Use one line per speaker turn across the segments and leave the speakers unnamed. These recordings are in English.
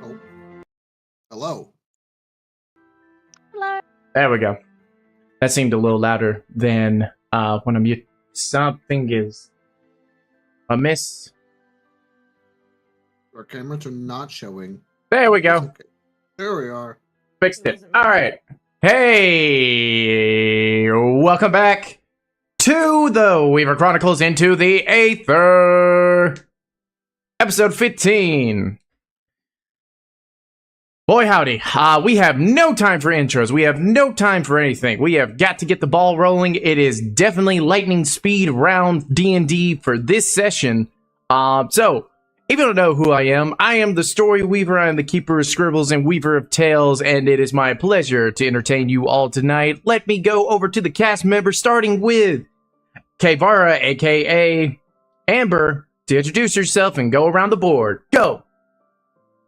Oh, hello.
Hello.
There we go. That seemed a little louder than when I'm mute. Something is amiss.
Our cameras are not showing.
There we
That's
go.
okay. There we are.
Fixed it. All right. Hey, welcome back to the Weaver Chronicles Into the A.E.T.H.E.R. Episode 15. Boy howdy, we have no time for intros. We have no time for anything. We have got to get the ball rolling. It is definitely lightning speed round D&D for this session. So, if you don't know who I am the Story Weaver. I am the Keeper of Scribbles and Weaver of Tales, and it is my pleasure to entertain you all tonight. Let me go over to the cast members, starting with Kavara, aka Amber, to introduce yourself and go around the board. Go!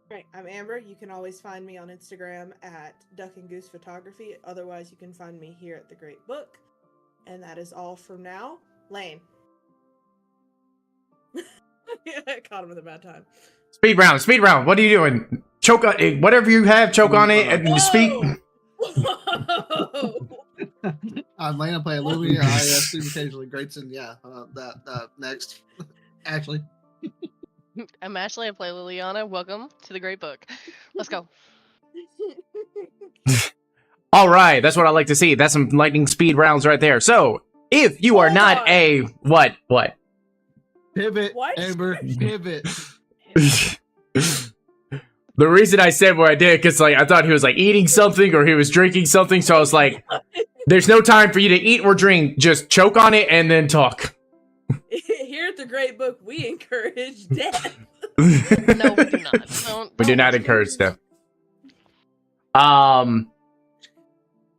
Right, I'm Amber. You can always find me on Instagram at Duck and Goose Photography. Otherwise, you can find me here at the Great Book. And that is all from now. Lane. Yeah, I caught him at a bad time.
Speed round. What are you doing? Choke on it. Whatever you have, choke on it and speak.
Whoa!
I'm Lane. I play Lumi. I stream occasionally. Greatson. Yeah. Next. Ashley.
I'm Ashley. I play Liliana. Welcome to the Great Book. Let's go.
All right, that's what I like to see. That's some lightning speed rounds right there. So, if you are not a what?
Pivot.
What?
Amber. Pivot.
The reason I said what I did, because I thought he was eating something or he was drinking something, so I was like, "There's no time for you to eat or drink. Just choke on it and then talk."
Here at the Great Book, we encourage death.
No, we do not.
We do not encourage death.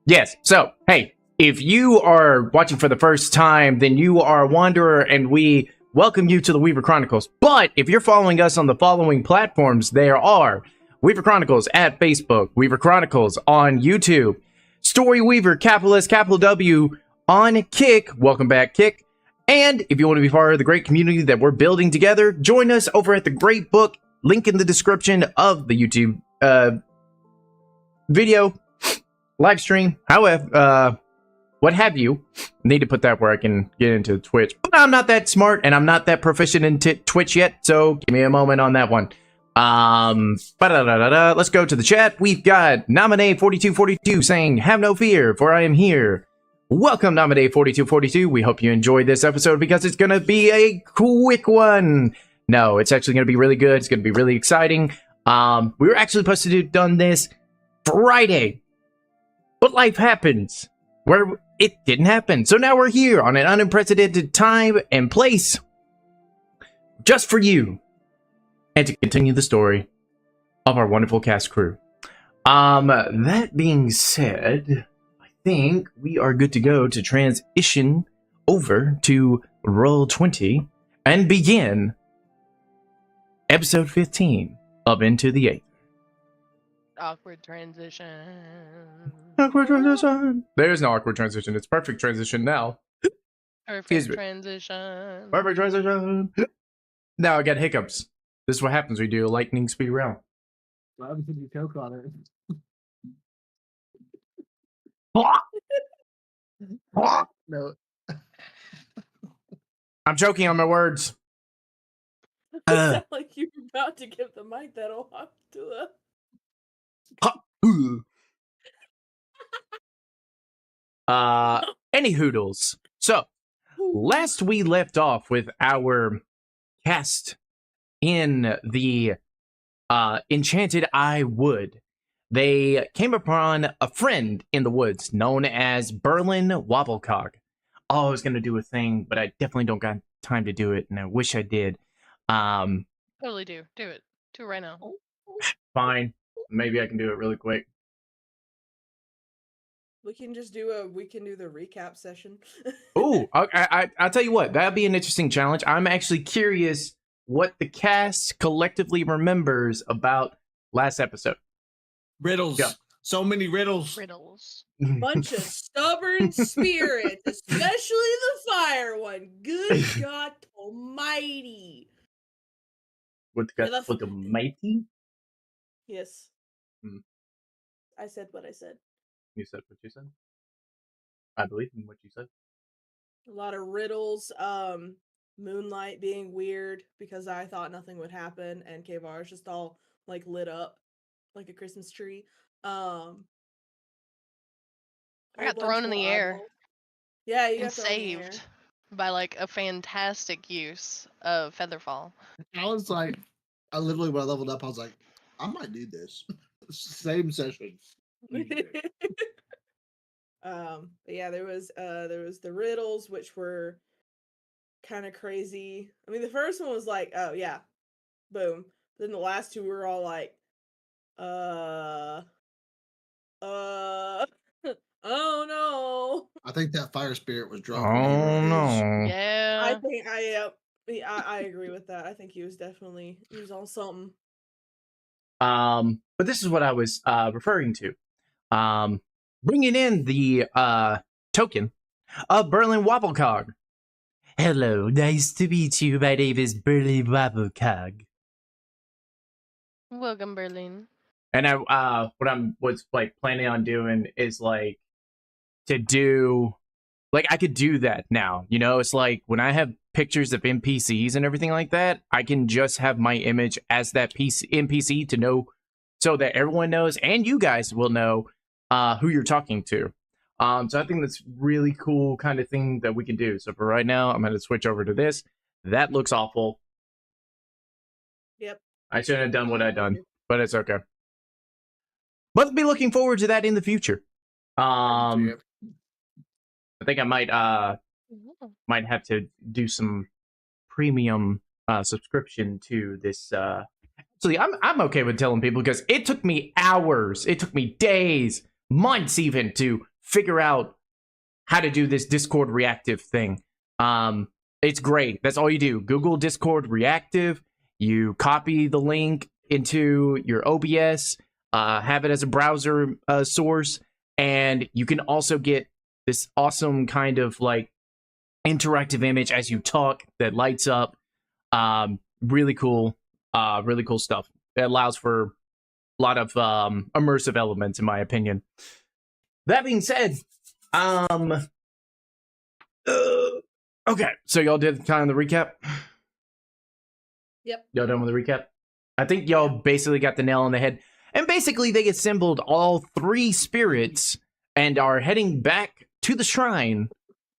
Yes. So, hey, if you are watching for the first time, then you are a wanderer, and we welcome you to the Weaver Chronicles. But if you're following us on the following platforms, there are Weaver Chronicles at Facebook, Weaver Chronicles on YouTube, Story Weaver, capital S, capital W, on Kick. Welcome back, Kick. And if you want to be part of the great community that we're building together, join us over at the Great Book. Link in the description of the YouTube video, live stream, however, what have you. Need to put that where I can get into Twitch. But I'm not that smart and I'm not that proficient in Twitch yet, so give me a moment on that one. Let's go to the chat. We've got Nominate4242 saying, "Have no fear, for I am here." Welcome, Nominate4242. We hope you enjoyed this episode because it's going to be a quick one. No, it's actually going to be really good. It's going to be really exciting. We were actually supposed to have done this Friday, but life happens where it didn't happen. So now we're here on an unprecedented time and place just for you and to continue the story of our wonderful cast crew. That being said, I think we are good to go to transition over to Roll20 and begin episode 15 of Into the A.E.T.H.E.R.
Awkward transition.
Awkward transition. There's no awkward transition. It's perfect transition now.
Perfect transition.
Perfect transition. Now I got hiccups. This is what happens when we do a lightning speed round.
Why would you choke on it? No.
I'm choking on my words.
It sounded like you were about to give the mic that off to
Any hoodles. So, last we left off with our cast in the Enchanted Eye Wood. They came upon a friend in the woods known as Berlin Wobblecock. Oh, I was going to do a thing, but I definitely don't got time to do it, and I wish I did.
Totally do. Do it. Do it right now.
Fine. Maybe I can do it really quick.
We can just do the recap session.
Ooh, I'll tell you what, that'd be an interesting challenge. I'm actually curious what the cast collectively remembers about last episode.
Riddles.
Yeah.
So many riddles.
Bunch of stubborn spirits, especially the fire one. Good God Almighty!
With the mighty?
Yes.
Hmm.
I said what I said.
You said what you said. I believe in what you said.
A lot of riddles. Moonlight being weird because I thought nothing would happen, and A.E.T.H.E.R is just all like lit up like a Christmas tree. Um,
I
whole
got
bunch
thrown in
more
the air
eyeballs. Yeah, you
and
got thrown in the air.
saved by like a fantastic use of Featherfall.
I was like, I literally when I leveled up, I was like, I might do this. Same session.
But yeah, there was the riddles, which were kind of crazy. I mean, the first one was like, oh yeah, boom. Then the last two were all like, oh no.
I think that fire spirit was drunk when he
Oh
wrote his.
no!
I
Yeah.
think I agree with that. I think he was on something.
But this is what I was referring to. Bringing in the token of Berlin Wobblecog. Hello, nice to meet you. My name is Berlin Wobblecog.
Welcome, Berlin.
And I what I'm was like planning on doing is like to do like I could do that now. You know, it's like when I have pictures of NPCs and everything like that, I can just have my image as that NPC to know, so that everyone knows and you guys will know who you're talking to. So I think that's really cool kind of thing that we can do. So for right now, I'm going to switch over to this. That looks awful.
Yep.
I shouldn't have done what I done, but it's okay. But I'll be looking forward to that in the future. I think I might have to do some premium subscription to this. Actually, I'm okay with telling people because it took me hours, it took me days, months even to figure out how to do this Discord reactive thing. It's great. That's all you do. Google Discord reactive. You copy the link into your OBS, have it as a browser source, and you can also get this awesome kind of like interactive image as you talk that lights up. Really cool stuff. It allows for a lot of immersive elements, in my opinion. That being said, okay, so y'all did kind of the recap.
Yep.
Y'all done with the recap? I think y'all basically got the nail on the head. And basically, they assembled all three spirits and are heading back to the shrine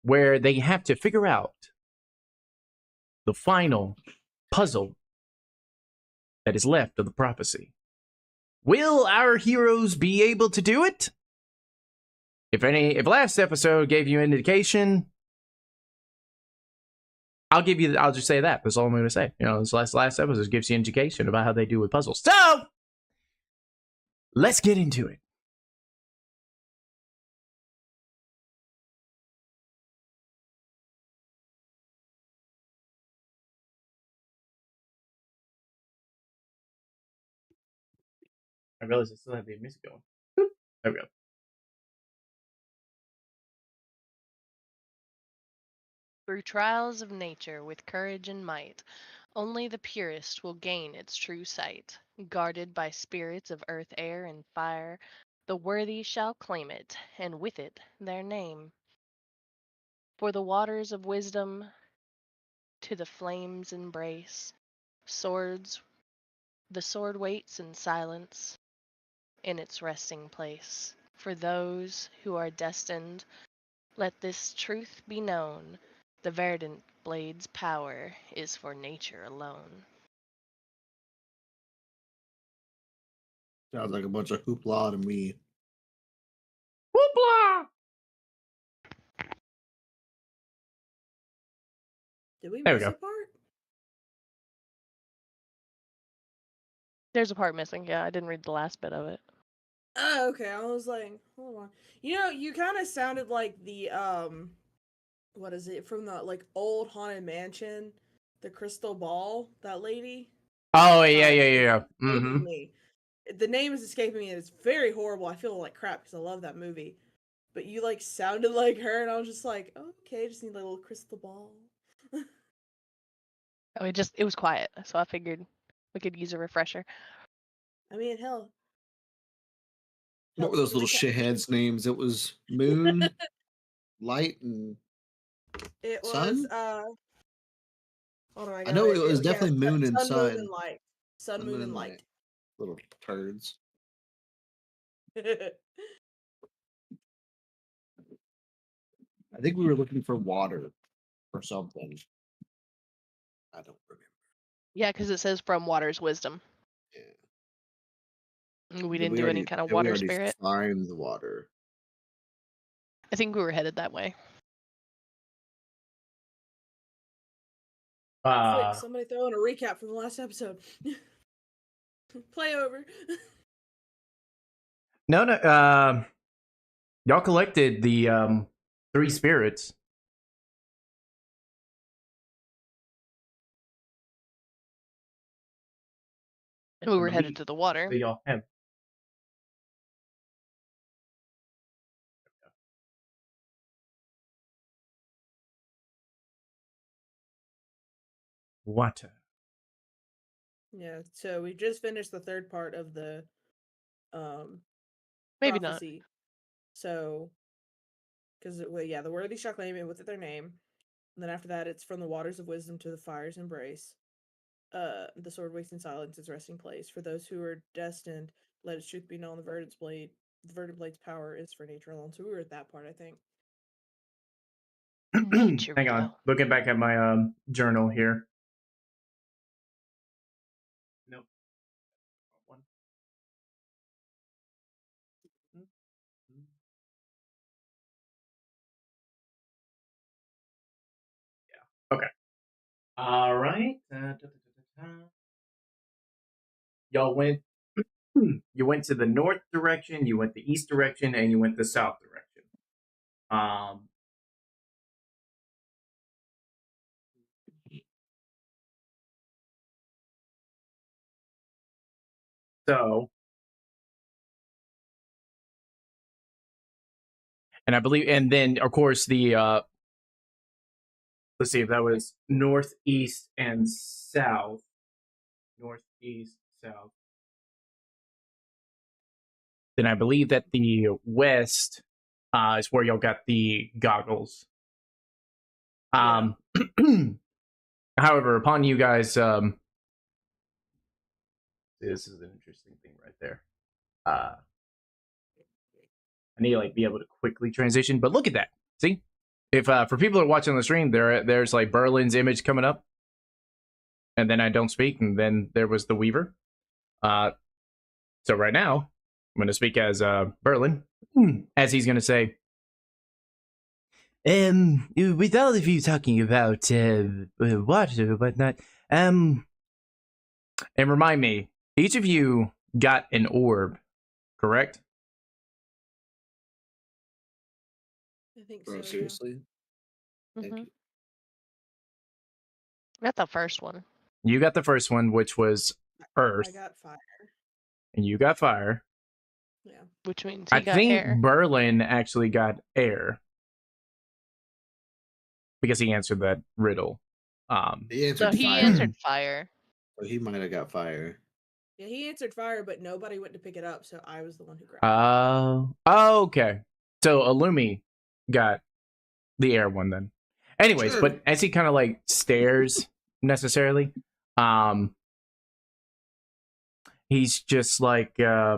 where they have to figure out the final puzzle that is left of the prophecy. Will our heroes be able to do it? If last episode gave you an indication, I'll just say that. That's all I'm going to say. You know, this last episode gives you indication about how they do with puzzles. So, let's get into it. I realize I still have the music going. There we go.
Through trials of nature with courage and might, only the purest will gain its true sight. Guarded by spirits of earth, air, and fire, the worthy shall claim it, and with it their name. For the waters of wisdom to the flames embrace, the sword waits in silence in its resting place. For those who are destined, let this truth be known. The verdant blade's power is for nature alone.
Sounds like a bunch of hoopla to me.
Whoopla!
Did we
There we
miss
go.
a part?
There's a part missing. Yeah, I didn't read the last bit of it.
Oh, okay. I was like, hold on. You know, you kind of sounded like the what is it from the like old haunted mansion, the crystal ball, that lady.
Oh, yeah. Mm-hmm.
Me. The name is escaping me, and it's very horrible. I feel like crap because I love that movie. But you like sounded like her, and I was just like, okay, just need a little crystal ball.
Oh, it was quiet, so I figured we could use a refresher.
I mean, hell.
What were those little
recap-
shitheads' names? It was Moon, Light, and
It was
Sun?
hold on, I
I
got
know
it.
it was definitely Moon and
Sun, Moon,
Sun.
and Light. Sun, Moon, and Light.
Little turds. I think we were looking for water or something. I don't remember.
Yeah, because it says from water's wisdom.
Yeah.
We didn't do any kind of water spirit.
Find the water.
I think we were headed that way.
Quick, somebody throw in a recap from the last episode. Play over.
No. Y'all collected the 3 spirits.
And we were headed to the water.
So y'all have. Water.
Yeah, so we just finished the third part of the
Maybe
prophecy. So, because the worthy shall claim it with their name, and then after that, it's from the waters of wisdom to the fire's embrace. The sword waits in silence its resting place. For those who are destined, let its truth be known. The verdant blade's power is for nature alone. So we were at that part, I think.
Nature.
Hang on, looking back at my journal here. Nope. One. Yeah. Okay. All right. Y'all went. You went to the north direction. You went the east direction, and you went the south direction. So, and I believe, and then of course the let's see if that was northeast and south. Northeast, south. Then I believe that the west is where y'all got the goggles. However, upon you guys, this is an interesting thing right there. I need to be able to quickly transition, but look at that. See, if for people that are watching on the stream, there's Berlin's image coming up, and then I don't speak, and then there was the Weaver. So right now, I'm going to speak as Berlin, as he's going to say. With all of you talking about water or whatnot, and remind me, each of you got an orb, correct?
I think
Bro,
so.
seriously?
Yeah.
Thank you.
Got the first one.
You got the first one, which was Earth.
I got fire.
And you got fire.
Yeah.
Which means he got
think
air.
Berlin actually got air. Because he answered that riddle.
He answered
he
fire.
answered fire.
So he might have got fire.
Yeah, he answered fire, but nobody went to pick it up, so I was the one who grabbed it.
Okay. So Illumi got the air one then. Anyways,
Sure.
but as he kind of stares necessarily, he's just yeah,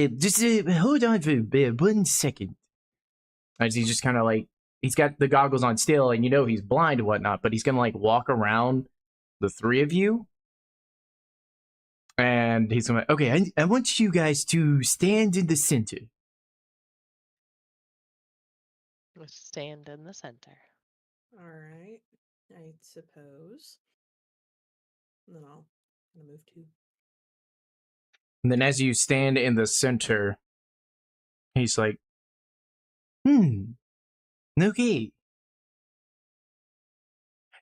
just hold on for 1 second. As he's just kind of he's got the goggles on still, and he's blind and whatnot, but he's gonna walk around the 3 of you. And he's gonna, okay, I want you guys to stand in the center.
Let's stand in the center.
All right. I suppose. And then I'm gonna move to.
And then as you stand in the center, he's like, okay.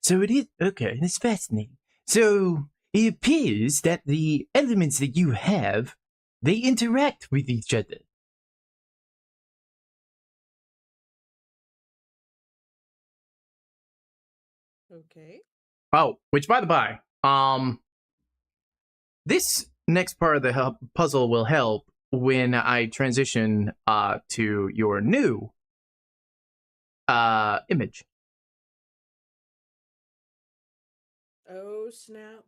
So it is, okay, that's fascinating. So it appears that the elements that you have, they interact with each other.
Okay.
Oh, which by the by, this next part of the puzzle will help when I transition to your new image.
Oh snap!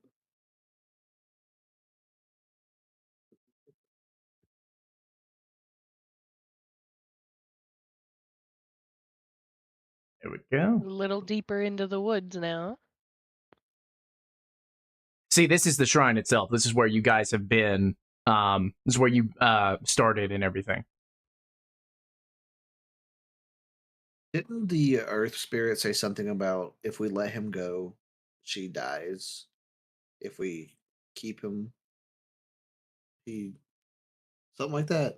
There we go.
A little deeper into the woods now.
See, this is the shrine itself. This is where you guys have been. This is where you started and everything.
Didn't the Earth Spirit say something about if we let him go, she dies? If we keep him, he something like that.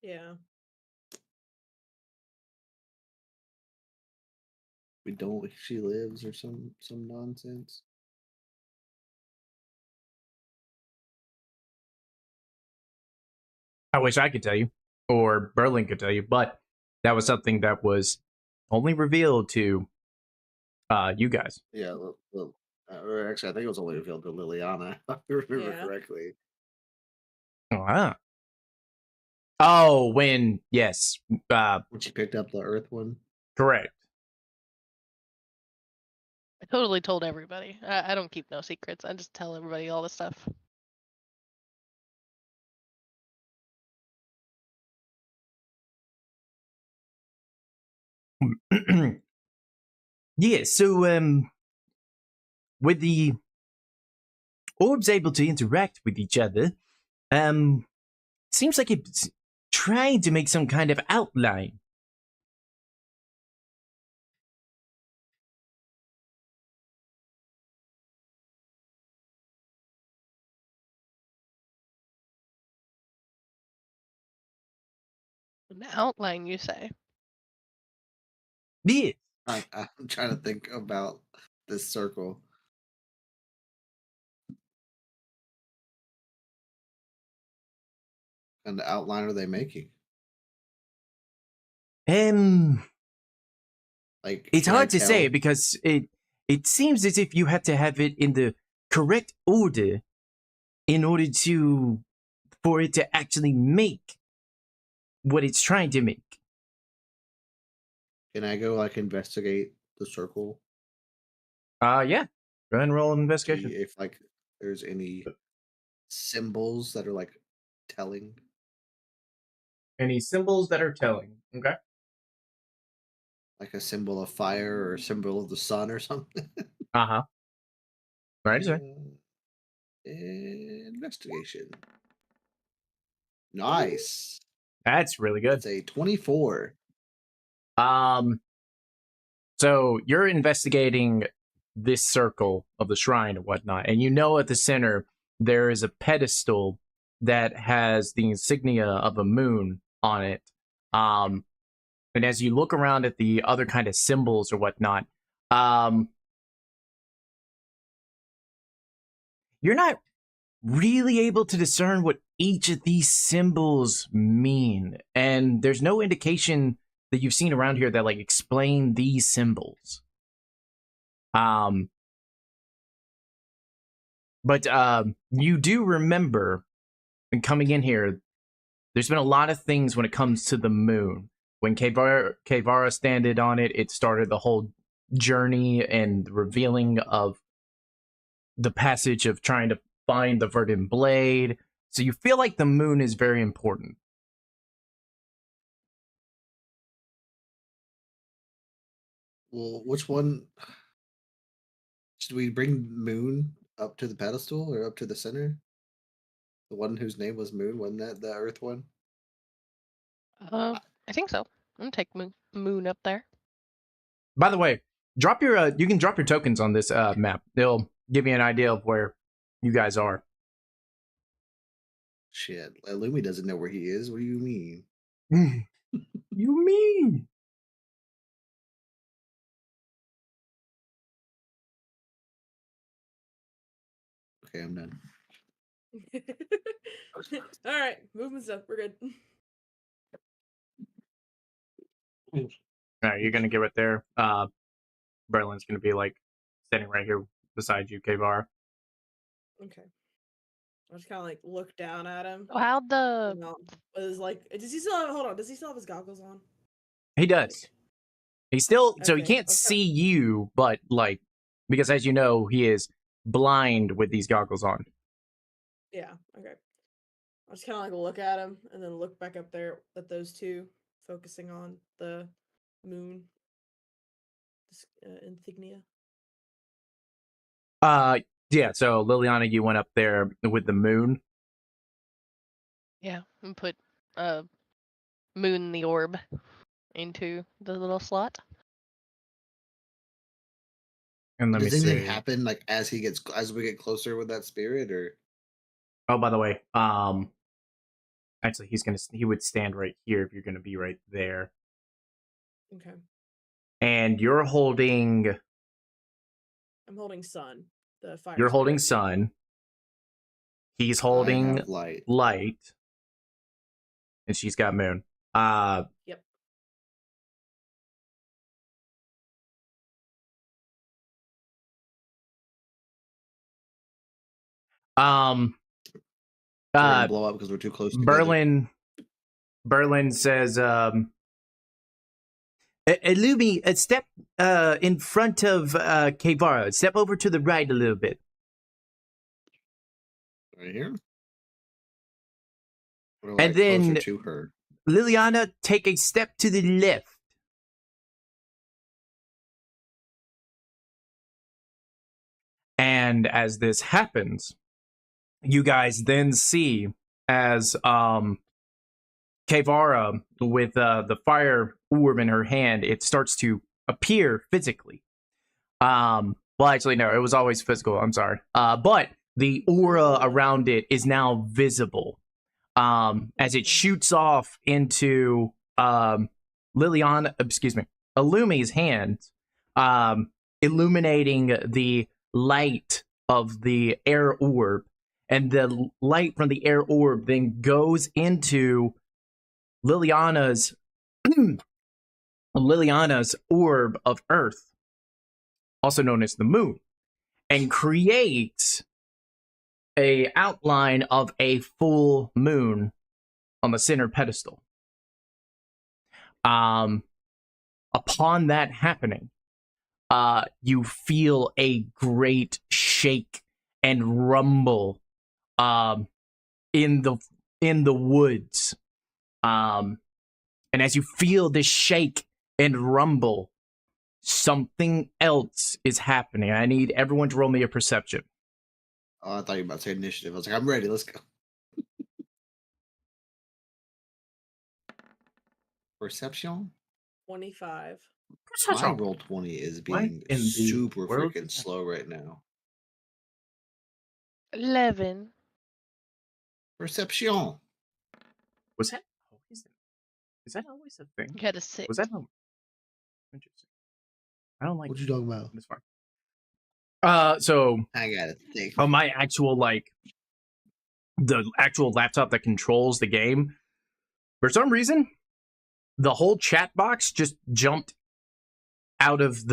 Yeah.
We don't. She lives or some nonsense.
I wish I could tell you, or Berlin could tell you, but that was something that was only revealed to you guys.
Yeah, or actually, I think it was only revealed to Liliana, if I remember
Yeah.
correctly.
Ah. Oh, when yes,
When she picked up the Earth one.
correct.
I totally told everybody. I don't keep no secrets. I just tell everybody all the stuff.
Yeah, so with the orbs able to interact with each other, seems like it's trying to make some kind of outline.
An outline, you say?
Yeah.
I'm trying to think about this circle. And the outline are they making? Like
It's
can I
hard to say
tell?
because it seems as if you had to have it in the correct order in order to for it to actually make what it's trying to make.
Can I go like investigate the circle?
Yeah. Go ahead and roll an
See
investigation.
if like there's any symbols that are like telling.
Any symbols that are telling. Okay.
Like a symbol of fire or a symbol of the sun or something.
Uh-huh. Right, sir.
Investigation. Nice.
That's really good.
It's a 24.
So you're investigating this circle of the shrine and whatnot, and you know at the center there is a pedestal that has the insignia of a moon on it. And as you look around at the other kind of symbols or whatnot, you're not really able to discern what each of these symbols mean, and there's no indication that you've seen around here that like explain these symbols. But you do remember coming in here, there's been a lot of things when it comes to the moon. When Kevara standed on it, it started the whole journey and revealing of the passage of trying to find the verdant blade. So you feel like the moon is very important.
Well, which one should we bring Moon up to the pedestal or up to the center? The one whose name was Moon, wasn't that the Earth one?
I think so. I'm gonna take moon up there.
By the way, drop your you can drop your tokens on this map. They'll give you an idea of where you guys are.
Shit, Lumi doesn't know where he is. What do you mean?
You mean?
Okay, I'm done.
All right, movement's up. We're good.
All right, you're gonna give it there. Berlin's gonna be like standing right here beside you, Kavar.
Okay. I just kind of like look down at him.
How'd the
And is like, does he still have? Hold on, does he still have his goggles on?
He does. He still, so he
Okay,
can't see you, but like, because as you know, he is blind with these goggles on.
Yeah. Okay. I just kind of like look at him and then look back up there at those two, focusing on the moon insignia.
Yeah. So Liliana, you went up there with the moon.
Yeah, and put moon the orb into the little slot.
And let me
Does anything
see.
happen like as we get closer with that spirit, or
Oh, by the way, actually, he would stand right here if you're gonna be right there.
Okay.
And you're holding.
I'm holding Sun, the fire.
You're holding
spirit.
Sun. He's
I
holding
have light?
light, and she's got moon.
Yep.
We're gonna blow up because we're too close
Berlin. Berlin says, Illumi, step in front of Kevara. Step over to the right a little bit.
Right here.
And then
closer to her.
Liliana, take a step to the left. And as this happens, you guys then see as Kevara, with the fire orb in her hand, it starts to appear physically. Well, actually, no, it was always physical. I'm sorry. But the aura around it is now visible. As it shoots off into Illumi's hand, illuminating the light of the air orb, and the light from the air orb then goes into Liliana's orb of Earth, also known as the moon, and creates a outline of a full moon on the center pedestal. Upon that happening, you feel a great shake and rumble in the woods. And as you feel this shake and rumble, something else is happening. I need everyone to roll me a perception.
Oh, I thought you were about to say initiative. I was like, I'm ready. Let's go. Perception?
25.
My roll 20 is being super freaking slow right now.
11.
Perception.
Was that always? Is that always a thing?
You had a 6.
Was that interesting? I don't like.
What you talking about?
It's fine. So
I got it. Think.
On my actual the actual laptop that controls the game, for some reason, the whole chat box just jumped out of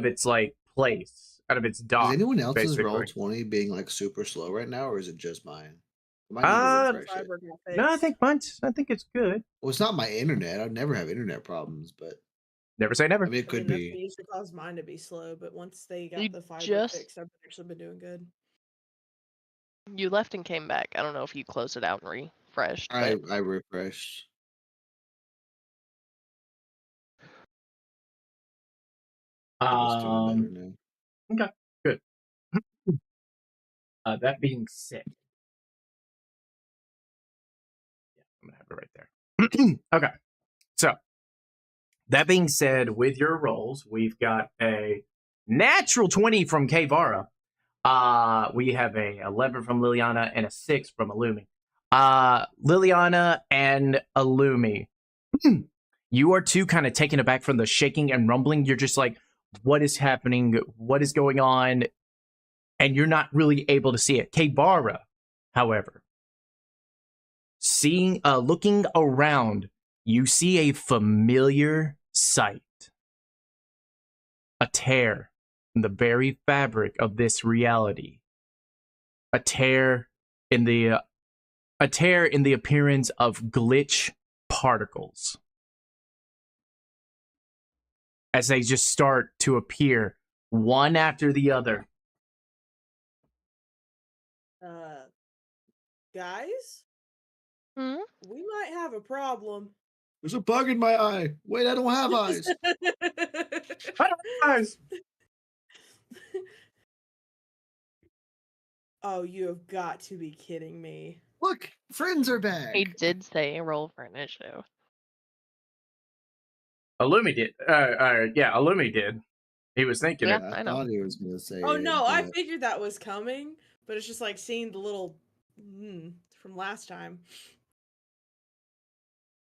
its place, out of its dock.
Is anyone else's
basically.
roll 20 being like super slow right now, or is it just mine?
No, I think mine's. I think it's good.
Well, it's not my internet. I'd never have internet problems, but
never say never.
I mean, it could be.
It used to cause mine to be slow, but once they got the fiber fixed, I've actually been doing good.
You left and came back. I don't know if you closed it out and refreshed.
I refreshed.
Okay, good. That being said, yeah, I'm gonna have it right there. Okay, so that being said, with your rolls, we've got a natural 20 from Kevara. We have a 11 from Liliana and a 6 from Illumi. Liliana and Illumi, you are two kind of taken aback from the shaking and rumbling. You're just like, what is happening? What is going on? And you're not really able to see it. Kevara, however, looking around, you see a familiar sight. A tear in the very fabric of this reality. a tear in the appearance of glitch particles as they just start to appear one after the other.
Guys,
Hmm?
we might have a problem.
There's a bug in my eye. Wait, I don't have eyes.
Guys,
Oh, you have got to be kidding me.
Look, friends are back.
He did say roll for initiative.
Illumi did. Illumi did. He was thinking
Yeah,
it.
I
I know.
thought he was gonna say
Oh
it,
no, I
but
figured that was coming, but it's just like seeing the little from last time.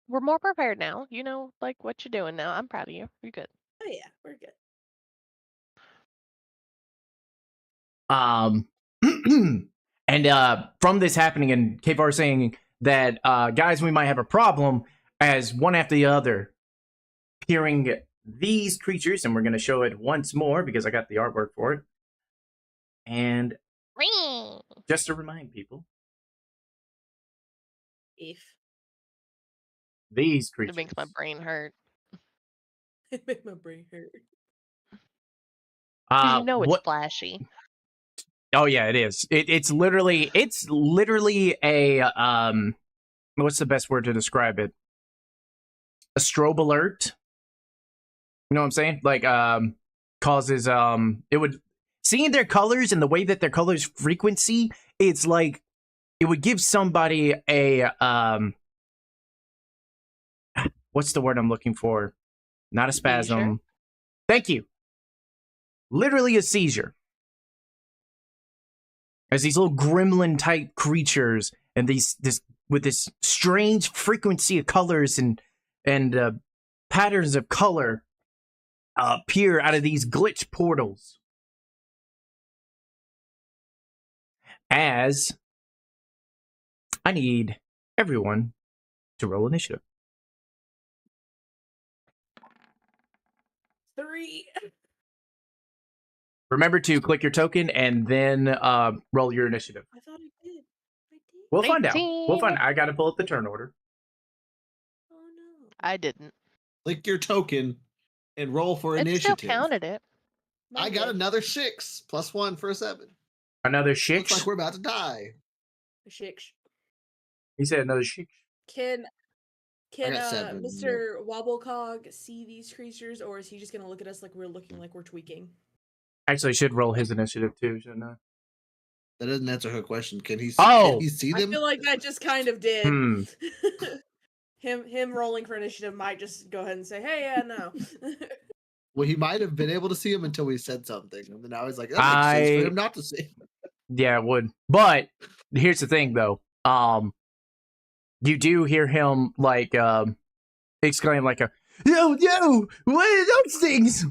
We're more prepared now. You know, like what you're doing now. I'm proud of you. You're good.
Oh yeah, we're good.
And from this happening, and Kvar saying that, guys, we might have a problem, as one after the other, appearing these creatures, and we're going to show it once more because I got the artwork for it. And just to remind people,
If
these
It
creatures.
makes my brain hurt.
it made my brain hurt.
'Cause you know it's
What?
flashy.
Oh yeah, it is. It's literally a what's the best word to describe it? A strobe alert. You know what I'm saying? Like causes it would, seeing their colors and the way that their colors frequency, it's like it would give somebody a what's the word I'm looking for? Not a spasm.
Seizure?
Thank you. Literally a seizure. As these little gremlin type creatures and this with this strange frequency of colors and patterns of color appear out of these glitch portals. As I need everyone to roll initiative.
3.
Remember to click your token and then roll your initiative.
I thought I did. I did.
We'll find out.
18.
I got to pull up the turn order.
Oh no.
I didn't.
click your token and roll for
It
initiative.
still counted it.
I got another 6 plus 1 for a 7.
Another
Looks
six.
like we're about to die.
Shiksh.
He said another six.
Can
got 7,
Mr. Wobblecog see these creatures, or is he just gonna look at us like we're looking like we're tweaking?
Actually, I should roll his initiative too, shouldn't I?
That doesn't answer her question. Can he?
Oh!
Can he see
I
them?
feel like that just kind of did.
Hmm.
him rolling for initiative might just go ahead and say, "Hey, yeah, no."
Well, he might have been able to see him until we said something, and then now he's like, "That makes sense for him not to see."
Yeah, it would. But here's the thing, though. You do hear him like exclaim like a yo, what are those things?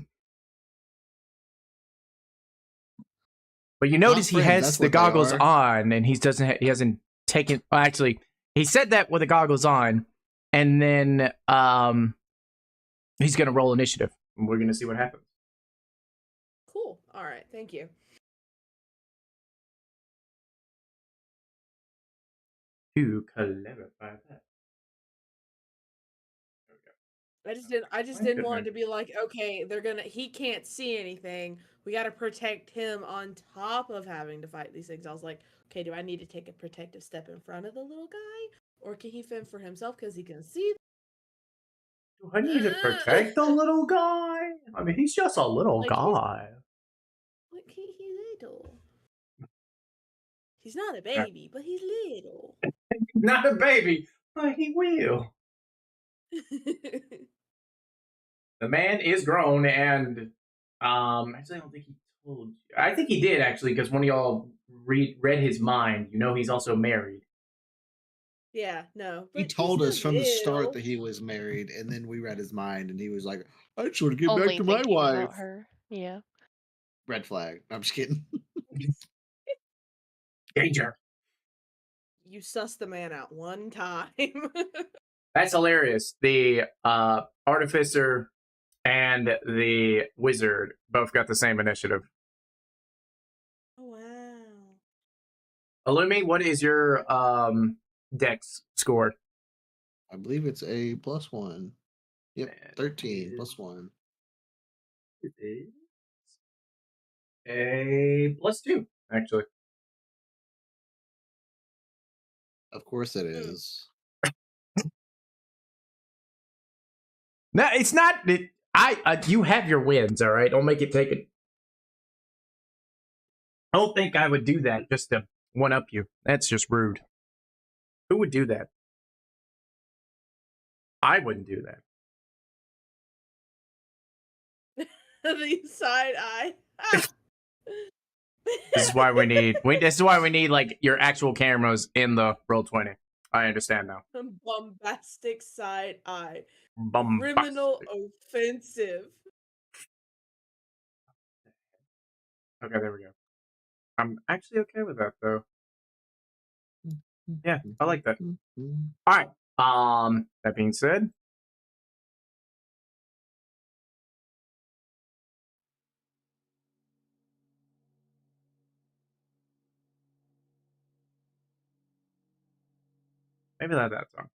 But you notice he
friends,
has
that's
the
what they
goggles
are.
on, and he hasn't taken. Well, actually, he said that with the goggles on, and then he's gonna roll initiative, and we're gonna see what happens.
Cool. All right. Thank you.
To clarify that.
I just didn't want it to be like, okay, he can't see anything. We got to protect him on top of having to fight these things. I was like, okay, do I need to take a protective step in front of the little guy, or can he fend for himself because he can see?
Do I need to protect the little guy? I mean, he's just a little
Like,
guy.
Like he's little. He's not a baby, but he's little.
Not a baby, but he will. The man is grown, and actually, I don't think he told you. I think he did actually, because one of y'all read his mind. You know, he's also married.
Yeah, no.
He
But
told
he's
us from the start
little.
that he was married, and then we read his mind, and he was like, "I just want to get
Only
back to my
thinking
wife."
about her. Yeah.
Red flag. I'm just kidding.
Danger.
You suss the man out one time.
That's hilarious. The artificer and the wizard both got the same initiative.
Oh wow.
Illumi, what is your dex score?
I believe it's a +1. Yep,
That
13
is-
+1.
It is a +2, actually.
Of course it is.
No, it's not. You have your wins, all right? Don't make it take it. I don't think I would do that just to one up you. That's just rude. Who would do that? I wouldn't do that.
The side eye.
This is why we need. This is why we need like your actual cameras in the Roll20. I understand now.
Bombastic side eye.
Bombastic.
Criminal offensive.
Okay, there we go. I'm actually okay with that though. Yeah, I like that. All right. That being said, maybe that song.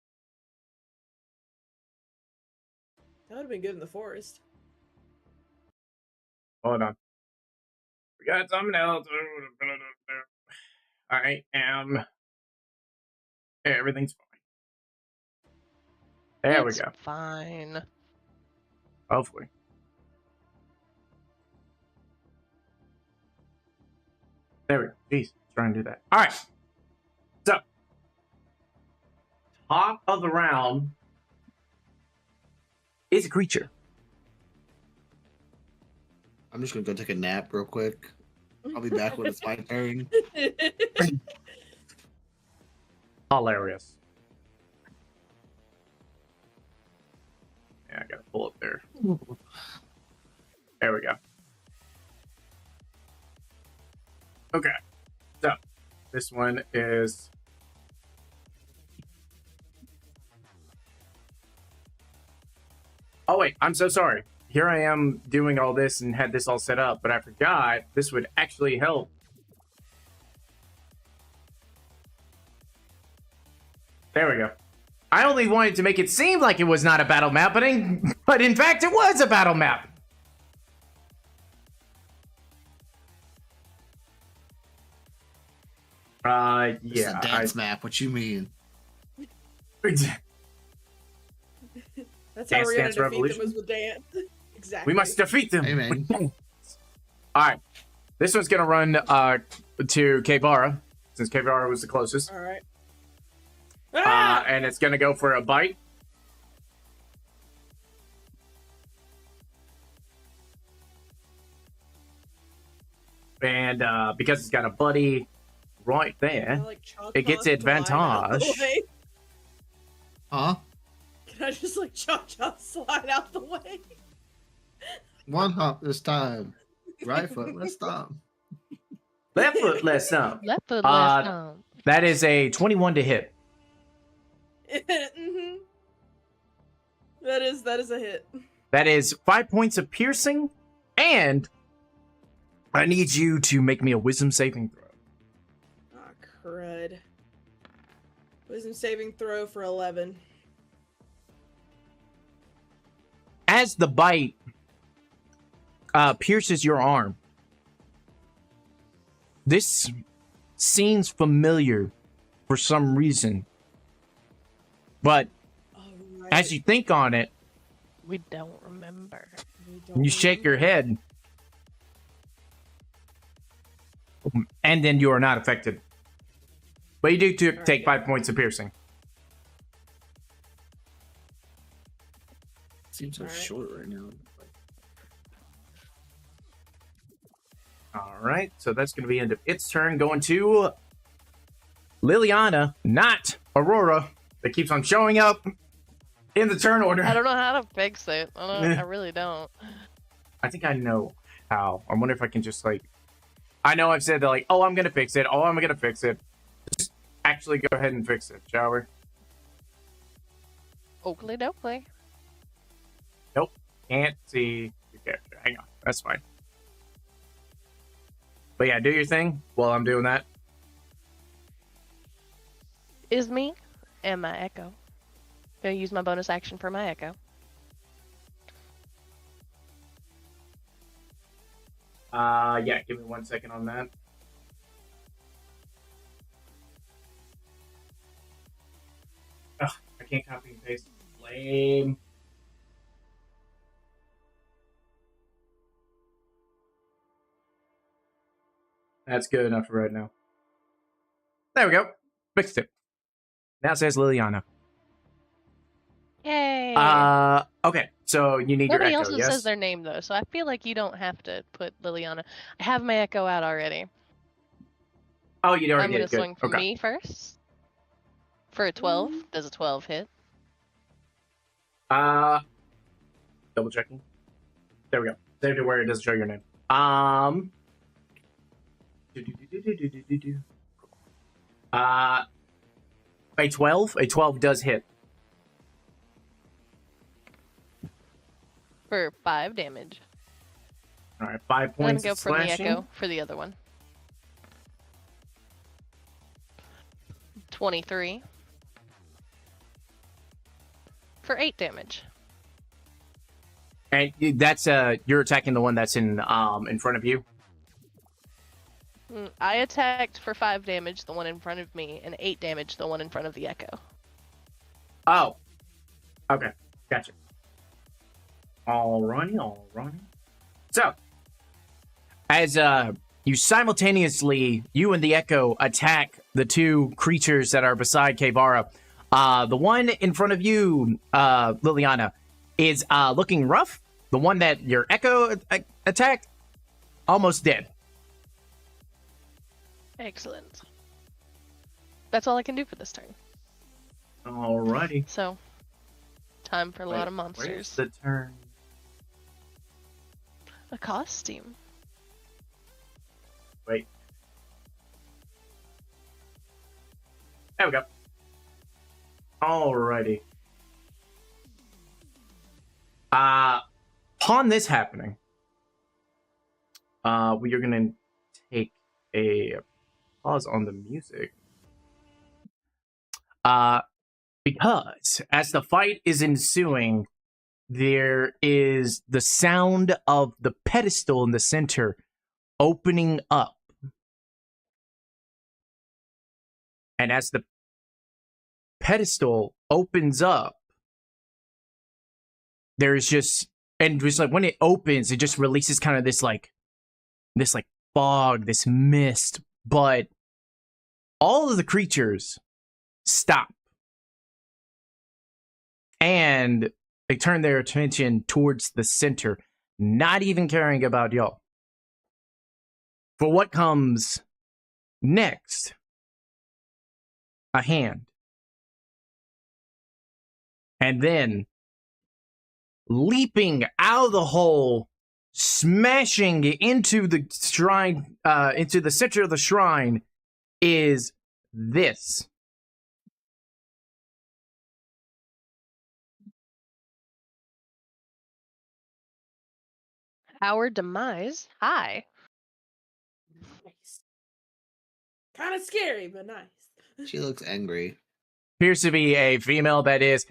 That would have been good in the forest.
Hold on. We got something else. I am. Everything's fine. There
It's
we go.
fine.
Hopefully. There we go. Jeez, trying to do that. All right. So, top of the round is a creature.
I'm just gonna go take a nap real quick. I'll be back when it's my turn.
Hilarious. Yeah, I gotta pull up there. There we go. Okay. So, this one is. Oh, wait. I'm so sorry. Here I am doing all this and had this all set up, but I forgot this would actually help. There we go. I only wanted to make it seem like it was not a battle map, but in fact it was a battle map.
It's
Yeah.
a dance map. What you mean?
That's how
Dance
we're gonna
Dance
defeat
Revolution?
them, is with dance. Exactly.
We must defeat them.
Hey, man.
All right. This one's gonna run to K-Bara, since K-Bara was the closest.
All right. Ah!
And it's gonna go for a bite. And because it's got a buddy right there,
Like
it gets
cha-cha slide out the
advantage.
way?
Huh?
Can I just like cha-cha slide out the way?
One hop this time. Right foot, let's stop.
Left foot, left stump.
Left foot, left thumb.
That is a 21 to hit.
Mm-hmm. That is a hit.
That is 5 points of piercing, and I need you to make me a wisdom saving throw.
Ah, crud. Wisdom saving throw for 11.
As the bite pierces your arm, this seems familiar for some reason. But
Alright.
as you think on it,
We don't remember.
you shake your head, and then you are not affected. But you do take 5 points of piercing.
Seems so
Alright.
short right now.
All right, so that's going to be end of its turn. Going to Liliana, not Aurora, that keeps on showing up in the turn order.
I don't know how to fix it. I really don't.
I think I know how. I wonder if I can just like. I know I've said that like, oh, I'm gonna fix it. Oh, I'm gonna fix it. Just actually go ahead and fix it, shall we?
Oakley dokley.
Nope. Can't see the character. Hang on. That's fine. But yeah, do your thing while I'm doing that.
is me and my echo. Gonna use my bonus action for my echo.
Yeah, give me 1 second on that. Ugh, I can't copy and paste. Lame. That's good enough for right now. There we go. Fixed it. Now it says Liliana.
Yay!
Okay, so you need
Nobody
your
else
echo,
says
yes?
their name though, so I feel like you don't have to put Liliana. I have my echo out already.
Oh, you already
I'm
did
gonna
it. Good.
swing for
Okay.
me first. For a 12. Does a 12 hit?
Double checking. There we go. Saved it where it doesn't show your name. A 12? A 12 does hit.
For 5 damage.
All right, 5
I'm gonna
points
go
of
from the
slashing.
echo for the other one. 23. For 8 damage.
And that's you're attacking the one that's in front of you.
I attacked for 5 damage, the one in front of me, and 8 damage, the one in front of the echo.
Oh. Okay. Gotcha. Alrighty. So, as you simultaneously, you and the Echo attack the two creatures that are beside Kevara. The one in front of you, Liliana, is looking rough. The one that your Echo attacked, almost dead.
Excellent. That's all I can do for this turn.
Alrighty.
So, time for a lot of
Where's
monsters.
the turn?
A costume.
Wait. There we go. Alrighty. Upon this happening, we are gonna take a pause on the music. Because as the fight is ensuing, there is the sound of the pedestal in the center opening up. And as the pedestal opens up, there's just, and just like when it opens, it just releases kind of this fog, this mist, but all of the creatures stop. And they turn their attention towards the center, not even caring about y'all. For what comes next? A hand. And then, leaping out of the hole, smashing into the shrine, into the center of the shrine, is this.
Our demise. Hi.
Nice. Kind of scary, but nice.
She looks angry.
Appears to be a female that is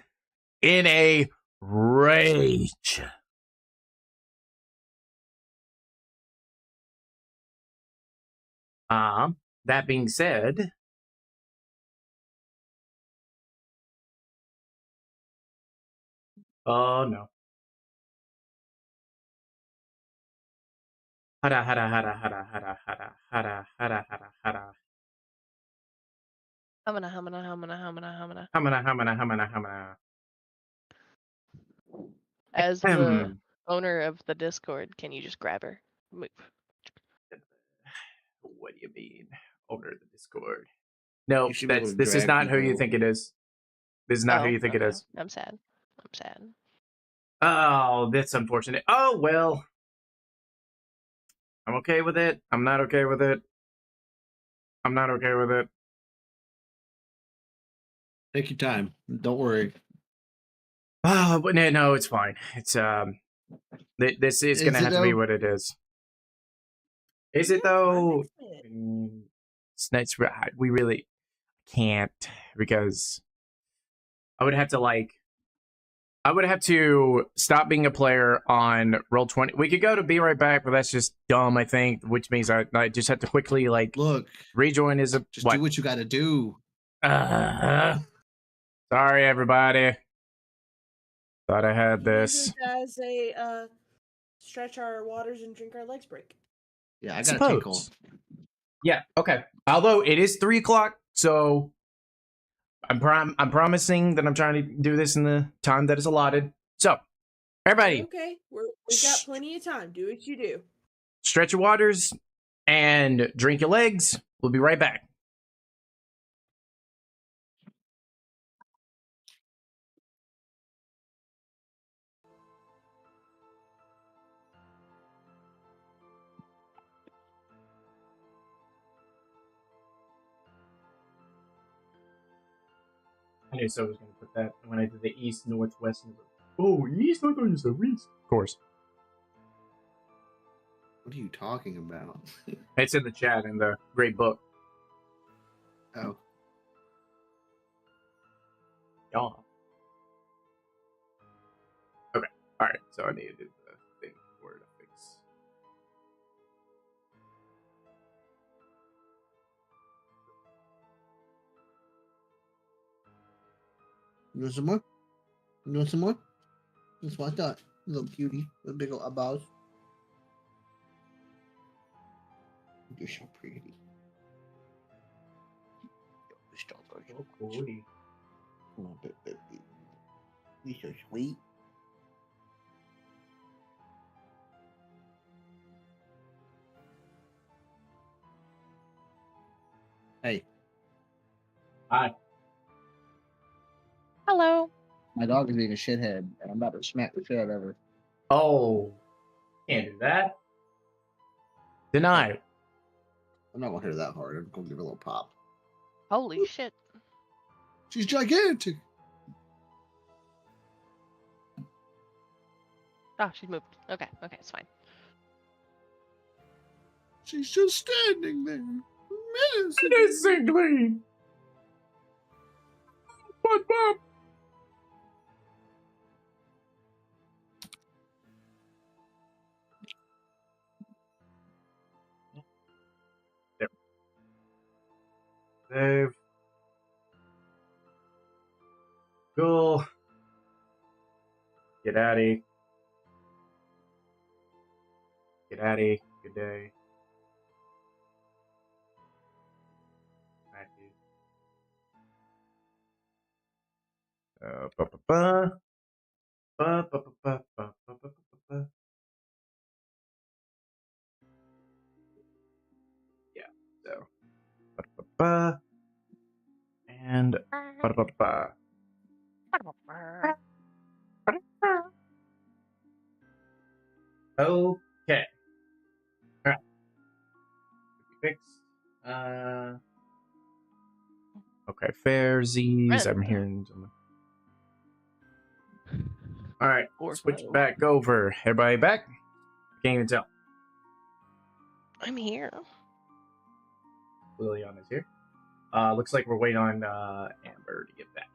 in a rage. That being said, oh no. Hada hada hada hada hada hada hada hada hada hada.
Hamana.
Hamana.
As the
Ahem.
owner of the Discord, can you just grab her? Move.
What do you mean? Owner of the Discord. No,
You should be able to
this is
drag
not who you
people.
think it is. This is not who
Oh,
you think
okay.
it is.
I'm sad.
Oh, that's unfortunate. Oh, well. I'm okay with it. I'm not okay with it. I'm not okay with it.
Take your time. Don't worry.
Oh, but no, it's fine. It's this is gonna
Is it
have to be
though?
what it is. Is it
Yeah,
though?
fine, fix it.
It's nice. We really can't because I would have to stop being a player on Roll20. We could go to Be Right Back, but that's just dumb, I think, which means I just have to quickly, like,
Look,
rejoin is a...
just do what you gotta do.
Sorry, everybody. Thought I had this.
Use it as a stretch our waters and drink our legs break.
Yeah, I got a tinkle.
Yeah, okay. Although it is 3 o'clock, so I'm promising that I'm trying to do this in the time that is allotted. So, everybody,
Okay, we've got plenty of time. Do what you do.
stretch your waters and drink your legs. We'll be right back. I knew so I was going to put that when I did the east, north, west. Oh, east, north, west, east. Of course.
What are you talking about?
It's in the chat in the great book.
Oh.
Yeah. Okay. All right. So I needed the thing for it to fix.
You want some more? You want some more? That's what I thought. Little cutie with big old eyeballs. You're so pretty. You're so
cool.
Come on, baby. You're so sweet. Hey.
Hi.
Hello.
My dog is being a shithead, and I'm about to smack the shit out of her.
Oh. Can't do that. Denied.
I'm not going to hit her that hard. I'm going to give her a little pop.
Holy shit.
She's gigantic.
Oh, she moved. Okay, it's fine.
She's just standing there.
Menacingly. What, Bob? There. Save. Cool. Get out of here. Get out of here. Good day. Matthew. Ba-ba-ba. Ba-ba-ba-ba-ba-ba-ba-ba. Yeah, so. Ba-ba-ba. And. Ba-ba-ba. Okay. Alright. Fixed. Okay, fairsies. I'm hearing some. Alright, switch back over. Everybody back? Can't even tell.
I'm here.
Liliana is here. Looks like we're waiting on Amber to get back.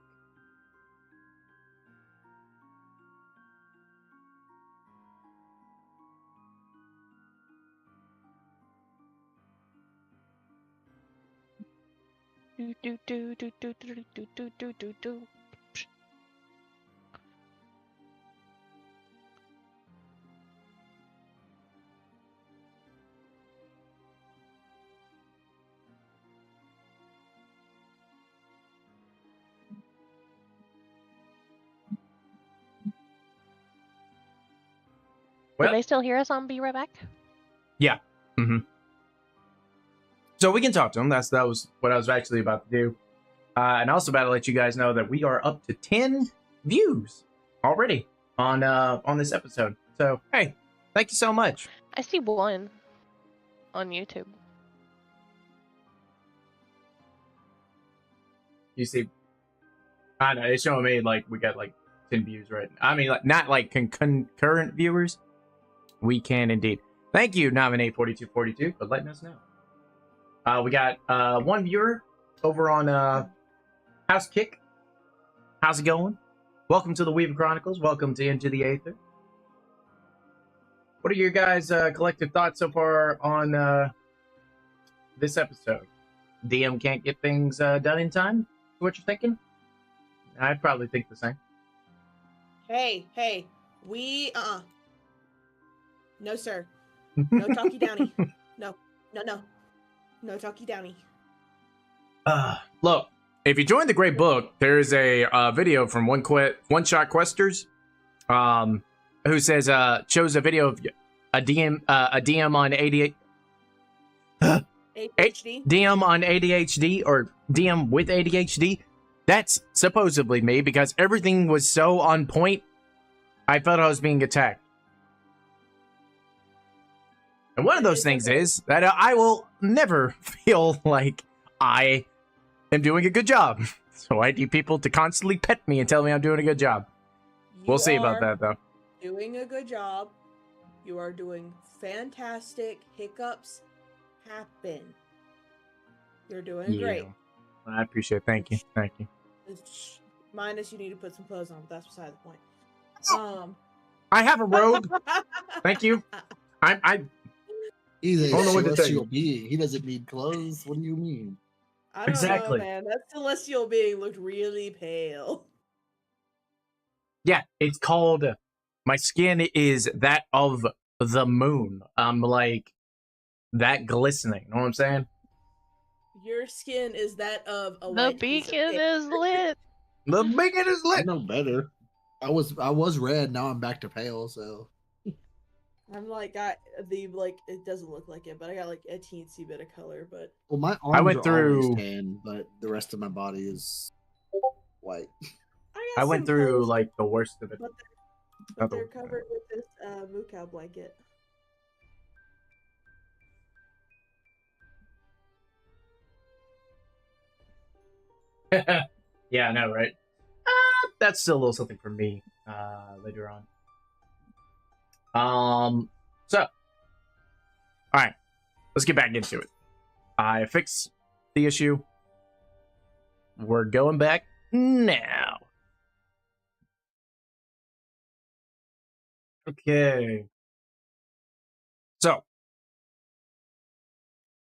Do.
Well,
Can they still hear us on Be Right Back?
Yeah. Mm-hmm. So we can talk to them. That was what I was actually about to do. And also about to let you guys know that we are up to 10 views already on this episode. So, hey, thank you so much.
I see one on YouTube.
You see, I know, it's showing me like we got like 10 views right now. I mean, like not like concurrent viewers. We can indeed. Thank you, Nominate 4242, for letting us know. We got one viewer over on House Kick. How's it going? Welcome to the Weaver Chronicles. Welcome to Into the Aether. What are your guys' collective thoughts so far on this episode? DM can't get things done in time? What you're thinking? I'd probably think the same.
Hey, we no sir, no talkie downy, no talkie downy.
Look, if you join the Great Book, there's a video from One Shot Questers, who says shows a video of a DM on ADHD. DM on ADHD or DM with ADHD. That's supposedly me because everything was so on point. I felt I was being attacked. And one of those things is that I will never feel like I am doing a good job. So I need people to constantly pet me and tell me I'm doing a good job. We'll see about that, though.
Doing a good job. You are doing fantastic. Hiccups happen. You're doing great.
I appreciate it. Thank you.
Minus you need to put some clothes on, but that's beside the point.
I have a robe. Thank you.
He's a
don't know what to tell
celestial
you.
being. He doesn't need clothes. What do you mean?
I don't
Exactly.
know, man. That celestial being looked really pale.
Yeah, it's called. My skin is that of the moon. I'm like that glistening. You know what I'm saying?
Your skin is that of a
The
white piece of
beacon
paper.
is lit.
The beacon is
I
lit.
know better. I was red. Now I'm back to pale. So
I'm like got the it doesn't look like it, but I got like a teensy bit of color. But
well, my arms
went
are
through-
always tan, but the rest of my body is white.
I
went
some
through
clothes,
like the worst of it.
but they're covered with this moo cow blanket.
Yeah, I know, right? That's still a little something for me later on. So, all right, let's get back into it. I fixed the issue. We're going back now. Okay. So,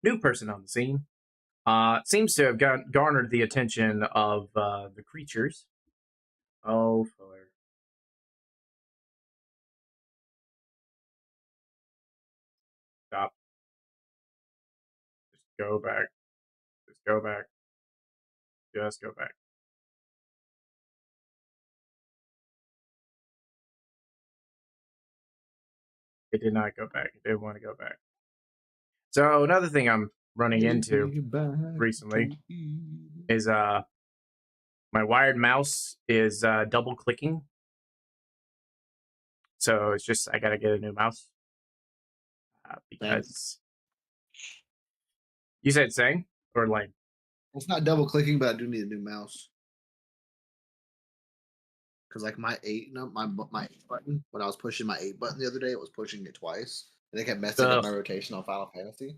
new person on the scene. Seems to have garnered the attention of the creatures. Oh, fire. Stop. Just go back. Just go back. Just go back. It did not go back. It didn't want to go back. So another thing I'm running into recently is my wired mouse is double clicking. So it's just I gotta get a new mouse because you said same or like
It's not double clicking, but I do need a new mouse. Because like my 8 button, when I was pushing my 8 button the other day, it was pushing it twice, and it kept messing up my rotation on Final Fantasy.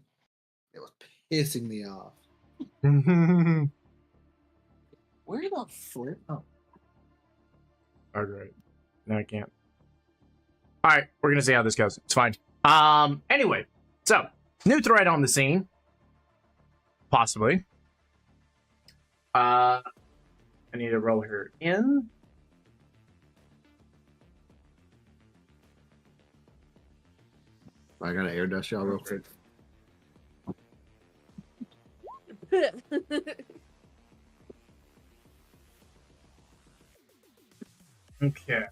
It was pissing me off. Where the flip? Oh,
all right. No, I can't. All right, we're gonna see how this goes. It's fine. Anyway, so new thread on the scene, possibly. I need to roll her in.
I gotta air dust y'all real quick.
Okay,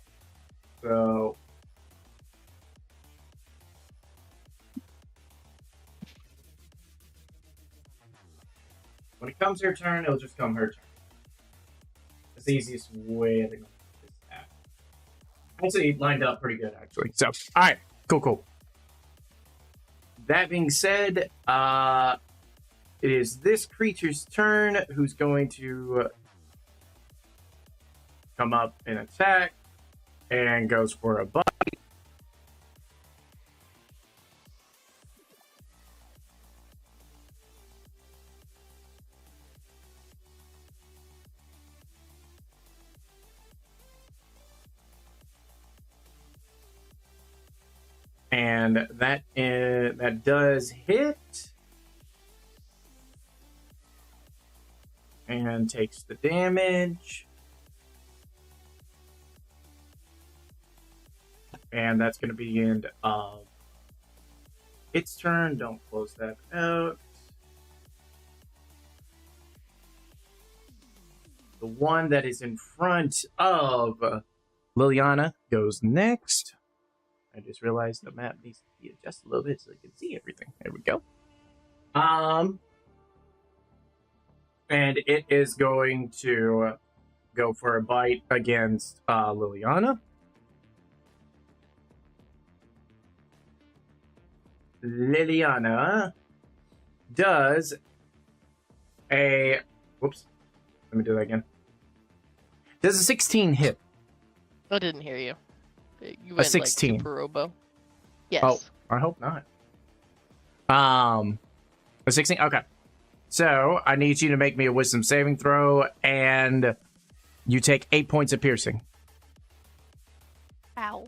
so when it comes her turn, it'll just come her turn. It's the easiest way to go. Actually, it lined up pretty good, actually. So, all right, cool. That being said, it is this creature's turn who's going to come up and attack and goes for a bite. And that does hit. And takes the damage. And that's going to be the end of its turn. Don't close that out. The one that is in front of Liliana goes next. I just realized the map needs to be adjusted a little bit so I can see everything. There we go. And it is going to go for a bite against Liliana. Liliana does a... Whoops. Let me do that again. Does a 16 hit?
I didn't hear you. You
A
went
16.
like super robo. Yes.
Oh, I hope not. A 16? Okay. So, I need you to make me a wisdom saving throw, and you take 8 points of piercing.
Ow.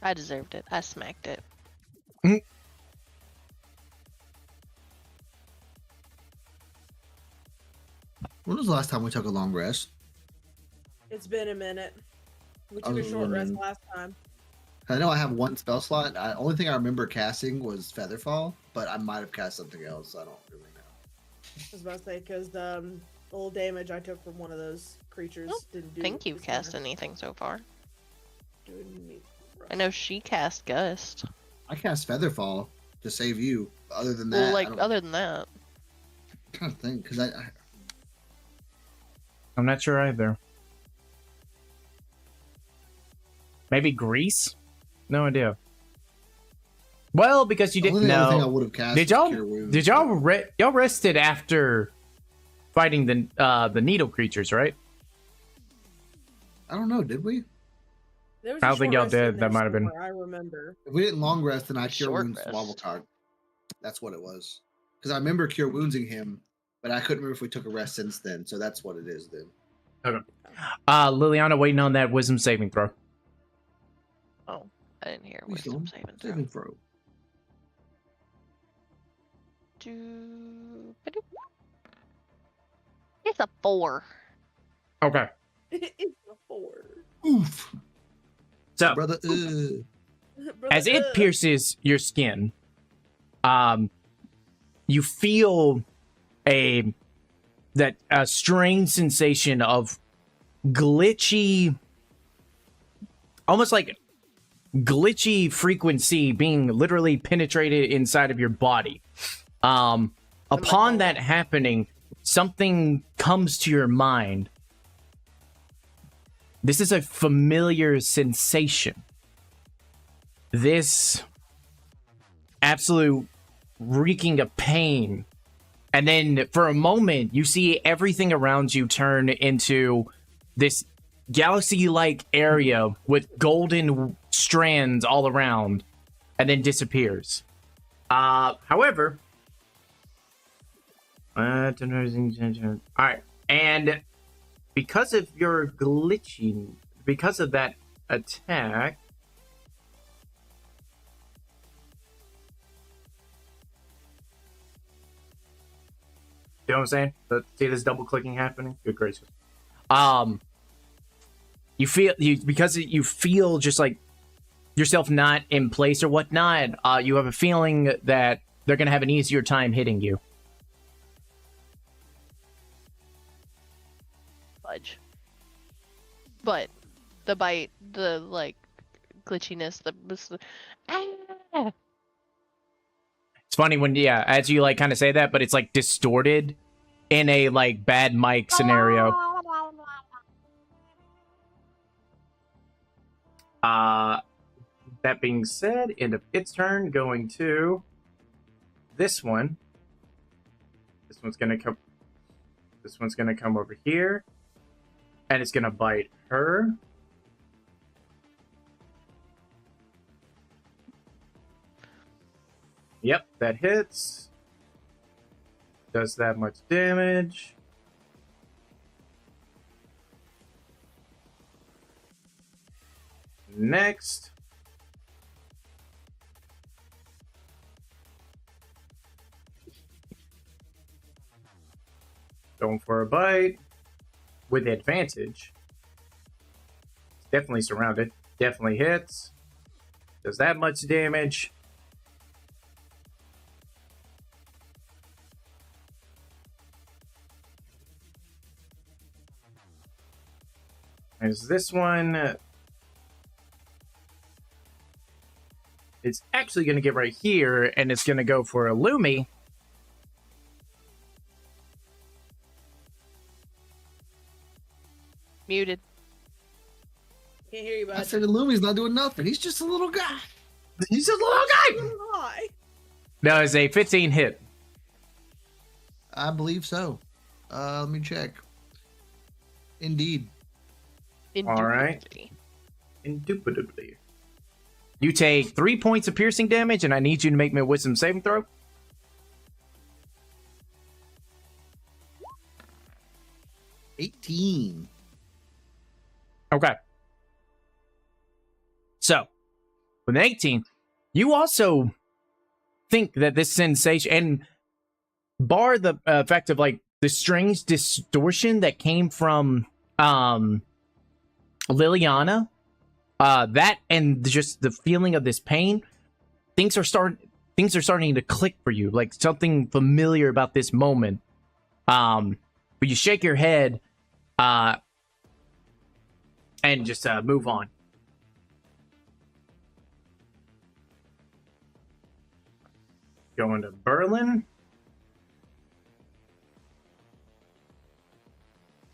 I deserved it. I smacked it.
When was the last time we took a long rest?
It's been a minute. We
I
took a
was
short rest
wondering.
last time.
I know I have one spell slot. Only thing I remember casting was Featherfall, but I might have cast something else. I don't really know.
I was about to say, because the little damage I took from one of those creatures didn't do.
I think you've
as
cast
much.
anything so far.
Doing me
I know she cast Gust.
I cast Featherfall to save you. Other than that,
Well,
I
like,
don't,
other than that.
I'm trying to think because
I'm not sure either. Maybe Grease? No idea. Well, because you
the
didn't
only other thing I
know.
would have cast
Did
was
y'all?
Cure Wounds,
Did y'all rested after fighting the needle creatures, right?
I don't know. Did we?
There was
I
a
don't think
short
y'all
rest in
did. That
there
might have been.
somewhere, I remember.
If we didn't long rest, then I Cure
Short
Wounds
rest.
Wobblecog. That's what it was. Because I remember Cure Woundsing him, but I couldn't remember if we took a rest since then. So that's what it is then.
Okay. Liliana waiting on that wisdom saving throw.
Oh, I didn't hear
Wisdom
wisdom saving throw.
saving throw.
It's a 4.
Okay.
It's a 4.
Oof.
So
Brother,
as it pierces your skin, you feel a strange sensation of glitchy, almost like glitchy frequency being literally penetrated inside of your body. Upon that happening, something comes to your mind. This is a familiar sensation. This absolute reeking of pain. And then for a moment, you see everything around you turn into this galaxy-like area with golden strands all around, and then disappears. However, all right, and because of your glitching, because of that attack, you know what I'm saying? See this double clicking happening? Good gracious. You feel just like yourself not in place or whatnot. You have a feeling that they're gonna have an easier time hitting you.
Fudge. But the bite, the like glitchiness, Ah!
It's funny when, yeah, as you like kind of say that, but it's like distorted in a like bad mic scenario. That being said, end of its turn, going to this one. This one's gonna come. This one's gonna come over here, and it's gonna bite her. Yep, that hits. Does that much damage. Next. Going for a bite with advantage. Definitely surrounded. Definitely hits. Does that much damage. There's this one. It's actually going to get right here, and it's going to go for a Lumi.
Muted.
Can't hear you,
I
bud.
said the Lumi's not doing nothing. He's just a little guy.
He's a little guy.
Hi.
No, it's a 15 hit.
I believe so. Let me check. Indeed.
All right.
Indubitably.
Indubitably. You take 3 points of piercing damage, and I need you to make me a wisdom saving throw.
18.
Okay. So, with an 18, you also think that this sensation, and bar the effect of like the strange distortion that came from Liliana, that and just the feeling of this pain, things are starting to click for you, like something familiar about this moment. But you shake your head and just move on. Going to Berlin.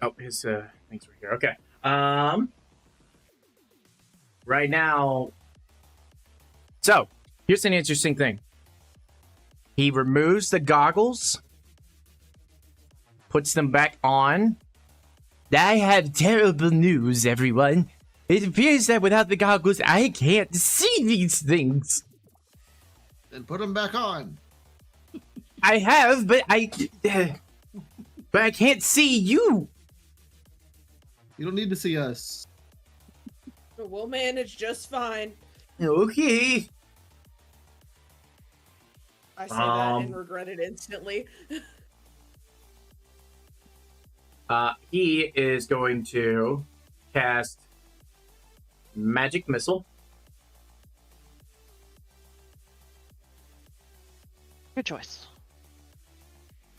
Oh, his things right here. Okay. Right now. So, here's an interesting thing. He removes the goggles, puts them back on. I have terrible news, everyone. It appears that without the goggles, I can't see these things.
Then put him back on.
I have, but I can't see you.
You don't need to see us.
We'll manage just fine.
Okay.
I say that and regret it instantly.
He is going to cast Magic Missile.
Good choice.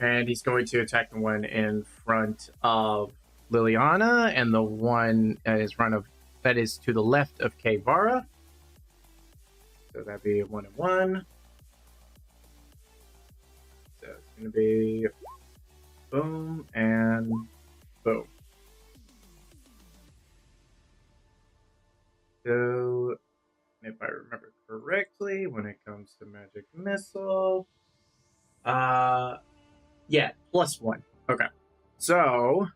And he's going to attack the one in front of Liliana and the one that is to the left of Kevara. So that'd be 1 and 1. So it's going to be boom and boom. So if I remember correctly, when it comes to Magic Missile, yeah, +1. Okay. So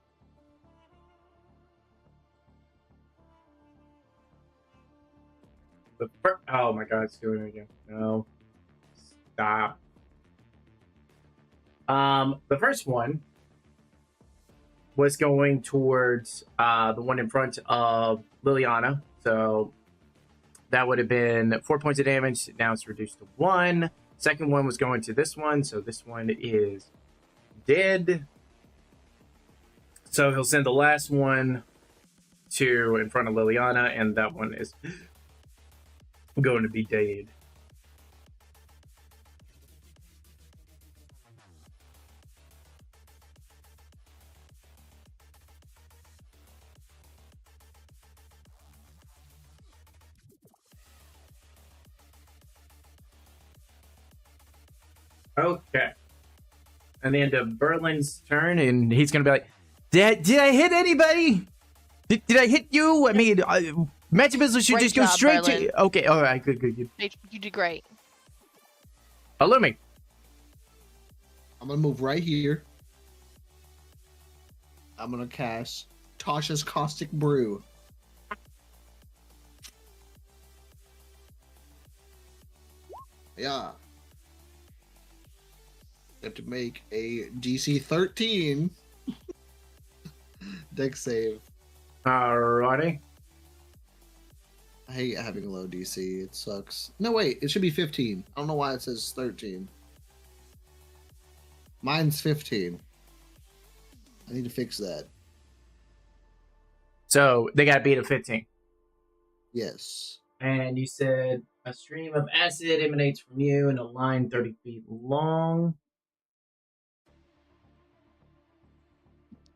oh my god, it's doing it again. No. Stop. The first one was going towards the one in front of Liliana. So that would have been 4 points of damage. Now it's reduced to 1. Second one was going to this one. So this one is dead. So he'll send the last one to in front of Liliana, and that one is going to be dead. Okay. And the end of Berlin's turn, and he's going to be like, did I hit anybody? Did I hit you? I mean, Magic Missile should
Great
just go
job,
straight
Berlin.
to... Okay, all right, good.
You did great.
Illumi.
I'm going to move right here. I'm going to cast Tasha's Caustic Brew. Yeah. have to make a DC 13 dex save.
Alrighty.
I hate having a low DC. It sucks. No, wait. It should be 15. I don't know why it says 13. Mine's 15. I need to fix that.
So they got beat at 15.
Yes.
And you said a stream of acid emanates from you in a line 30 feet long.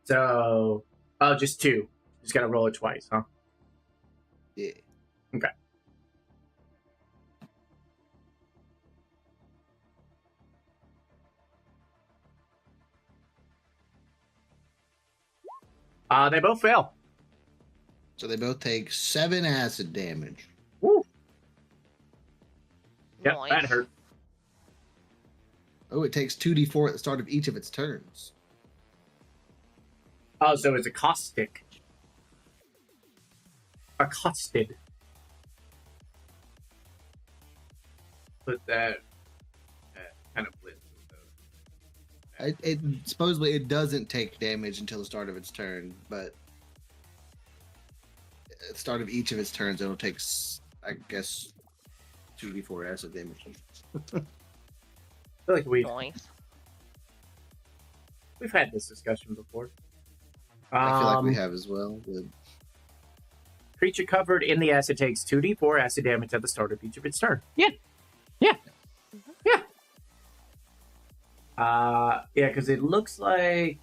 So, oh, just 2. Just gotta roll it twice, huh?
Yeah.
Okay. They both fail.
So they both take 7 acid damage.
Woo. Yep,
Nice.
that hurt.
Oh, it takes 2d4 at the start of each of its turns.
Oh, so it's a caustic. Accosted. Put that kind of blends with
It supposedly it doesn't take damage until the start of its turn, but at the start of each of its turns, it'll take, I guess, 2d4 acid damage.
I feel like
Nice.
we've had this discussion before.
I feel like we have as well. But
Creature covered in the acid takes 2d4 acid damage at the start of each of its turn. Yeah. Yeah, because it looks like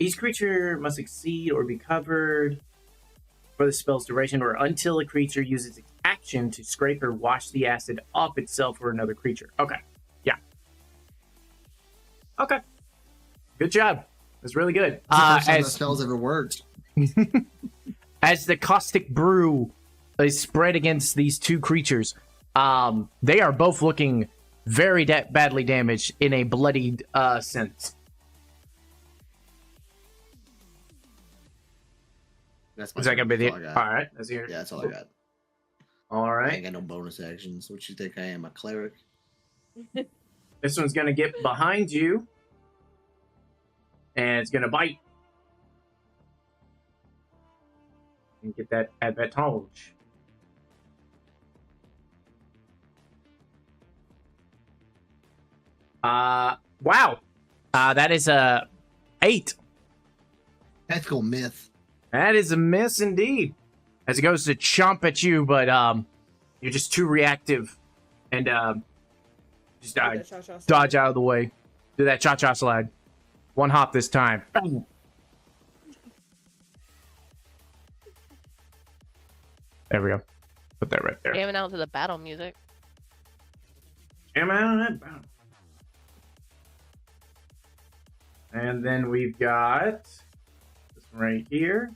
each creature must succeed or be covered for the spell's duration or until a creature uses its action to scrape or wash the acid off itself or another creature. Okay. Yeah. Okay. Good job. That's really good.
it's the first time that spell's ever worked.
As the caustic brew is spread against these two creatures, they are both looking very badly damaged in a bloodied sense.
That's my
Is that gonna be the?
all I got.
All right, that's your.
Yeah, that's all I got.
All
I
right,
ain't got no bonus actions. What you think I am, a cleric?
this one's gonna get behind you, and it's gonna bite and get that advantage. Wow. That is a 8.
Ethical myth.
That is a miss indeed. As it goes to chomp at you, but you're just too reactive and just dodge out of the way. Do that cha-cha slide. One hop this time. There we go. Put that right there.
Jamming out to the battle music.
Jam out of that bound. And then we've got this one right here.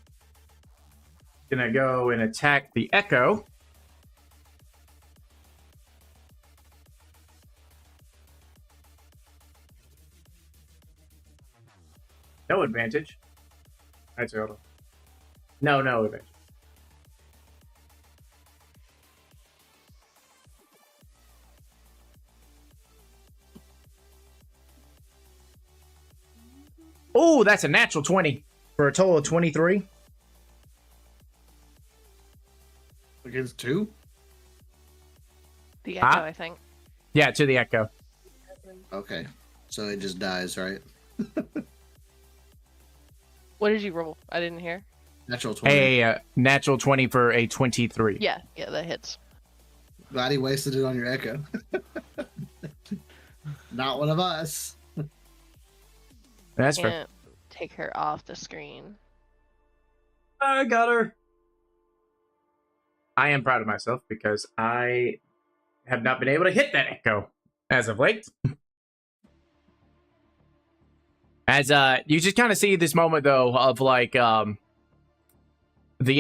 Gonna go and attack the Echo. No advantage. That's total. No advantage. Oh, that's a natural 20 for a total of 23.
Against 2?
The Echo, I think.
Yeah, to the Echo.
Okay. So it just dies, right?
What did you roll? I didn't hear.
Natural 20.
A natural 20 for a 23.
Yeah, that hits.
Glad he wasted it on your echo. Not one of us.
That's fair.
Can't take her off the screen.
I got her. I am proud of myself because I have not been able to hit that Echo as of late. As you just kind of see this moment though of like the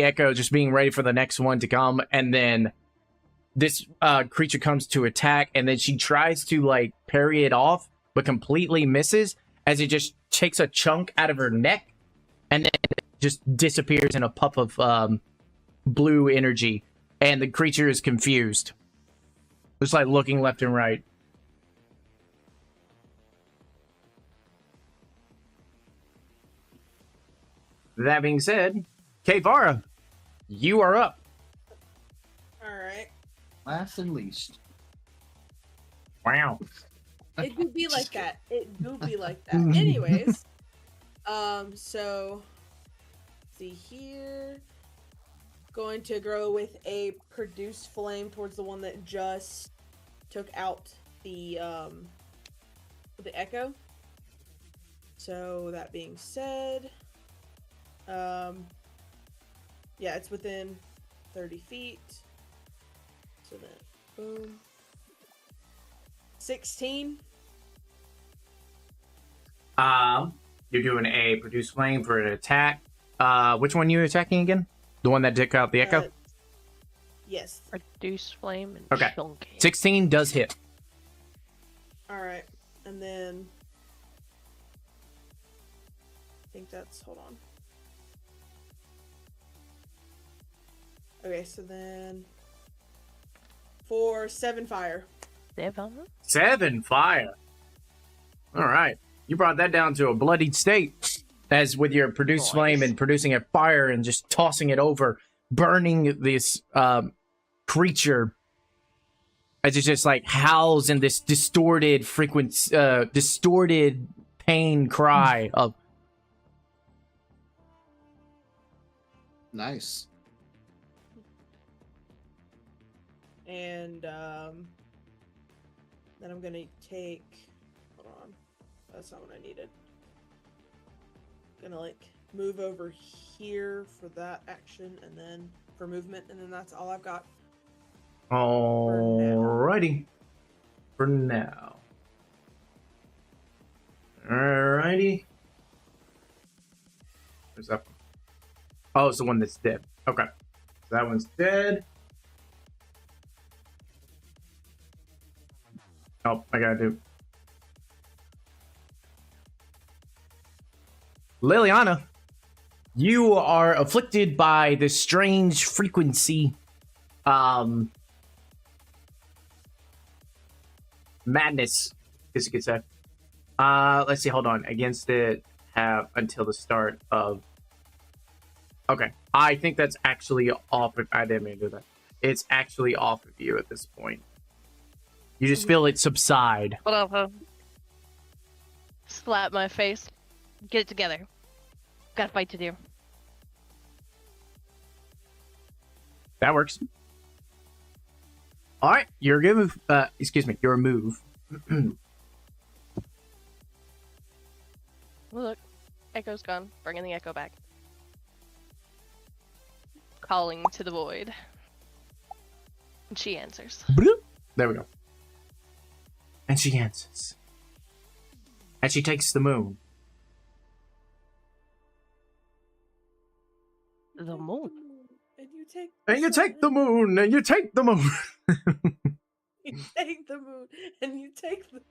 Echo just being ready for the next one to come, and then this creature comes to attack, and then she tries to like parry it off, but completely misses as it just takes a chunk out of her neck, and then it just disappears in a puff of blue energy, and the creature is confused, just like looking left and right. That being said, Kavara, you are up.
Alright.
Last and least.
Wow.
It do be like that. It do be like that. Anyways. So see here. Going to grow with a produce flame towards the one that just took out the echo. So that being said, yeah, it's within 30 feet. So then, boom. 16.
You're doing a produce flame for an attack. Which one you attacking again? The one that took out the echo?
Yes.
Reduce flame and
Okay.
chunk.
16 does hit.
Alright. And then I think that's, hold on. Okay, so then for 7 fire.
7 fire. All right. You brought that down to a bloodied state. As with your produce flame and producing a fire and just tossing it over, burning this creature as it just like howls in this distorted distorted pain cry of
Nice.
And then I'm gonna take, hold on, that's not what I needed. Gonna like move over here for that action and then for movement, and then that's all I've got.
Alrighty. For now. Alrighty. Where's that one? Oh, it's the one that's dead. Okay. So that one's dead. Oh, I gotta do. Liliana, you are afflicted by this strange frequency. Madness, as you could say. Let's see, hold on. Against it, have until the start of. Okay, I think that's actually off of. I didn't mean to do that. It's actually off of you at this point. You just feel it subside.
Whatever. Slap my face. Get it together. Got a fight to do.
That works. All right, your good move. Excuse me, your move.
Look, Echo's gone. Bringing the Echo back. Calling to the void. And she answers.
There we go. And she answers. And she takes the moon.
The moon.
And you take.
And you take the moon. And you take the moon.
You take the moon, and you take the.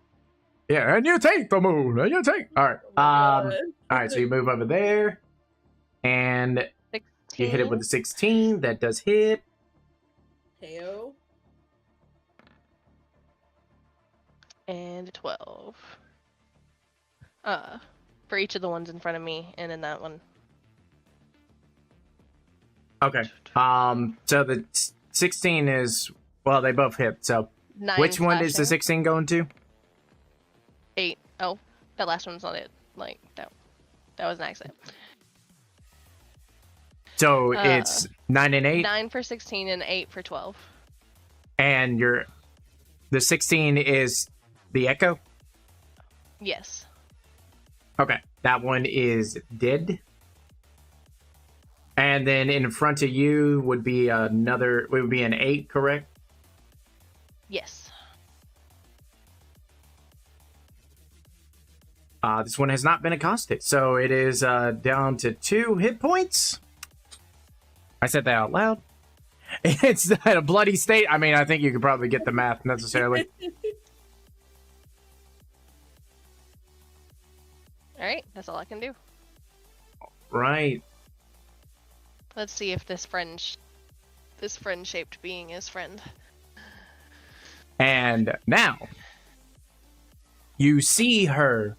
Yeah, and you take the moon. And you take. All right. All right. So you move over there, and
16.
you hit it with a 16. That does hit.
KO.
And 12. For each of the ones in front of me, and in that one.
Okay. So the 16 is, well, they both hit. So
9
which one is the
slashing.
16 going to?
8. Oh, that last one's not it. Like, that was an accident.
So it's 9 and 8,
9 for 16 and 8 for 12.
and the 16 is the echo.
Yes.
Okay, that one is dead. And then in front of you would be another. Would be an 8, correct?
Yes.
This one has not been accosted, so it is down to 2 hit points. I said that out loud. It's at a bloody state. I mean, I think you could probably get the math necessarily.
All right, that's all I can do.
Right.
Let's see if this friend-shaped being is friend.
And now you see her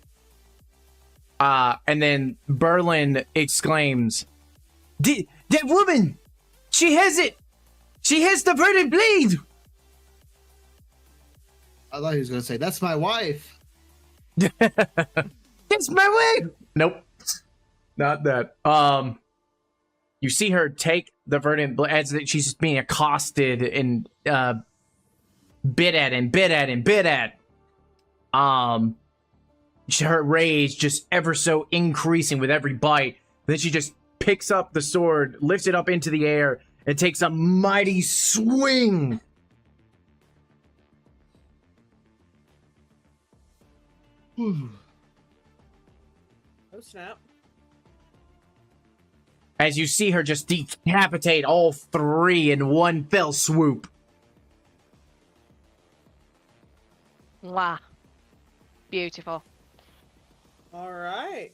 And then Berlin exclaims, that woman! She has it! She has the verdant blade!
I thought he was going to say, "That's my wife."
That's my wife! Nope. Not that. You see her take the verdant blade as she's just being accosted and bit at and bit at and bit at. Her rage just ever so increasing with every bite. Then she just picks up the sword, lifts it up into the air, and takes a mighty swing.
Oh snap.
As you see her just decapitate all three in one fell swoop.
Wow. Beautiful.
All right.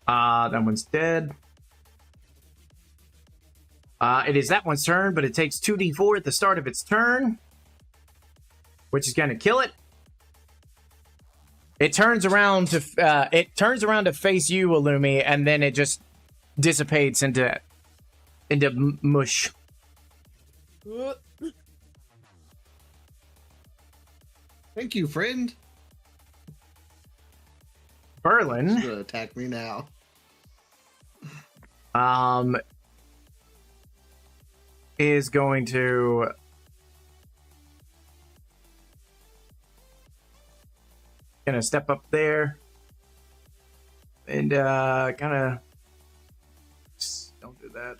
That one's dead. It is that one's turn, but it takes 2d4 at the start of its turn, which is going to kill it. It turns around to face you, Illumi, and then it just dissipates into mush.
Thank you, friend.
Berlin
He's gonna attack me now.
is going to step up there and kind of don't do that.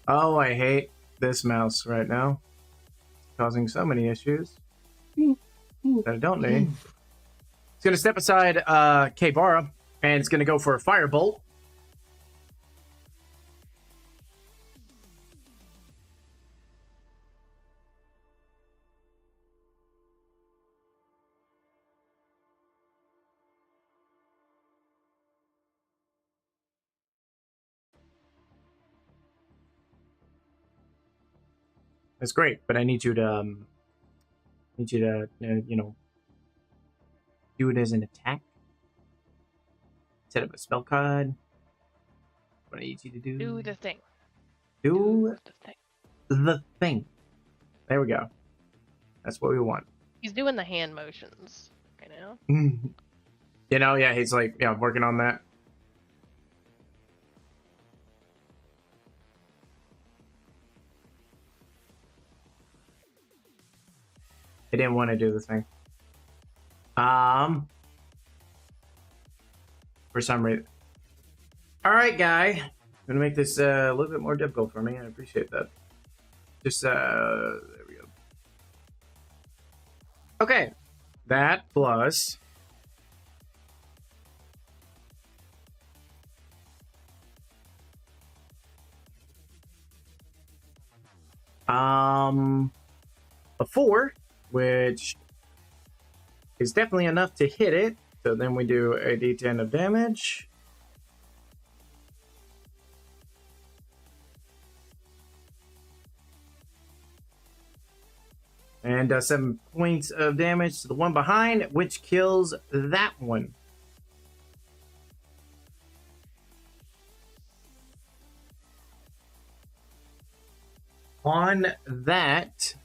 Oh, I hate this mouse right now. It's causing so many issues that I don't need. It's gonna step aside K-Bara and it's gonna go for a firebolt. That's great, but I need you to you know, do it as an attack. Set up a spell card. What I need you to do?
Do the thing.
Do
the thing.
the thing. There we go. That's what we want.
He's doing the hand motions right now.
You know, yeah, he's like, yeah, working on that. I didn't want to do the thing. For some reason. All right, guy. I'm gonna make this a little bit more difficult for me. I appreciate that. Just there we go. Okay, that plus. A 4, which is definitely enough to hit it. So then we do a d10 of damage. And 7 points of damage to the one behind, which kills that one. On that,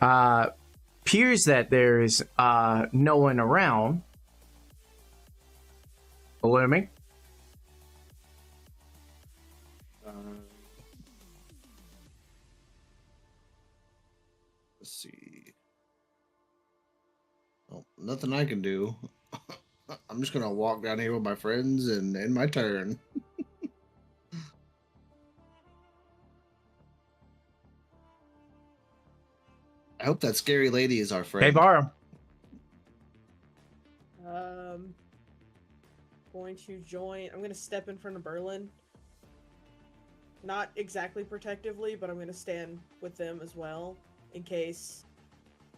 appears that there's no one around. Illumi.
Let's see. Well, nothing I can do. I'm just gonna walk down here with my friends and end my turn. I hope that scary lady is our friend.
Hey, Bara.
Going to join. I'm gonna step in front of Berlin. Not exactly protectively, but I'm gonna stand with them as well in case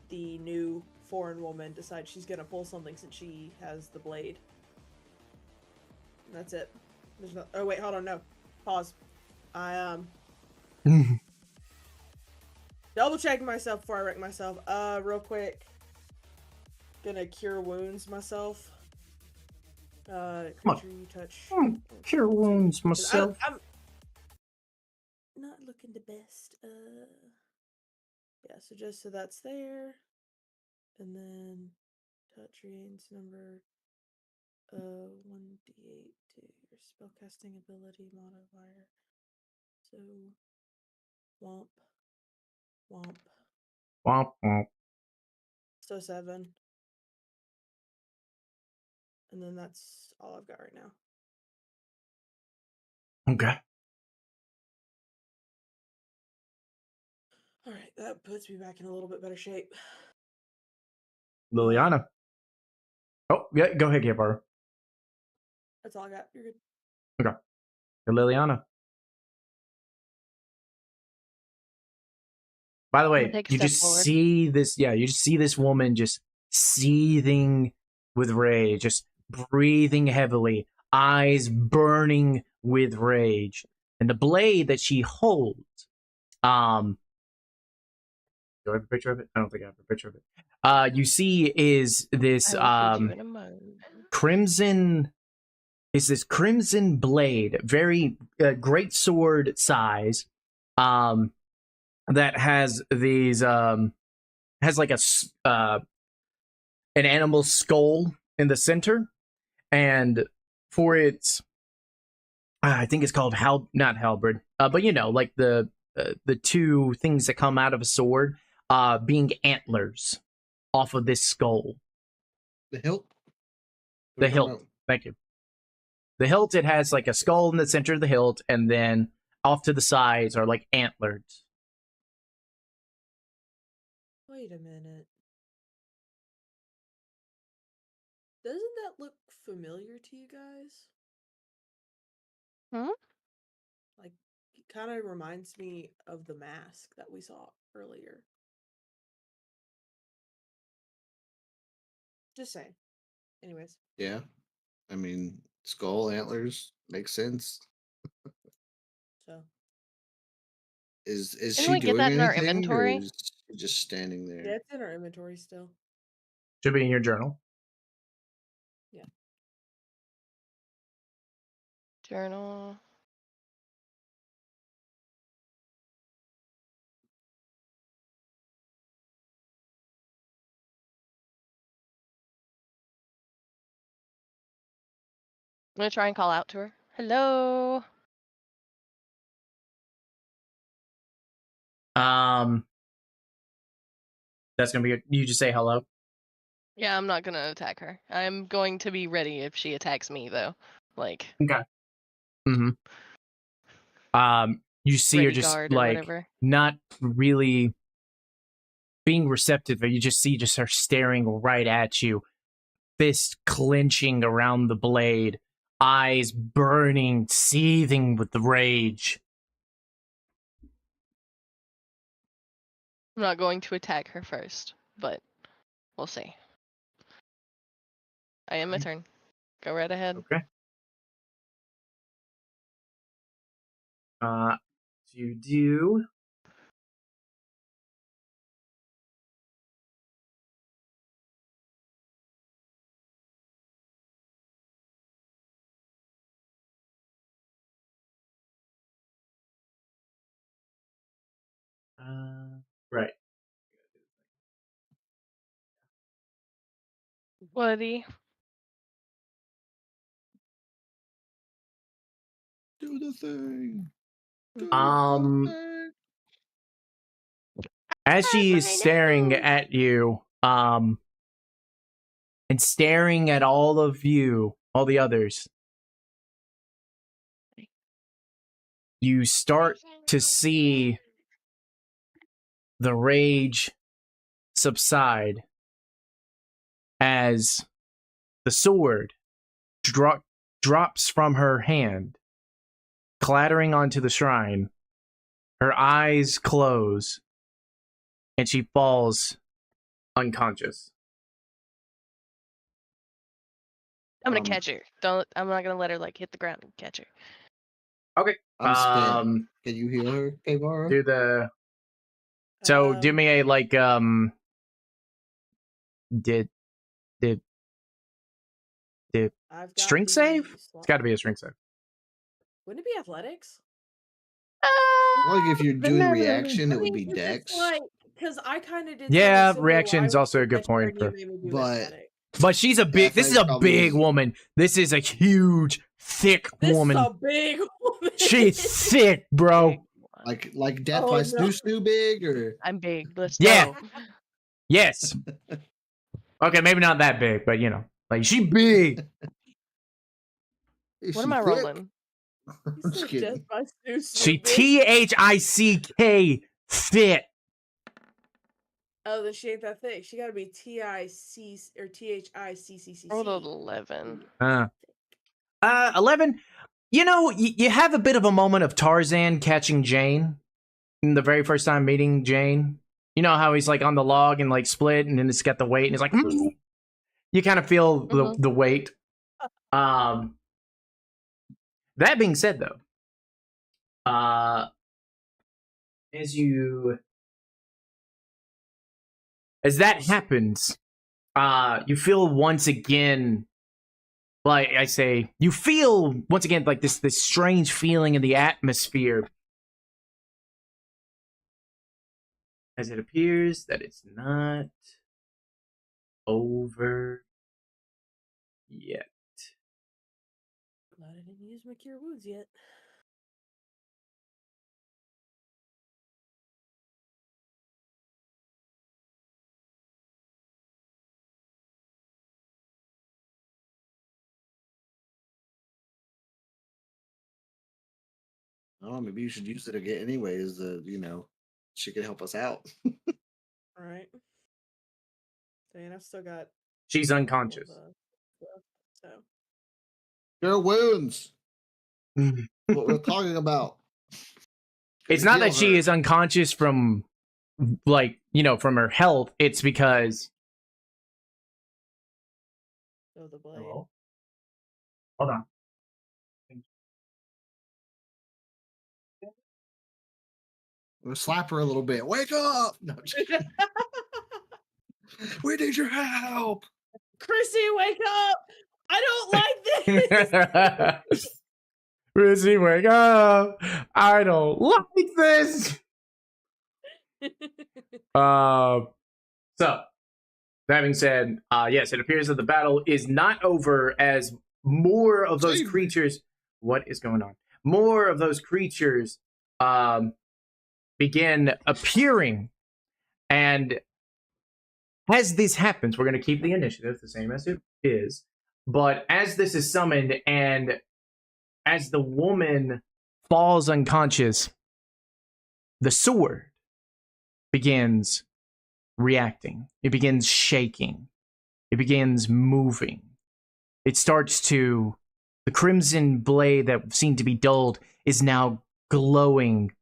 the new foreign woman decides she's gonna pull something since she has the blade. And that's it. There's no. Oh wait, hold on. No, pause. I Double checking myself before I wreck myself. Real quick. Gonna cure wounds myself. Creature you touch.
Cure wounds myself.
I'm not looking the best. Yeah, so that's there. And then touch regains number 1d8 to your spellcasting ability modifier. So womp. Womp.
Womp, womp.
So 7. And then that's all I've got right now.
Okay.
Alright, that puts me back in a little bit better shape.
Liliana. Oh, yeah, go ahead, Gabar.
That's all I got. You're good.
Okay. Liliana. By the
I'm gonna
way,
take a
you
step
just
forward.
see this, you just see this woman just seething with rage, just breathing heavily, eyes burning with rage. And the blade that she holds, do I have a picture of it? I don't think I have a picture of it. You see is this
I will put you in a mode.
crimson blade, very great sword size, that has these has like an animal skull in the center, and for its I think it's called not halberd, but like the two things that come out of a sword, being antlers off of this skull.
The hilt?
The hilt. Thank you. The hilt, it has like a skull in the center of the hilt, and then off to the sides are like antlers.
Wait a minute. Doesn't that look familiar to you guys?
Hmm?
Like, it kind of reminds me of the mask that we saw earlier. Just saying. Anyways.
Yeah. I mean, skull antlers makes sense.
So.
Is
Didn't
she
we get
doing
that in our
anything, or
inventory?
is she just standing
Yeah,
there?
it's in our inventory still.
Should be in your journal.
Yeah.
Journal. I'm gonna try and call out to her. Hello.
That's gonna be you just say hello.
Yeah, I'm not gonna attack her. I'm going to be ready if she attacks me, though. Like.
Okay. Mm-hmm. You see her
Ready
just
guard or
like
whatever.
not really being receptive, but you just see just her staring right at you, fist clenching around the blade, eyes burning, seething with the rage.
I'm not going to attack her first, but we'll see. I am my turn. Go right ahead.
Okay. You do. Right.
Woody.
Do the thing. Do
Um,
the thing.
as she is
I
staring
know.
at you, and staring at all of you, all the others, you start to see the rage subside as the sword drops from her hand, clattering onto the shrine. Her eyes close, and she falls unconscious.
I'm gonna
Um,
catch her. I'm not gonna let her like hit the ground and catch her.
Okay.
I'm spent. Can you heal her, Kavara?
Do the So do me a did
I've got
strength save? It's got to be a strength save.
Wouldn't it be athletics?
Like if you're doing reaction, it would be
Because it's
Dex.
like, because I kind of did.
Yeah,
something similar where I
reaction's
would
also a
take
good
that shirt
point.
and you made me do
But
athletic.
But she's a big. This is a
probably
big
is-
woman. This is a huge, thick
This
woman.
is a big woman.
She's thick, bro.
Big one.
like Death
Oh,
by
no.
Snoo big or
I'm big. Let's
Yeah.
go.
Yes. Okay, maybe not that big, but you know, like she big.
is
What
she
am I
thick?
rolling?
I'm
You
just
said
kidding.
Death by
She
Snoo.
THICK fit.
Oh, then she ain't that thick. She got to be TIC or THICCC.
Rolled an 11.
11. You know, you have a bit of a moment of Tarzan catching Jane in the very first time meeting Jane. You know how he's like on the log and like split, and then it's got the weight, and it's like you kind of feel the weight. That being said, though, as that happens, you feel once again, like I say, you feel once again like this strange feeling in the atmosphere, as it appears that it's not over yet.
Glad I didn't use my cure wounds yet.
Oh, maybe you should use it again anyways. She could help us out.
All right. Dang, I've still got.
She's unconscious.
So.
Cure wounds.
Mhm.
What we're talking about.
It's
Gonna
not that
heal
she
her.
is unconscious from, like, from her health. It's because.
Oh, the blade.
Hello? Hold on.
We'll slap her a little bit. Wake up! No, we need your help.
Chrissy, wake up! I don't like this.
Chrissy, wake up! I don't like this. So, that being said, yes, it appears that the battle is not over as more of those
Save me.
creatures. What is going on? More of those creatures begin appearing, and as this happens, we're going to keep the initiative the same as it is. But as this is summoned, and as the woman falls unconscious, the sword begins reacting. It begins shaking. It begins moving. It starts to. The crimson blade that seemed to be dulled is now glowing,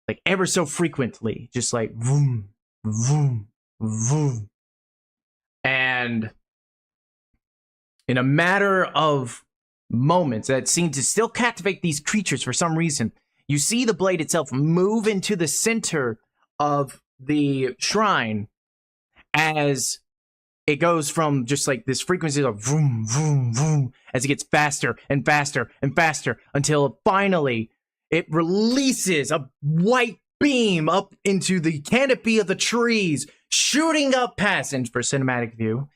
like ever so frequently, just like vroom, vroom, vroom. And in a matter of moments that seem to still captivate these creatures for some reason, you see the blade itself move into the center of the shrine as it goes from just like this frequency of vroom, vroom, vroom, as it gets faster and faster and faster until finally it releases a white beam up into the canopy of the trees, shooting up past, and for cinematic view,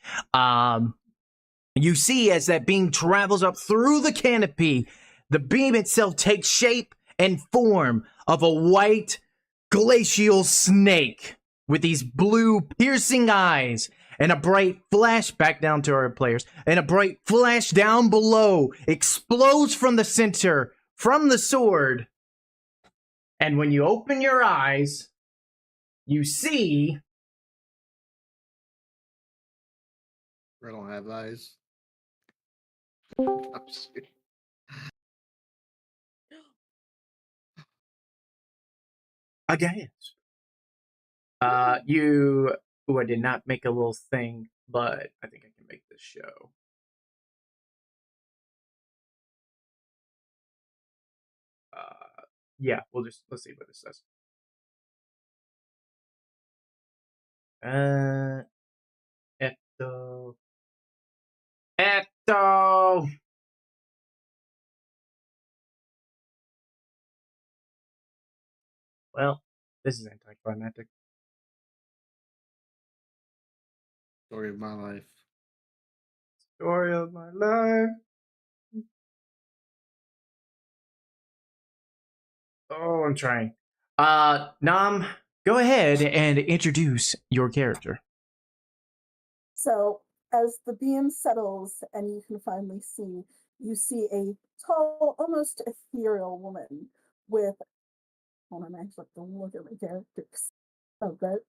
you see as that beam travels up through the canopy, the beam itself takes shape and form of a white glacial snake with these blue piercing eyes, and a bright flash back down to our players, and a bright flash down below explodes from the center, from the sword. And when you open your eyes, you see.
I don't have eyes. I'm just kidding.
A gasp. I did not make a little thing, but I think I can make this show. Yeah, let's see what this says. Ecto. Ecto! Well, this is anticlimactic.
Story of my life.
Story of my life. Oh, I'm trying. Nam, go ahead and introduce your character.
So, as the beam settles and you can finally see, you see a tall, almost ethereal woman with. Hold on, I actually have to look at my characters. Oh, good.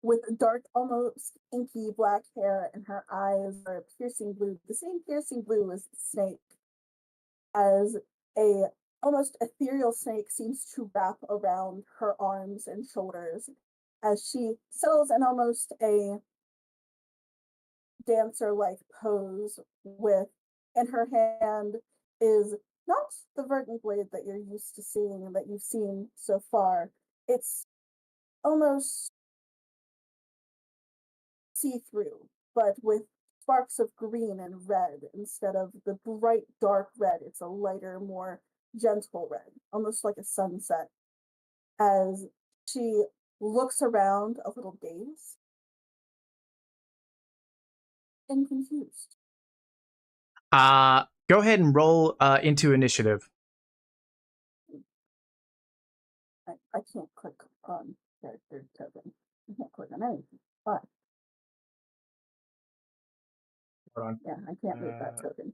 With dark, almost inky black hair, and her eyes are piercing blue, the same piercing blue as the snake, as a almost ethereal snake seems to wrap around her arms and shoulders as she settles in almost a dancer-like pose with, in her hand is not the verdant blade that you're used to seeing and that you've seen so far. It's almost see-through, but with sparks of green and red instead of the bright dark red. It's a lighter, more gentle red, almost like a sunset, as she looks around a little dazed and confused.
Go ahead and roll into initiative.
I can't click on character token. I can't click on anything. But
Hold on.
yeah, I can't move that token.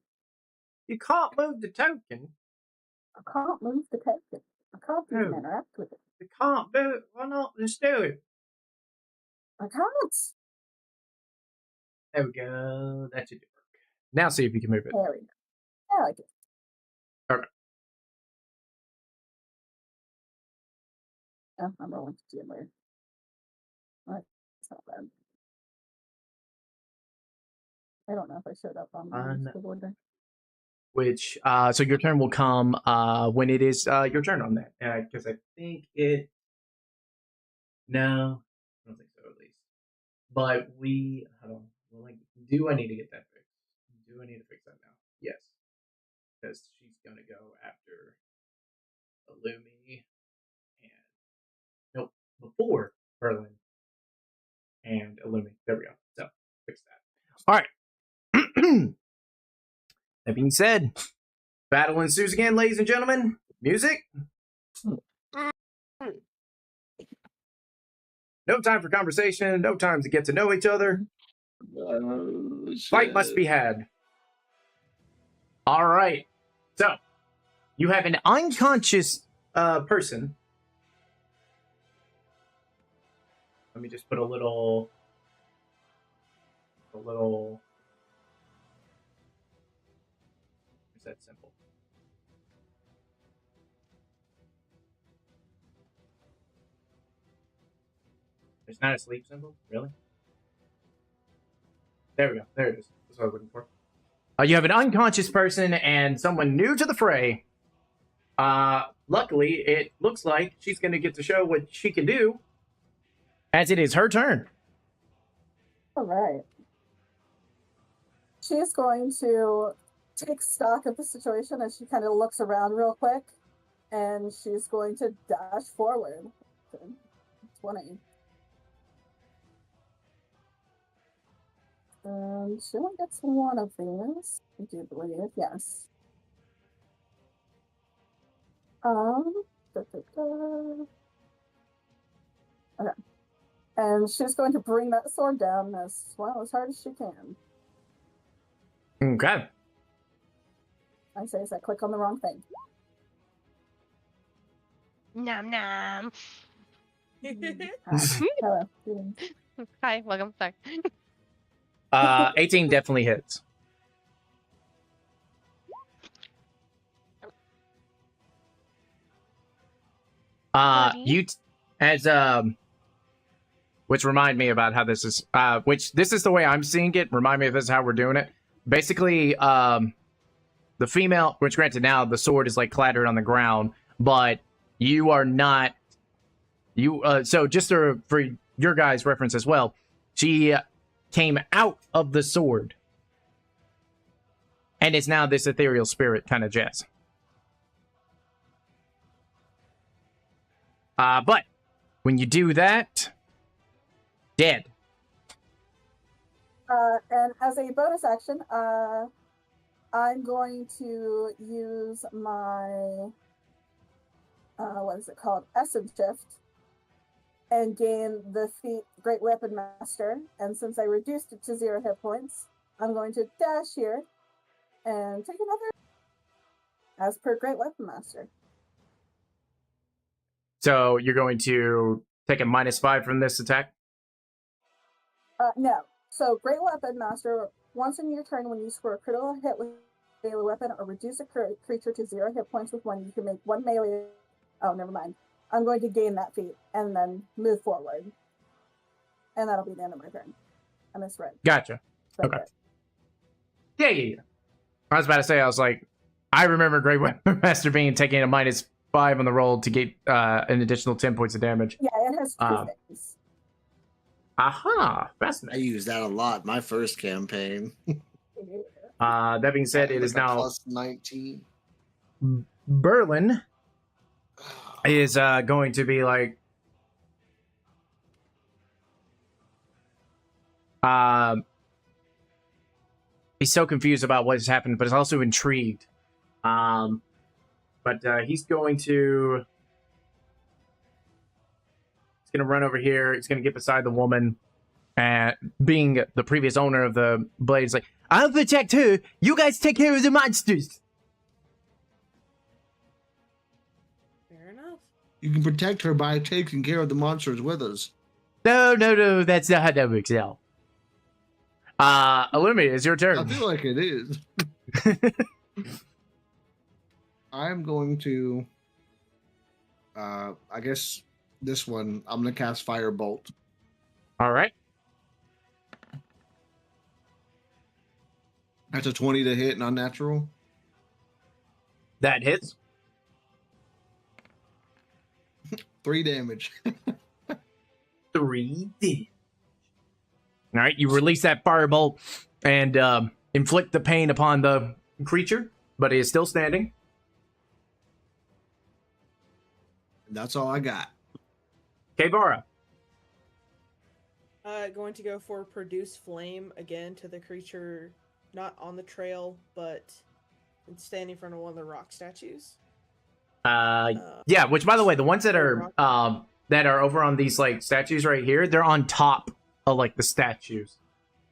You can't move the token.
I can't move the token. I can't even
No.
interact with it.
You can't do it. Why not? Just do it.
I can't.
There we go. That should work. Now see if you can move it.
There we go. Yeah, I did.
Okay.
Oh, I'm rolling to see it later. What? It's not bad. I don't know if I showed up on the keyboard there.
Which, so your turn will come when it is your turn on that. Because I think it. No, I don't think so, at least. But we. Hold on. Well, like, do I need to get that fixed? Do I need to fix that now? Yes. Because she's going to go after Illumi and. Nope, before Berlin and Illumi. There we go. So, fix that. All right. That being said, battle ensues again, ladies and gentlemen. Music. No time for conversation. No time to get to know each other. Fight must be had. All right. So, you have an unconscious person. Let me just put a little. Is that simple? There's not a sleep symbol? Really? There we go. There it is. That's what I was looking for. You have an unconscious person and someone new to the fray. Luckily, it looks like she's going to get to show what she can do, as it is her turn.
All right. She's going to take stock of the situation as she kind of looks around real quick, and she's going to dash forward. 20. And she only gets one of these, I do believe, yes. Okay. And she's going to bring that sword down as well as hard as she can.
Okay.
I say as I click on the wrong thing.
Nom nom.
Hello.
Hi, welcome. Sorry.
18 definitely hits. Which remind me about how this is, which this is the way I'm seeing it. Remind me if this is how we're doing it. Basically, the female, which granted now the sword is like clattered on the ground, but you are not You so just for your guys' reference as well, she came out of the sword and is now this ethereal spirit kind of jazz. But when you do that, dead.
And as a bonus action, I'm going to use my what is it called? Essence Shift, and gain the feat Great Weapon Master. And since I reduced it to 0 hit points, I'm going to dash here and take another as per Great Weapon Master.
So you're going to take a -5 from this attack?
No. So Great Weapon Master, once in your turn when you score a critical hit with a melee weapon or reduce a creature to 0 hit points with 1, you can make 1 melee. Oh, never mind. I'm going to gain that feat and then move forward. And that'll be the end of my turn. I misread.
Gotcha.
Right
Okay. Yeah. I was about to say, I was like, I remember Great Weapon Master being taking a -5 on the roll to get an additional 10 points of damage.
Yeah, it has 2 things.
Aha!
I
Fascinating.
used that a lot my first campaign.
That being said, it is
Like a
now
plus 19.
Berlin is going to be like, he's so confused about what has happened, but is also intrigued. But he's going to run over here. He's going to get beside the woman, and being the previous owner of the blade, is like, I'll protect her. You guys take care of the monsters.
Fair enough.
You can protect her by taking care of the monsters with us.
No, that's not how that works out. Illumi, it's your
I
turn.
feel like it is. I'm going to, I guess this one, I'm going to cast Firebolt.
All right.
That's a 20 to hit, non-natural.
That hits.
3 damage.
3 damage. All right, you release that firebolt and inflict the pain upon the creature, but he is still standing.
That's all I got.
Kevara.
Going to go for Produce Flame again to the creature not on the trail, but standing in front of one of the rock statues.
Yeah, which by the way, the ones that are over on these like statues right here, they're on top of like the statues.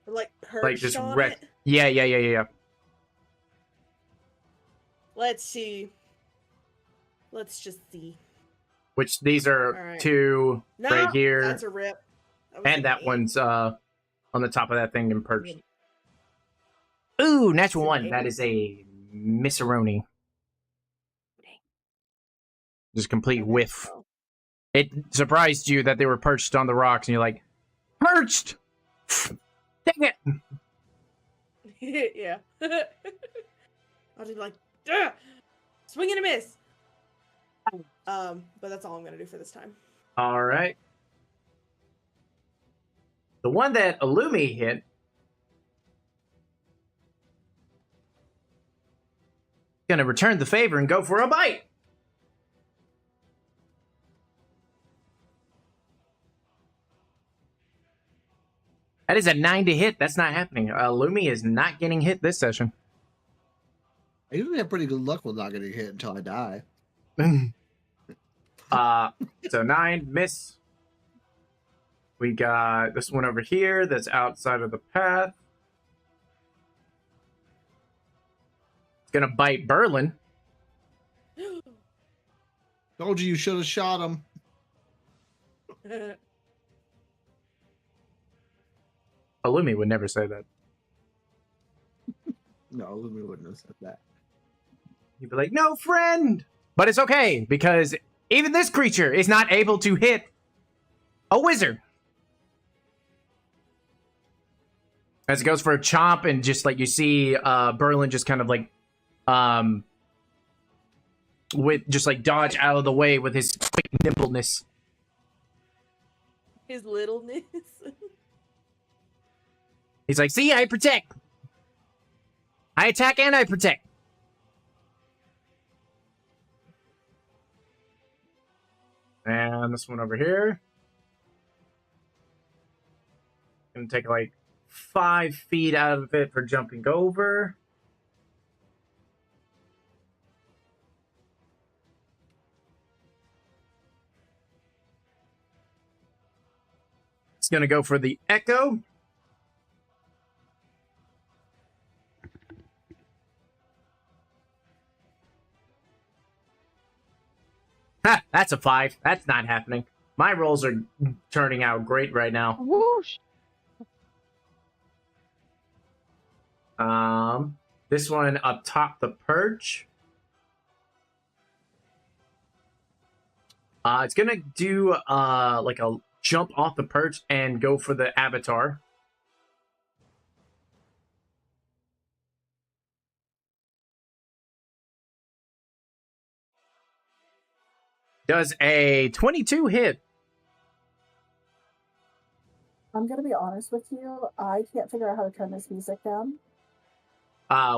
Or, like perched
Like just
on
wreck.
it.
Yeah.
Let's see. Let's just see.
Which these are
Alright.
2
No,
right here.
that's a rip. That was
And
an
that
8.
one's on the top of that thing and perched. Ooh, natural
It's
1.
an 8.
That is a misseroni. Just complete
Okay,
whiff.
well.
It surprised you that they were perched on the rocks, and you're like, perched! Dang it!
Yeah. I'll just be like, "Ugh! Swing and a miss. But that's all I'm gonna do for this time.
All right. The one that Illumi hit gonna return the favor and go for a bite. That is a 9 to hit. That's not happening. Illumi is not getting hit this session.
I usually have pretty good luck with not getting hit until I die.
So 9, miss. We got this one over here that's outside of the path. It's gonna bite Berlin.
Told you should have shot him.
Illumi would never say that.
No, we wouldn't have said that.
He'd be like, no, friend! But it's okay, because even this creature is not able to hit a wizard. As it goes for a chomp, and just like you see Berlin just kind of like with just like dodge out of the way with his quick nimbleness.
His littleness.
He's like, see, I protect. I attack and I protect. And this one over here. Gonna take like 5 feet out of it for jumping over. It's gonna go for the echo. Ha, that's a 5. That's not happening. My rolls are turning out great right now.
Whoosh.
This one up top the perch. It's gonna do like a jump off the perch and go for the avatar. Does a 22 hit?
I'm gonna be honest with you. I can't figure out how to turn this music down,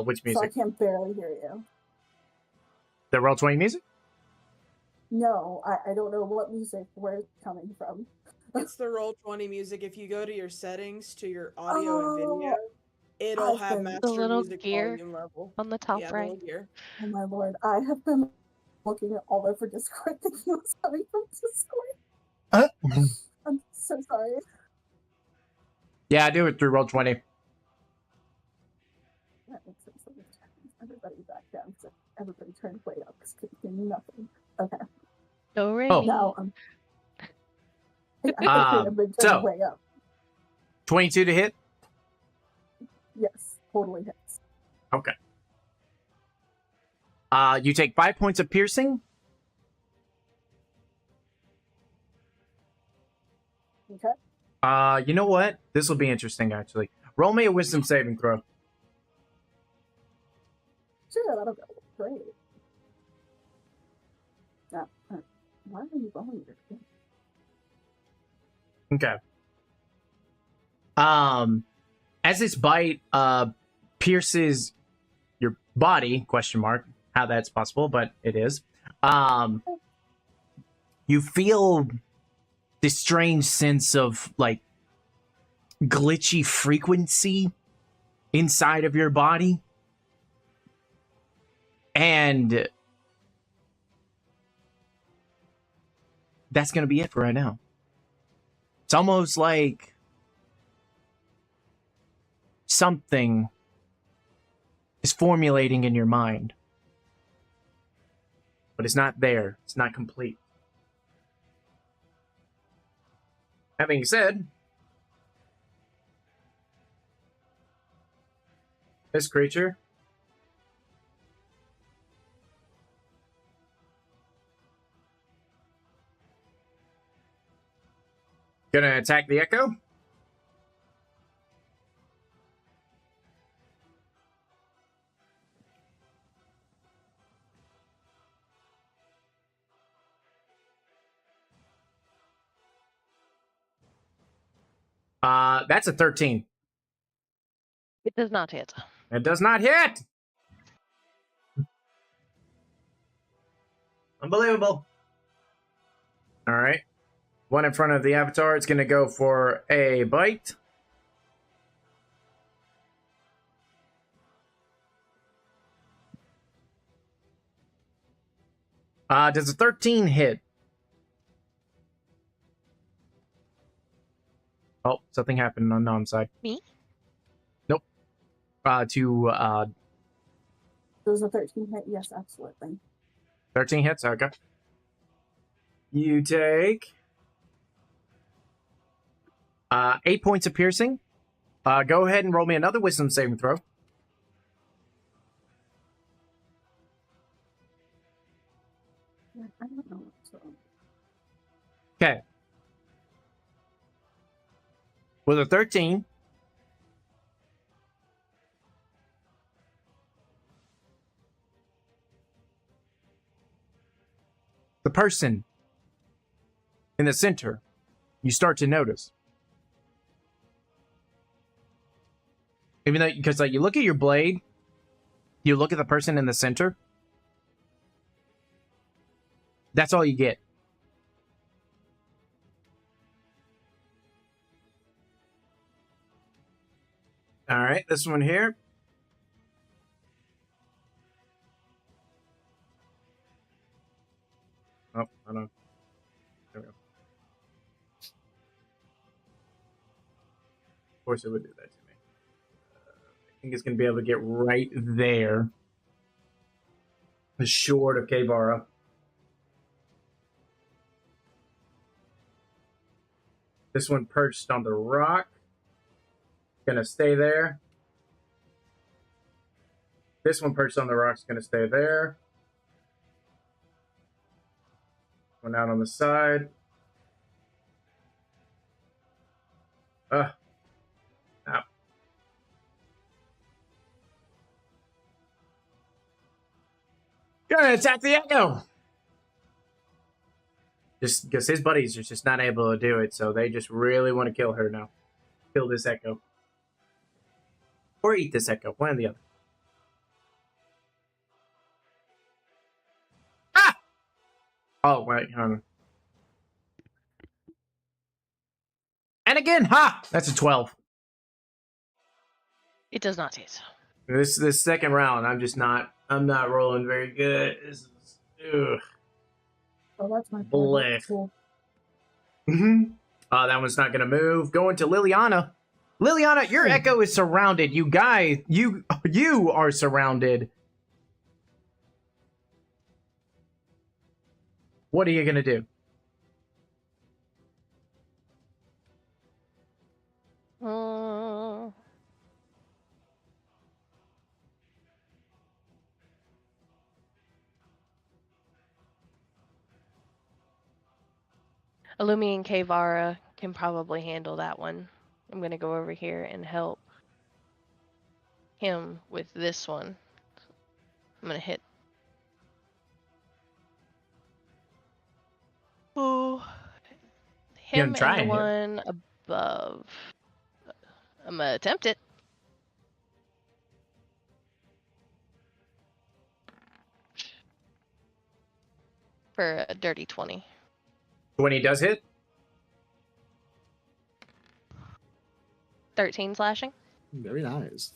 Which
so I
music?
can barely hear you.
The Roll20 music?
No, I don't know what music where it's coming from.
It's the Roll20 music. If you go to your settings to your audio and video,
Oh,
it'll
I've
have
been-
master
The little
music
gear
volume level.
on the top
Yeah, the
right.
little gear.
oh my lord! I have been looking all over Discord thinking it was coming from Discord. I'm so sorry.
Yeah, I do it through Roll20.
That makes sense. Let me turn everybody back down. So everybody turned way up because couldn't hear nothing. Okay.
Do re
Oh.
mi.
Now I've been
so-
turned way up.
22 to hit?
Yes, totally hits.
Okay. You take 5 points of piercing.
Okay.
You know what? This will be interesting, actually. Roll me a wisdom saving throw.
Sure, that'll go. Great. Now, why are you rolling your thing?
Okay. As this bite pierces your body, question mark, how that's possible, but it is. You feel this strange sense of like glitchy frequency inside of your body. And that's going to be it for right now. It's almost like something is formulating in your mind. But it's not there. It's not complete. That being said, this creature gonna attack the echo. That's a 13.
It does not hit.
It does not hit. Unbelievable. All right. One in front of the avatar. It's going to go for a bite. Does a 13 hit? Oh, something happened on Nom's side.
Me?
Nope.
Does a 13 hit? Yes, absolutely.
13 hits. Okay. You take 8 points of piercing. Go ahead and roll me another wisdom saving throw.
Yeah, I don't know what's wrong.
Okay. With a 13, the person in the center you start to notice. Even though, because like you look at your blade, you look at the person in the center. That's all you get. All right, this one here. Oh, I don't. There we go. Of course, it would do that to me. I think it's going to be able to get right there. Short of K-Bara. This one perched on the rock. Gonna stay there. This one perched on the rock's gonna stay there. One out on the side. Now. Gonna attack the Echo! Just because his buddies are just not able to do it, so they just really want to kill her now. Kill this Echo. Or eat this Echo, one or the other. Ah! Oh, wait, hold on. And again, ha! That's a 12.
It does not hit.
This second round, I'm not rolling very good. This is, ugh.
Oh, that's my
Blech.
Cool.
That one's not gonna move. Going to Liliana. Liliana, your Echo is surrounded. You guys, you are surrounded. What are you gonna do?
Illumi and K.E.T.H.E.R can probably handle that one. I'm going to go over here and help him with this one. I'm going to hit. Oh, him
try
and the
it here.
one above. I'm going to attempt it. For a dirty 20.
20 does hit.
13 slashing.
Very nice.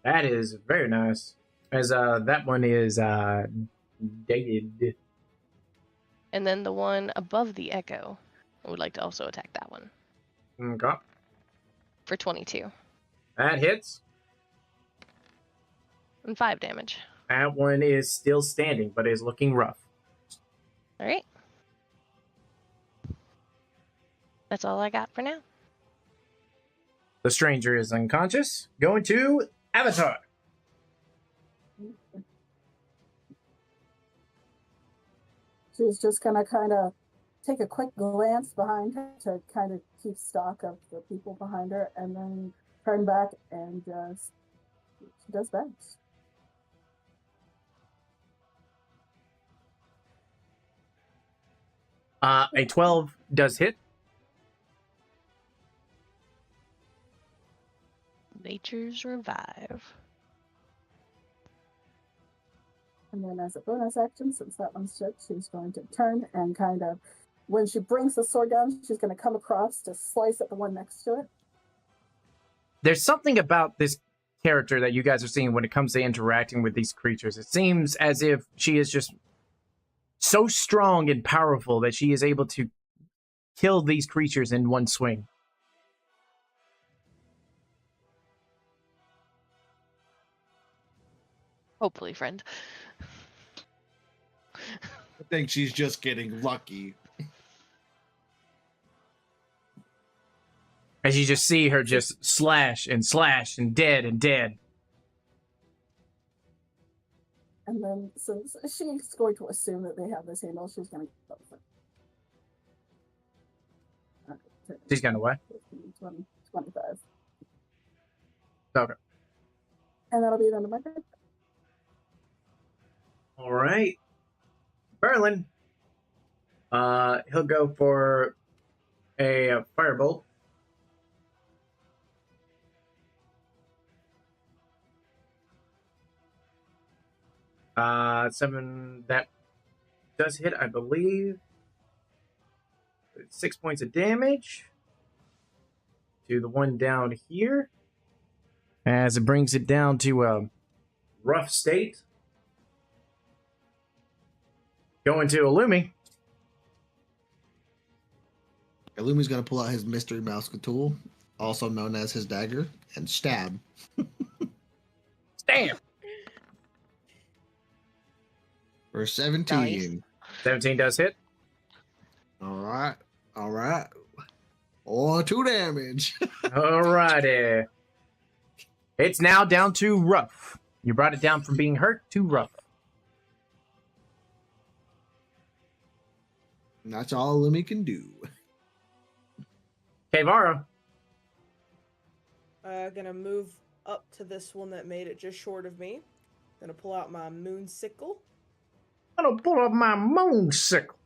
That is very nice. As that one is dated.
And then the one above the Echo, I would like to also attack that one.
Okay.
For 22.
That hits.
And 5 damage.
That one is still standing, but is looking rough.
Alright. That's all I got for now.
The stranger is unconscious. Going to Avatar.
She's just gonna kind of take a quick glance behind her to kind of keep stock of the people behind her, and then turn back and just she does best.
A 12 does hit.
Nature's Revive.
And then as a bonus action, since that one's hit, she's going to turn and kind of, when she brings the sword down, she's going to come across to slice at the one next to it.
There's something about this character that you guys are seeing when it comes to interacting with these creatures. It seems as if she is just so strong and powerful that she is able to kill these creatures in one swing.
Hopefully, friend.
I think she's just getting lucky.
As you just see her just slash and dead and dead.
And then since she's going to assume that they have this handle, she's going to go for it.
She's gonna what?
20, 25.
Okay.
And that'll be the end of my turn.
All right. Berlin. He'll go for a firebolt. Seven, that does hit, I believe. 6 points of damage to the one down here, as it brings it down to a rough state. Going to Illumi.
Illumi's gonna pull out his mystery mouse tool, also known as his dagger, and stab.
Stamp!
For 17.
17 does hit.
Alright. Alright. Or 2 damage.
Alrighty. It's now down to rough. You brought it down from being hurt to rough.
And that's all Illumi can do.
Kevara.
Gonna move up to this one that made it just short of me. Gonna pull out my moon sickle.
I'm gonna pull up my moon sickle.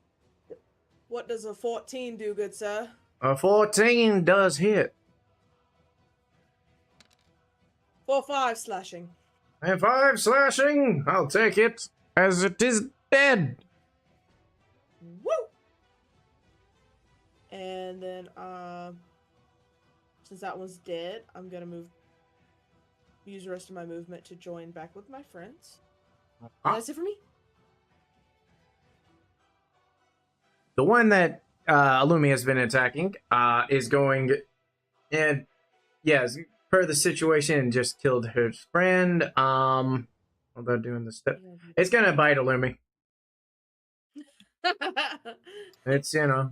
What does a 14 do, good sir?
A 14 does hit.
4-5 slashing.
And 5 slashing. I'll take it, as it is dead.
Woo! And then, since that one's dead, I'm gonna use the rest of my movement to join back with my friends. That's it for me.
The one that Illumi has been attacking is going, and yes, per the situation, just killed her friend. Although doing the step, it's gonna bite Illumi. It's, you know,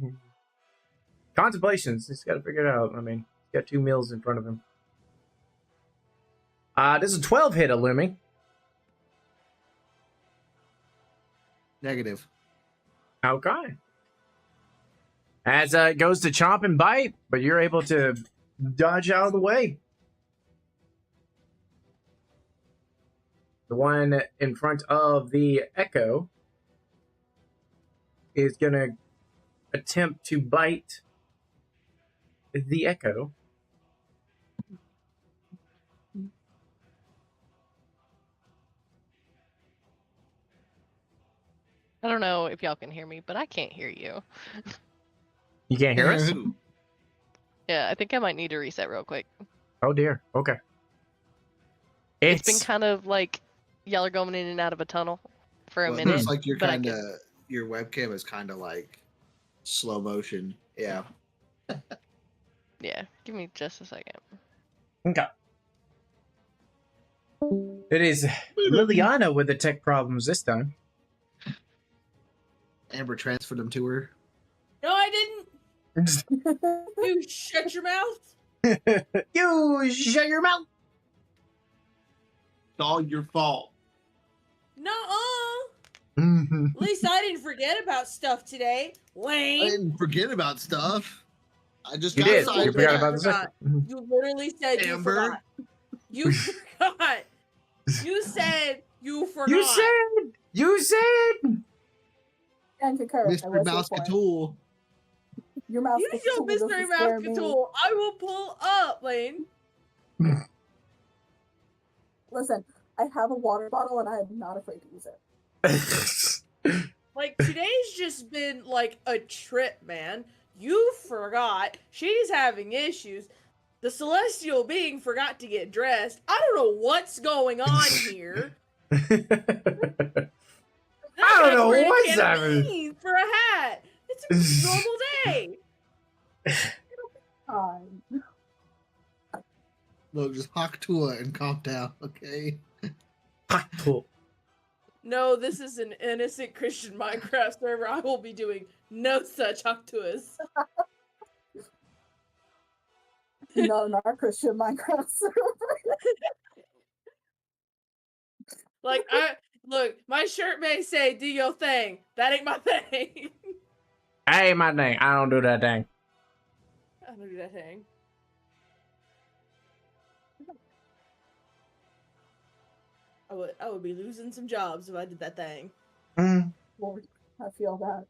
contemplations. He's got to figure it out. I mean, he's got 2 meals in front of him. This is a 12 hit Illumi.
Negative.
Okay. As it goes to chomp and bite, but you're able to dodge out of the way. The one in front of the Echo is going to attempt to bite the Echo.
I don't know if y'all can hear me, but I can't hear you.
You can't hear us?
Who?
Yeah, I think I might need to reset real quick.
Oh dear. Okay.
It's been kind of like y'all are going in and out of a tunnel for a
Well, it
minute.
looks like you're
but I
kind of,
can-
your webcam is kind of like slow motion. Yeah.
Yeah, give me just a second.
Okay. It is Liliana with the tech problems this time.
Amber transferred them to her.
No, I didn't. You shut your mouth.
You shut your mouth.
It's all your fault.
Nuh-uh.
Mm-hmm.
At least I didn't forget about stuff today.
I
Lame.
didn't forget about stuff. I just
You
got
did. You
sidetracked.
forgot about the
Forgot.
second.
You literally said you
Amber.
forgot. You forgot. You said you forgot.
You said.
And concur. I
Mr.
was
Mouse
here for it.
Tool.
Your mouse
Use your
tool doesn't
mystery
scare
mouth
me.
tool. I will pull up, Lane.
Listen, I have a water bottle and I am not afraid to use it.
Like, today's just been like a trip, man. You forgot. She's having issues. The celestial being forgot to get dressed. I don't know what's going on here.
I don't know
That's
what's
a can of
happening.
beans for a hat. It's a normal day.
Look, just hawk Tua and calm down, okay?
No, this is an innocent Christian Minecraft server. I will be doing no such octuas.
No, not a Christian Minecraft server.
Like, look, my shirt may say, do your thing. That ain't my thing.
Hey, my thing. I don't do that thing.
I don't do that thing. I would be losing some jobs if I did that thing.
Mm.
Lord, I feel that.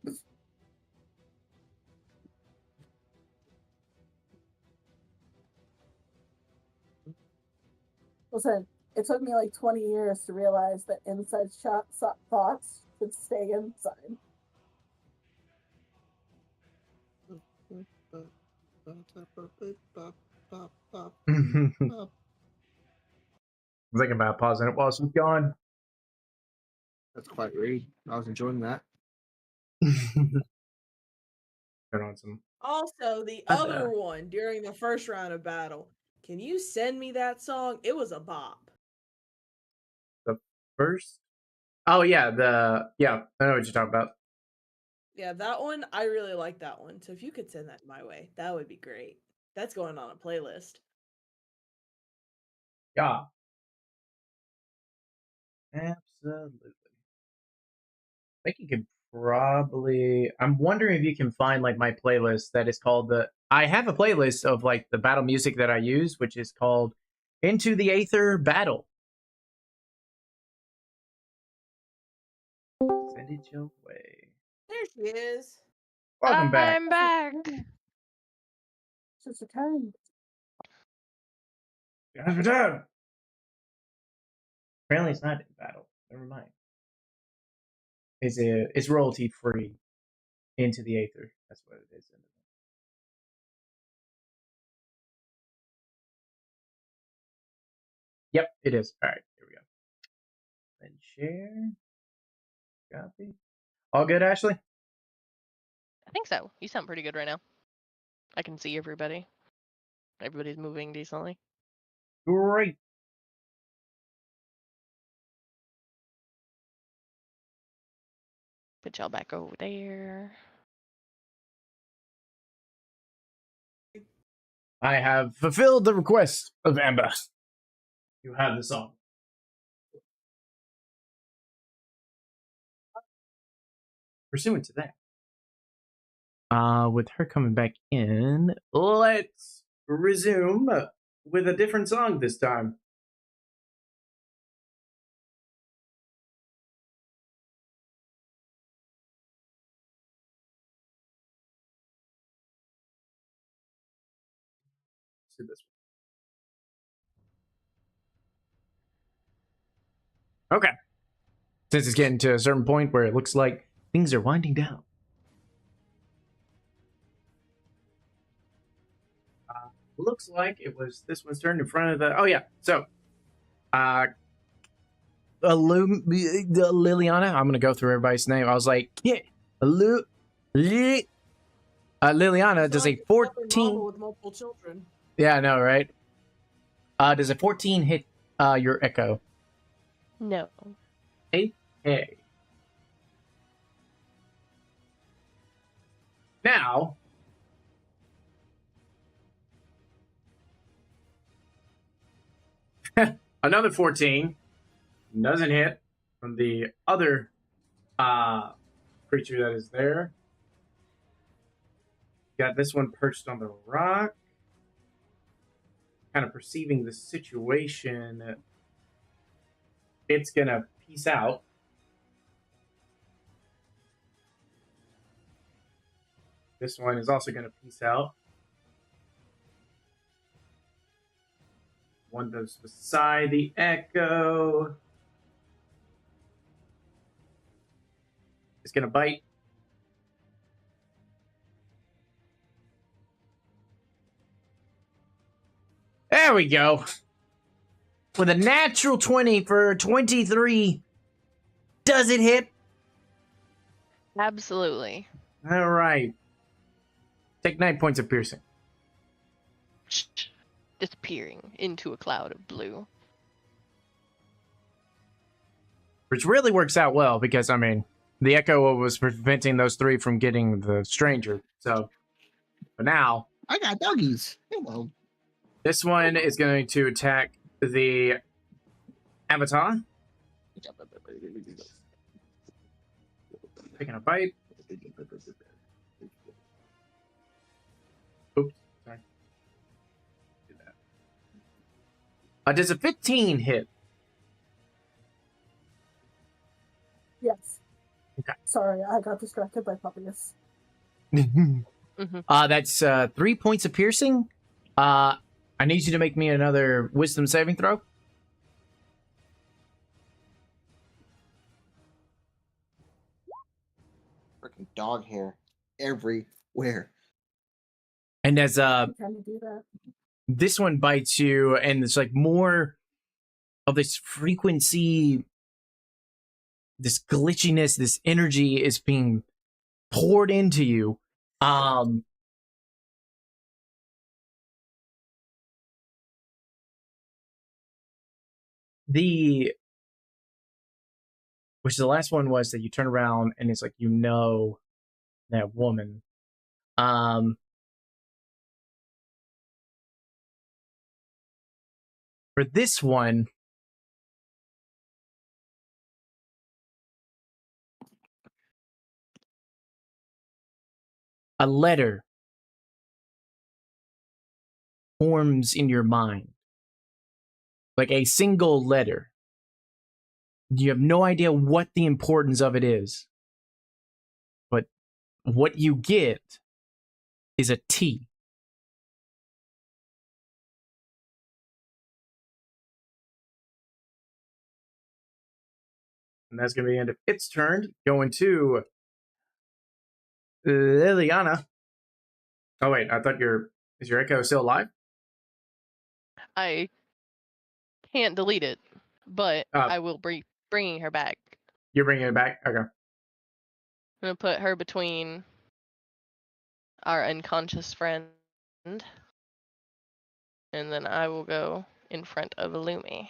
Listen, it took me like 20 years to realize that inside thoughts should stay inside.
I'm thinking about pausing it while she's gone.
That's quite rude. I was enjoying that.
Turn on some.
Also, the other one during the first round of battle. Can you send me that song? It was a bop.
The first? Oh yeah, I know what you're talking about.
Yeah, that one, I really like that one. So if you could send that my way, that would be great. That's going on a playlist.
Yeah. Absolutely. I think you can probably. I'm wondering if you can find like my playlist that is called the. I have a playlist of like the battle music that I use, which is called Into the Aether Battle. Send it your way.
There she is.
Welcome back.
I'm back.
Just returned.
Guys, return. Apparently, it's not in battle. Never mind. It's royalty free. Into the Aether. That's what it is. Yep, it is. All right, here we go. Then share. Copy. All good, Ashley?
I think so. You sound pretty good right now. I can see everybody. Everybody's moving decently.
Great.
Put y'all back over there.
I have fulfilled the request of Amber. You have the song. Pursuant to that, with her coming back in, let's resume with a different song this time. Let's do this one. Okay. Since it's getting to a certain point where it looks like things are winding down. Looks like it was this one's turn in front of the. Oh yeah. So, Liliana. I'm gonna go through everybody's name. I was like, yeah, Liliana does a
Sounds like a mama
14.
with multiple children.
Yeah, I know, right? Does a 14 hit your echo?
No.
Hey. Now, another 14 doesn't hit from the other creature that is there. Got this one perched on the rock, kind of perceiving the situation. It's gonna peace out. This one is also gonna peace out. One goes beside the echo. It's gonna bite. There we go. With a natural 20 for 23. Does it hit?
Absolutely.
All right. Take 9 points of piercing.
Disappearing into a cloud of blue.
Which really works out well because, I mean, the echo was preventing those 3 from getting the stranger. So, but now,
I got doggies. Hello.
this one is going to attack the avatar. Taking a bite. Oops, sorry. Do that. Does a 15 hit?
Yes.
Okay.
Sorry, I got distracted by puppies.
That's 3 points of piercing. I need you to make me another wisdom saving throw.
dog hair everywhere.
And as
I'm trying to do that.
this one bites you, and it's like more of this frequency, this glitchiness, this energy is being poured into you. The which the last one was that you turn around and it's like that woman. For this one, a letter forms in your mind, like a single letter. You have no idea what the importance of it is, but what you get is a T. And that's going to be the end of its turn. Going to Liliana. Oh, wait, I thought is your echo still alive?
I can't delete it, but
Oh.
I will be bringing her back.
You're bringing it back? Okay.
I'm going to put her between our unconscious friend, and then I will go in front of Illumi.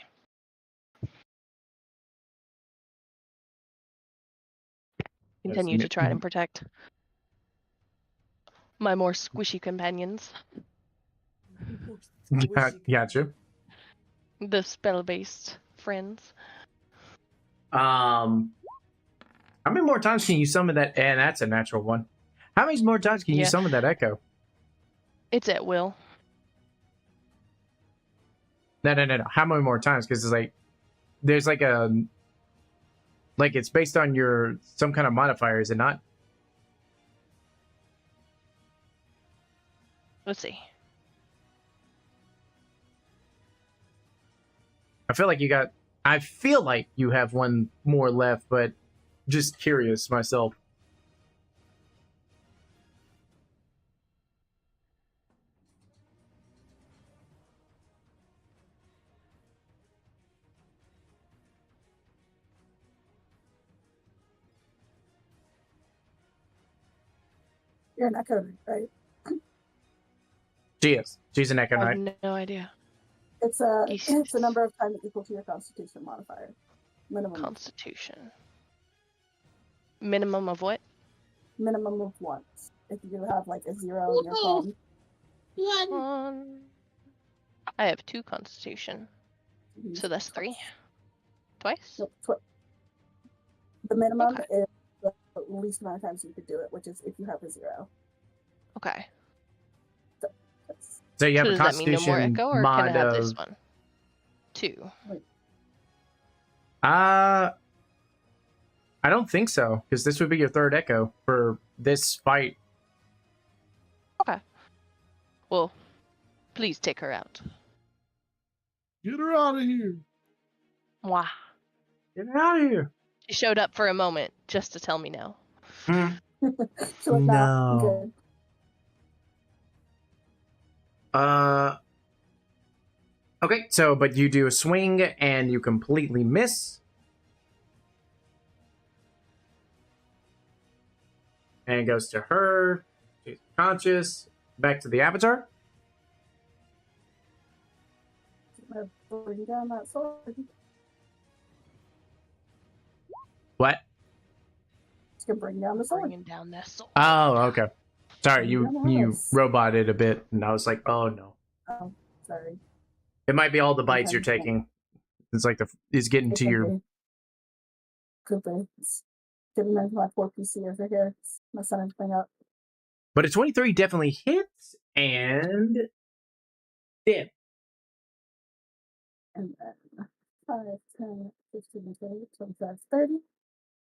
Continue to try and protect my more squishy companions.
Gotcha.
The spell-based friends.
How many more times can you summon that? And that's a natural one. How many more times can you summon that echo?
It's at will.
No. How many more times? Because it's like there's like it's based on your some kind of modifier, is it not?
Let's see.
I feel like you have one more left, but just curious myself.
You're an echo, right?
She is. She's an Echo
I
Knight.
have no idea.
It's a number of times equal to your Constitution modifier. Minimum.
Constitution. Minimum of what?
Minimum of once. If you have like a 0 in your con.
I have 2 Constitution. So that's 3. Twice?
Nope, the minimum is the least amount of times you could do it, which is if you have a 0.
Okay.
So you have a
does that mean no more
Constitution
echo, or
mod
can I have
of...
this one? 2.
I don't think so, because this would be your 3rd echo for this fight.
Okay. Well, please take her out.
Get her out of here.
Mwah.
Get out of here.
She showed up for a moment just to tell me no.
So
No.
Good.
Okay, so, but you do a swing and you completely miss. And it goes to her. She's conscious. Back to the avatar.
Bring down that sword.
What?
Just gonna bring down the sword.
Bringing down that sword.
Oh, okay. Sorry, you
Nice.
roboted a bit, and I was like, oh no.
Oh, sorry.
It might be all the bites
Okay.
you're taking. It's like it's getting to your...
Could be. It's getting into my poor PC over here. My son is playing up.
But a 23 definitely hits, and... Yeah.
And then 5, 10, 15, 20, 25, 30.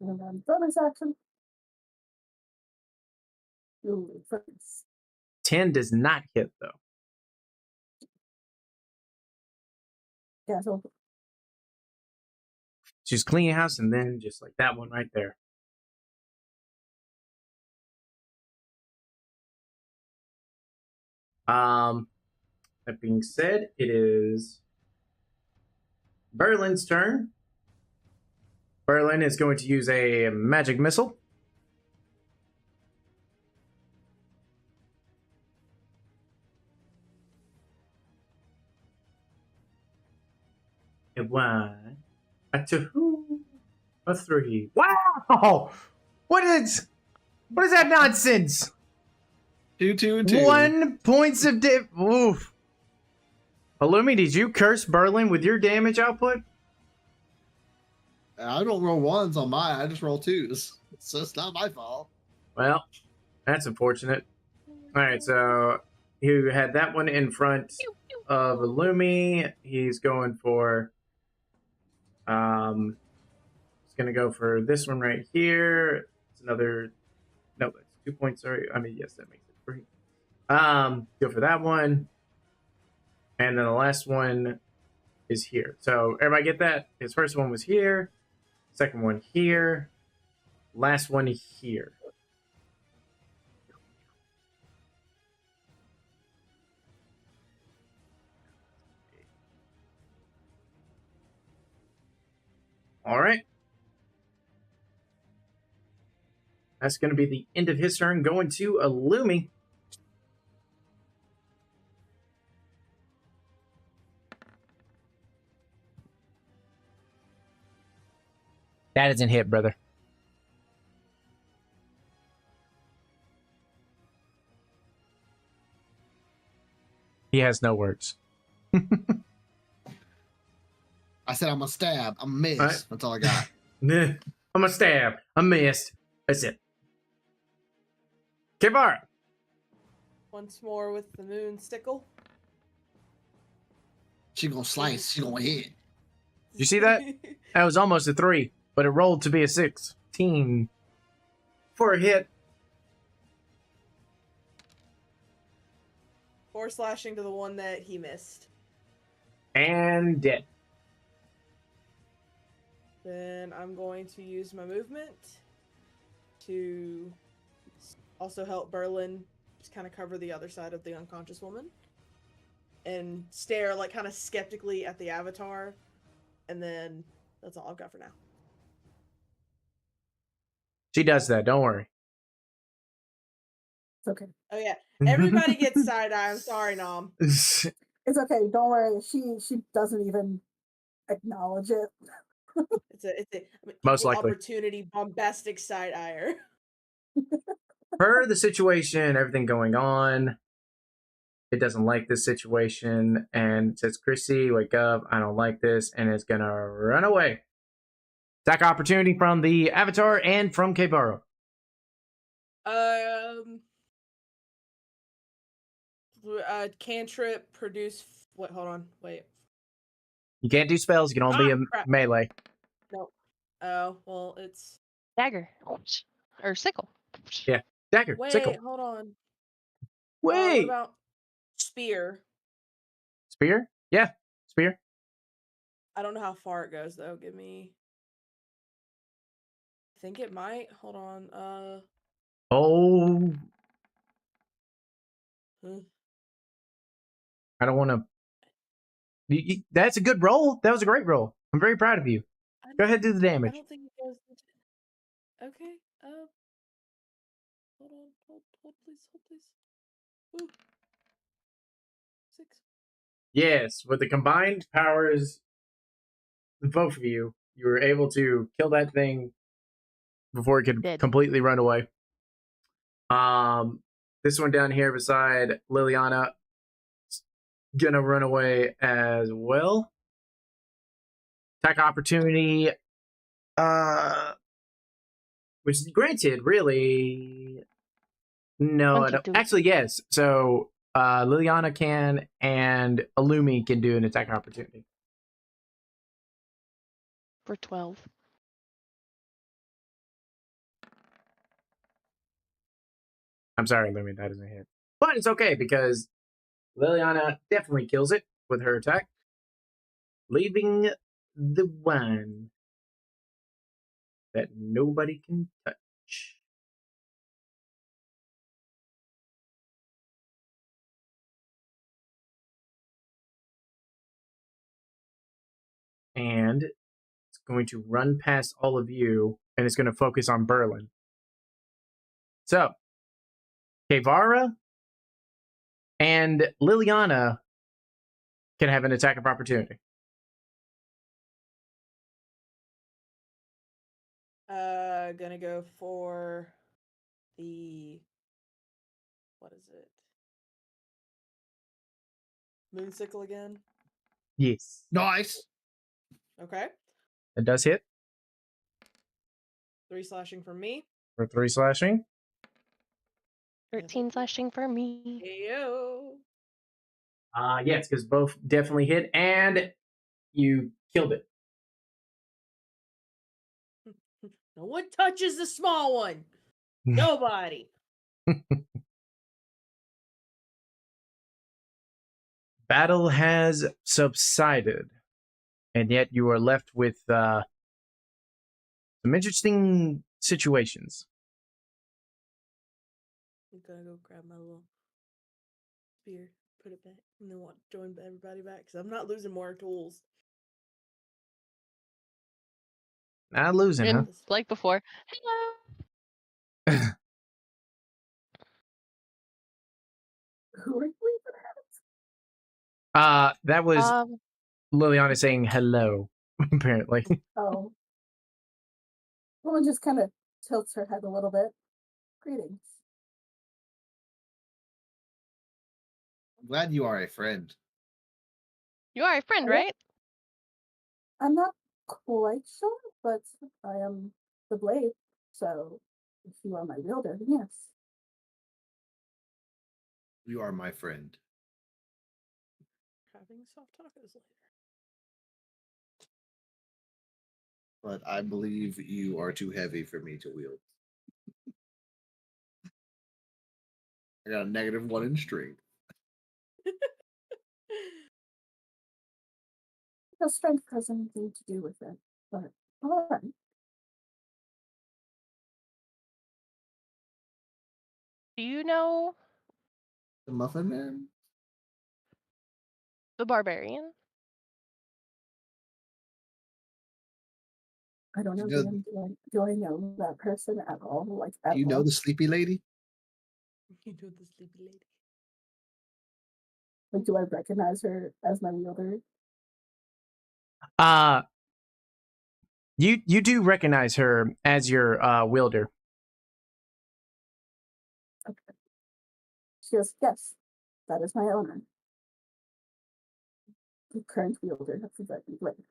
And then bonus action. Ooh, friends.
10 does not hit, though.
Yeah, so
She's cleaning house, and then just like that one right there. That being said, it is Berlin's turn. Berlin is going to use a magic missile. A 1, a 2, a 3. Wow! What is that nonsense?
2, 2, and 2.
1 points of oof. Illumi, did you curse Berlin with your damage output?
I don't roll ones on mine. I just roll twos. So it's not my fault.
Well, that's unfortunate. All right, so you had that one in front of Illumi. He's going for he's gonna go for this one right here. It's another no, that's 2 points. Sorry, I mean yes, that makes it 3. Go for that one, and then the last one is here. So everybody get that? His first one was here, second one here, last one here. All right. That's going to be the end of his turn, going to Illumi. That isn't hit, brother. He has no words.
I said I'm a stab. I'm a miss.
All right.
That's all I got.
I'm a stab. I missed. That's it. Kibara.
Once more with the moon stickle.
She gonna slice. She gonna hit.
You see that? That was almost a 3, but it rolled to be a 16 for a hit.
4 slashing to the one that he missed.
And dead.
Then I'm going to use my movement to also help Berlin just kind of cover the other side of the unconscious woman and stare like kind of skeptically at the avatar, and then that's all I've got for now.
She does that. Don't worry.
It's okay.
Oh yeah, everybody gets side eye. I'm sorry, Nom.
It's okay. Don't worry. She doesn't even acknowledge it.
It's a I mean,
Most
equal
likely.
opportunity bombastic side eye.
Per the situation, everything going on, it doesn't like this situation and it says, Chrissy, wake up. I don't like this. And it's going to run away. Attack opportunity from the Avatar and from Kibara.
Cantrip produce. Wait, hold on. Wait.
You can't do spells. You can only be a
Crap.
melee.
No. Oh, well, it's.
Dagger. Or sickle.
Yeah. Dagger.
Wait,
Sickle.
hold on.
Wait.
What about spear?
Spear? Yeah. Spear.
I don't know how far it goes though. Give me. I think it might. Hold on.
Oh.
Hmm.
I don't want to. That's a good roll. That was a great roll. I'm very proud of you. Go ahead, do the
I
damage.
don't think it goes. Okay. Hold on. Hold, please. Woo. 6.
Yes, with the combined powers of both of you, you were able to kill that thing before it could
Dead.
completely run away. This one down here beside Liliana is gonna run away as well. Attack opportunity, which is granted, really. No, I don't.
22.
Actually, yes. So Liliana can and Illumi can do an attack opportunity.
For 12.
I'm sorry, Illumi, that doesn't hit. But it's okay because Liliana definitely kills it with her attack, leaving the one that nobody can touch. and it's going to run past all of you, and it's going to focus on Berlin. So, Kevara and Liliana can have an attack of opportunity.
Gonna go for the what is it? Moonsicle again.
Yes.
Nice.
Okay.
It does hit
3 slashing from me.
for 3 slashing.
13 slashing for me.
Ayo.
Yes, because both definitely hit, and you killed it.
No one touches the small one. Nobody.
Battle has subsided, and yet you are left with some interesting situations.
I'm gonna go grab my little spear, put it back, and then join everybody back because I'm not losing more tools.
Not losing, huh?
And like before, hello.
Who are you?
That was
Um,
Liliana saying hello, apparently.
Oh. Woman just kind of tilts her head a little bit. Greetings.
I'm glad you are a friend.
you are a friend,
Oh, yeah.
right?
I'm not quite sure, but I am the blade, so if you are my wielder, then yes.
You are my friend.
Having soft tacos later.
But I believe you are too heavy for me to wield. I got a -1 in strength.
No strength has anything to do with it, but all right.
Do you know
The Muffin Man?
the barbarian?
I don't know
You know,
them. Do I know that person at all? Like
do
at
you know
all?
the sleepy lady?
You know the sleepy lady.
Like, do I recognize her as my wielder?
You do recognize her as your wielder.
Okay. She goes, yes, that is my owner. The current wielder of the Dragon Blade.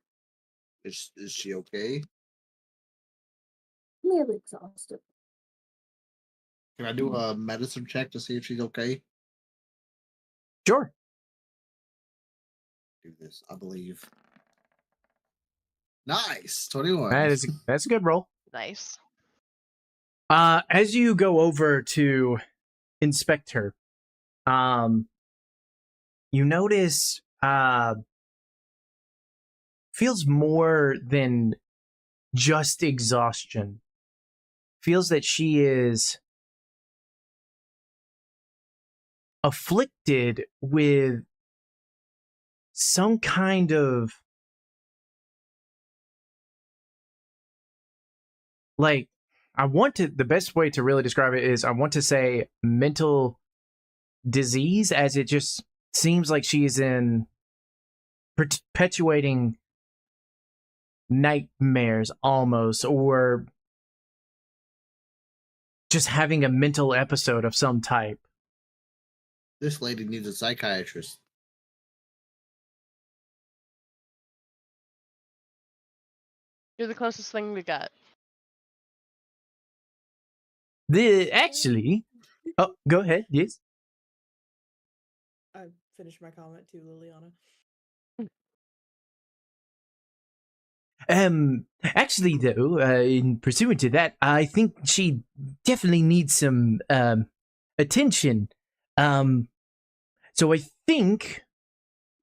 Is she okay?
Merely exhausted.
Can I do a medicine check to see if she's okay?
Sure.
Do this, I believe. Nice, 21.
That's a good roll.
Nice.
As you go over to inspect her, you notice feels more than just exhaustion. Feels that she is afflicted with some kind of like the best way to really describe it is I want to say mental disease, as it just seems like she's in perpetuating nightmares almost, or just having a mental episode of some type.
This lady needs a psychiatrist.
You're the closest thing we got.
Actually, oh, go ahead. Yes.
I finished my comment too, Liliana.
Actually, though, in pursuant to that, I think she definitely needs some attention. So I think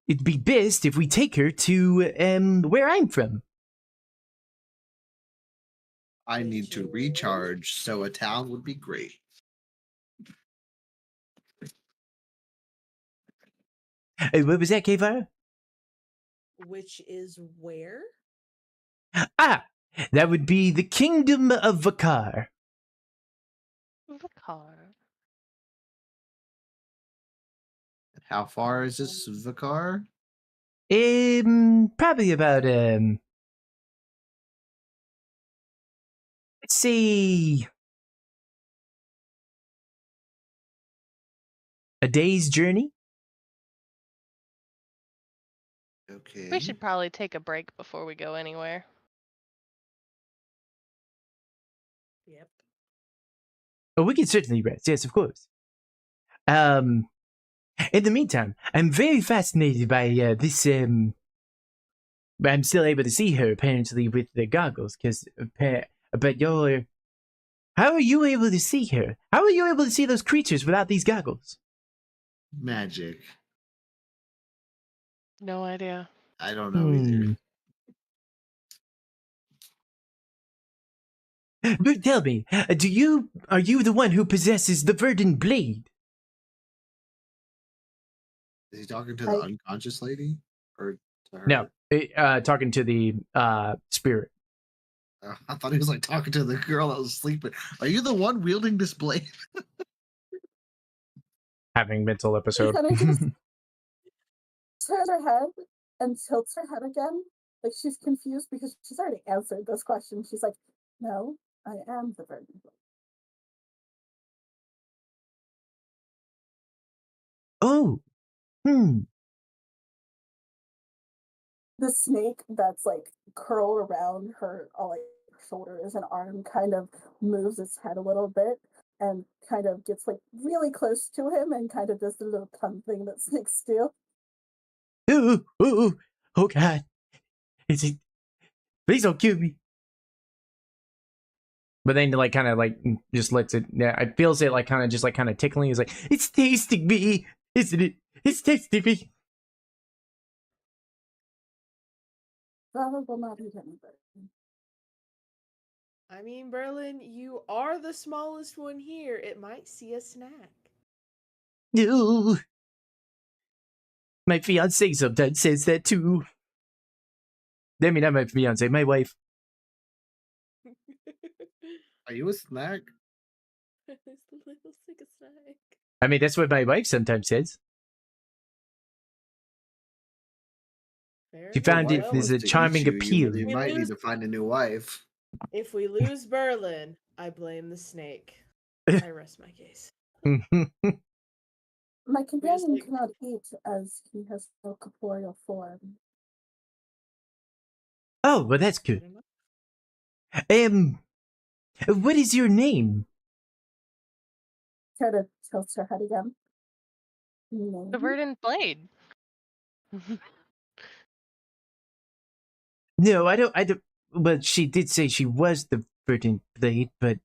it'd be best if we take her to where I'm from.
I need to recharge, so a town would be great.
What was that, Kvar?
which is where?
Ah, that would be the Kingdom of A.E.T.H.E.R.
Vicar.
How far is this Vicar?
Probably about let's see, a day's journey.
Okay.
We should probably take a break before we go anywhere.
Yep.
Oh, we can certainly rest. Yes, of course. In the meantime, I'm very fascinated by this. I'm still able to see her apparently with the goggles. But you're. How are you able to see her? How are you able to see those creatures without these goggles?
Magic.
No idea.
I don't know either.
But tell me, are you the one who possesses the verdant blade?
Is he talking to the
I-
unconscious lady? Or to her?
No, talking to the spirit.
I thought he was like talking to the girl that was sleeping. Are you the one wielding this blade?
Having mental episode.
Kind of just turns her head and tilts her head again. Like she's confused because she's already answered this question. She's like, no, I am the virgin.
Oh,
The snake that's like curled around her all like shoulders and arm kind of moves its head a little bit and kind of gets like really close to him and kind of does the little tongue thing that snakes do.
oh God! Is it? Please don't kill me. But then, like, kind of like just lets it. Yeah, it feels it like kind of just like kind of tickling. It's like it's tasting me, isn't it? It's tasting me.
Bella will not eat anybody.
I mean, Berlin, you are the smallest one here. It might see a snack.
No. My fiance sometimes says that too. I mean, not my fiance, my wife.
Are you a snack?
It's the little sick snack.
I mean, that's what my wife sometimes says.
Fair
She
enough.
found
Your
it
wife
Well,
as a
wants to eat
charming
you.
appeal.
You
We
might need
lose-
to find a new wife.
if we lose Berlin, I blame the snake. I rest my case.
My companion
like-
cannot eat as he has no corporeal form.
Oh, well, that's good. What is your name?
Kind of tilts her head again.
The
Name?
verdant blade.
No, I don't. Well, she did say she was the verdant blade, but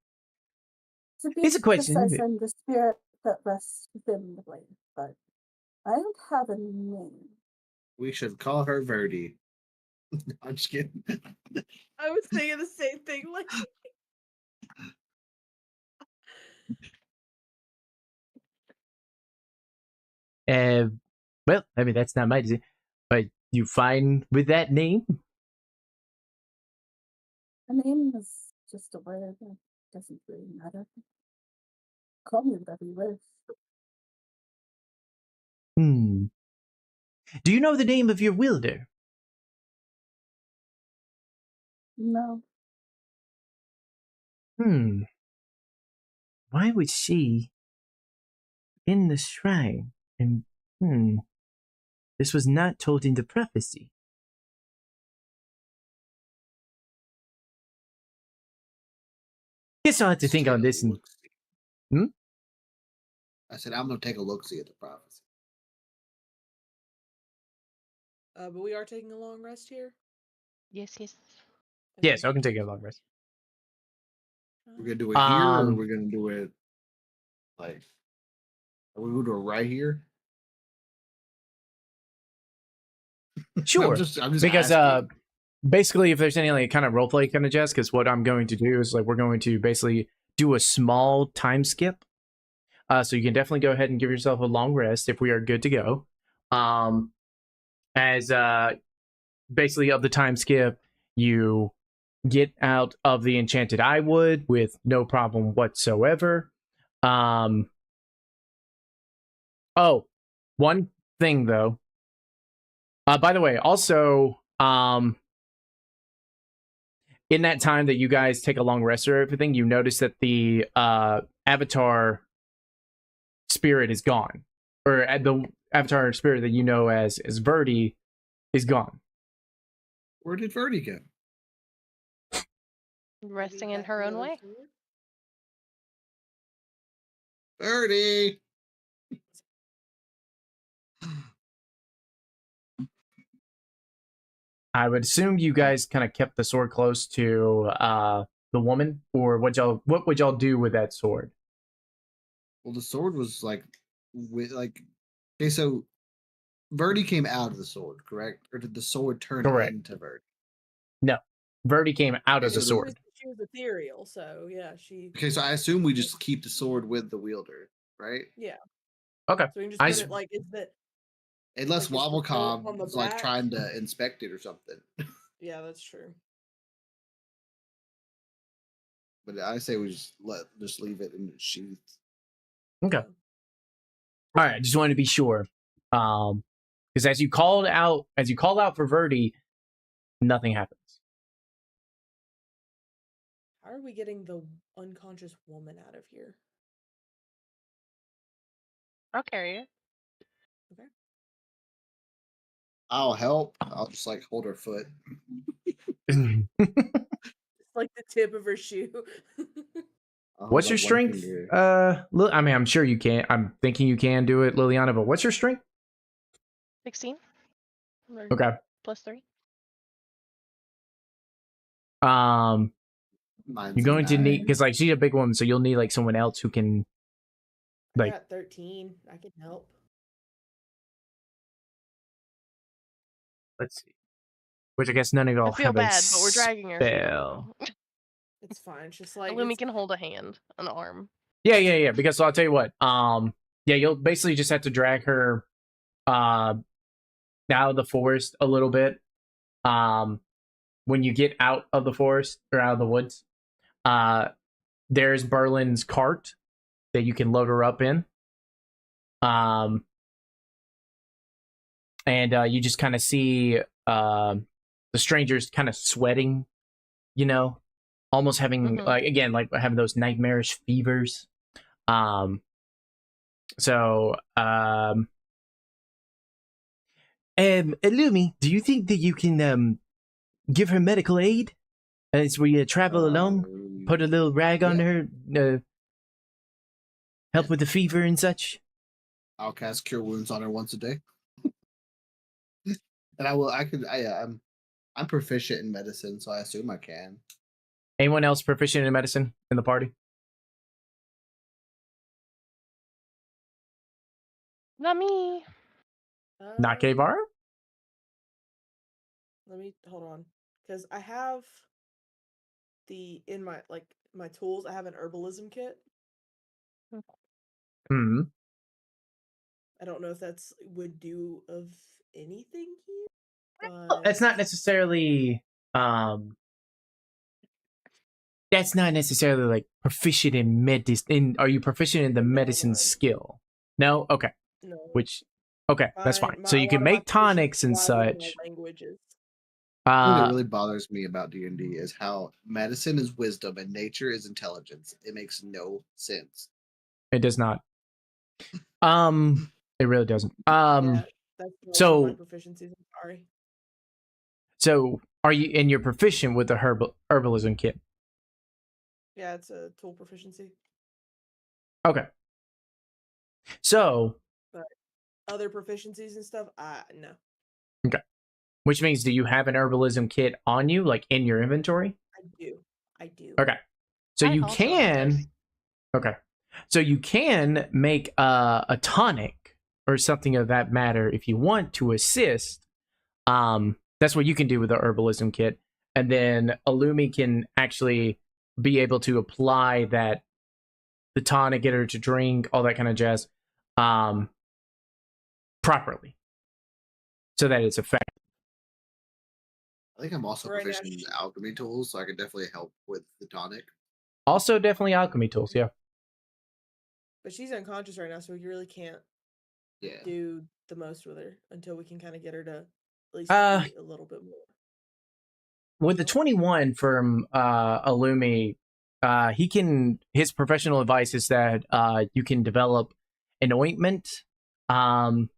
To be
it's a question.
precise, I'm the spirit that rests within the blade, but I don't have a name.
We should call her Verdi. I'm just kidding.
I was thinking the same thing. Like,
Well, I mean, that's not my decision. But you fine with that name?
A name is just a word that doesn't really matter. Call me whatever you wish.
Do you know the name of your wielder?
No.
Why would she in the shrine? And this was not told in the prophecy. Guess I'll have to think on this.
I said I'm gonna take a look see at the prophecy.
but we are taking a long rest here.
Yes.
Yes, I can take a long rest.
We're gonna do it here, or we're gonna do it like. Are we gonna do it right here?
Sure.
I'm just
Because
asking.
basically, if there's any like kind of roleplay kind of jazz, because what I'm going to do is like we're going to basically do a small time skip. So you can definitely go ahead and give yourself a long rest if we are good to go. As basically of the time skip, you get out of the enchanted eye wood with no problem whatsoever. Oh, one thing though. By the way, also, in that time that you guys take a long rest or everything, you notice that the avatar spirit is gone, or the avatar spirit that you know as Verdi is gone.
Where did Verdi go?
Resting
Maybe
in
back
her
the
own
other
way.
sword?
Verdi!
I would assume you guys kind of kept the sword close to the woman, or what would y'all do with that sword?
Well, the sword was like, okay, so Verdi came out of the sword, correct? Or did the sword turn
Correct.
into Verdi?
No, Verdi came out
Okay,
of the
so
sword.
She was ethereal, so yeah, she.
Okay, so I assume we just keep the sword with the wielder, right?
Yeah.
Okay,
So we can just
I
put
s-
it like
Unless
is the hilt
Wobblecob
on the
was like
back?
trying to inspect it or something.
Yeah, that's true.
But I say we just leave it in the sheath.
okay. All right, I just wanted to be sure. Because as you call out for Verdi, nothing happens.
How are we getting the unconscious woman out of here?
I'll carry it.
Okay.
I'll help. I'll just like hold her foot.
It's like the tip of her shoe.
I'll hold
What's
up
your
one
strength?
finger.
I mean, I'm sure you can. I'm thinking you can do it, Liliana. But what's your strength?
16. Or
Okay.
+3.
Mine's
You're
a
going to need
9.
because like she's a big woman, so you'll need like someone else who can.
I
Like,
got 13. I can help.
let's see. Which I guess none of y'all
I feel
have a
bad, but we're dragging her.
spell.
It's fine. It's just like
Lumi can hold a hand, an arm.
Yeah. Because so I'll tell you what. Yeah, you'll basically just have to drag her, out of the forest a little bit. When you get out of the forest or out of the woods, there's Berlin's cart that you can load her up in. And you just kind of see the strangers kind of sweating, almost having like having those nightmarish fevers. Um, so Illumi, do you think that you can give her medical aid as we travel along? Put a little rag on her, help with the fever and such.
I'll cast Cure Wounds on her once a day. And I will. I'm proficient in medicine, so I assume I can.
Anyone else proficient in medicine in the party?
Not me.
Not Kavar?
Let me hold on, because I have in my tools. I have an herbalism kit.
Hmm.
I don't know if that's would do of anything here, but
That's not necessarily that's not necessarily like proficient in medicine. Are you proficient in the medicine
No.
skill? No? Okay.
No.
Which okay, that's fine. So
A
you can
lot of my
make tonics and
proficiency lies in my
such.
languages.
Something that really bothers me about D&D is how medicine is wisdom and nature is intelligence. It makes no sense.
It does not. It really doesn't.
Yeah, that's also my proficiencies. I'm sorry.
So are you're proficient with the herbalism kit?
Yeah, it's a tool proficiency.
Okay. So
But other proficiencies and stuff, no.
okay. Which means do you have an herbalism kit on you, like in your inventory?
I do.
Okay. So
I
you
also have
can
those.
okay. So you can make a tonic or something of that matter if you want to assist. That's what you can do with the herbalism kit. And then Illumi can actually be able to apply the tonic, get her to drink, all that kind of jazz, properly. So that it's effective.
I think I'm also
Right now,
proficient in alchemy tools, so I could definitely help with the tonic.
Also, definitely alchemy tools. Yeah.
but she's unconscious right now, so we really can't
Yeah.
do the most with her until we can kind of get her to at least
Uh,
eat a little bit more.
With the 21 from Illumi, his professional advice is that you can develop an ointment, and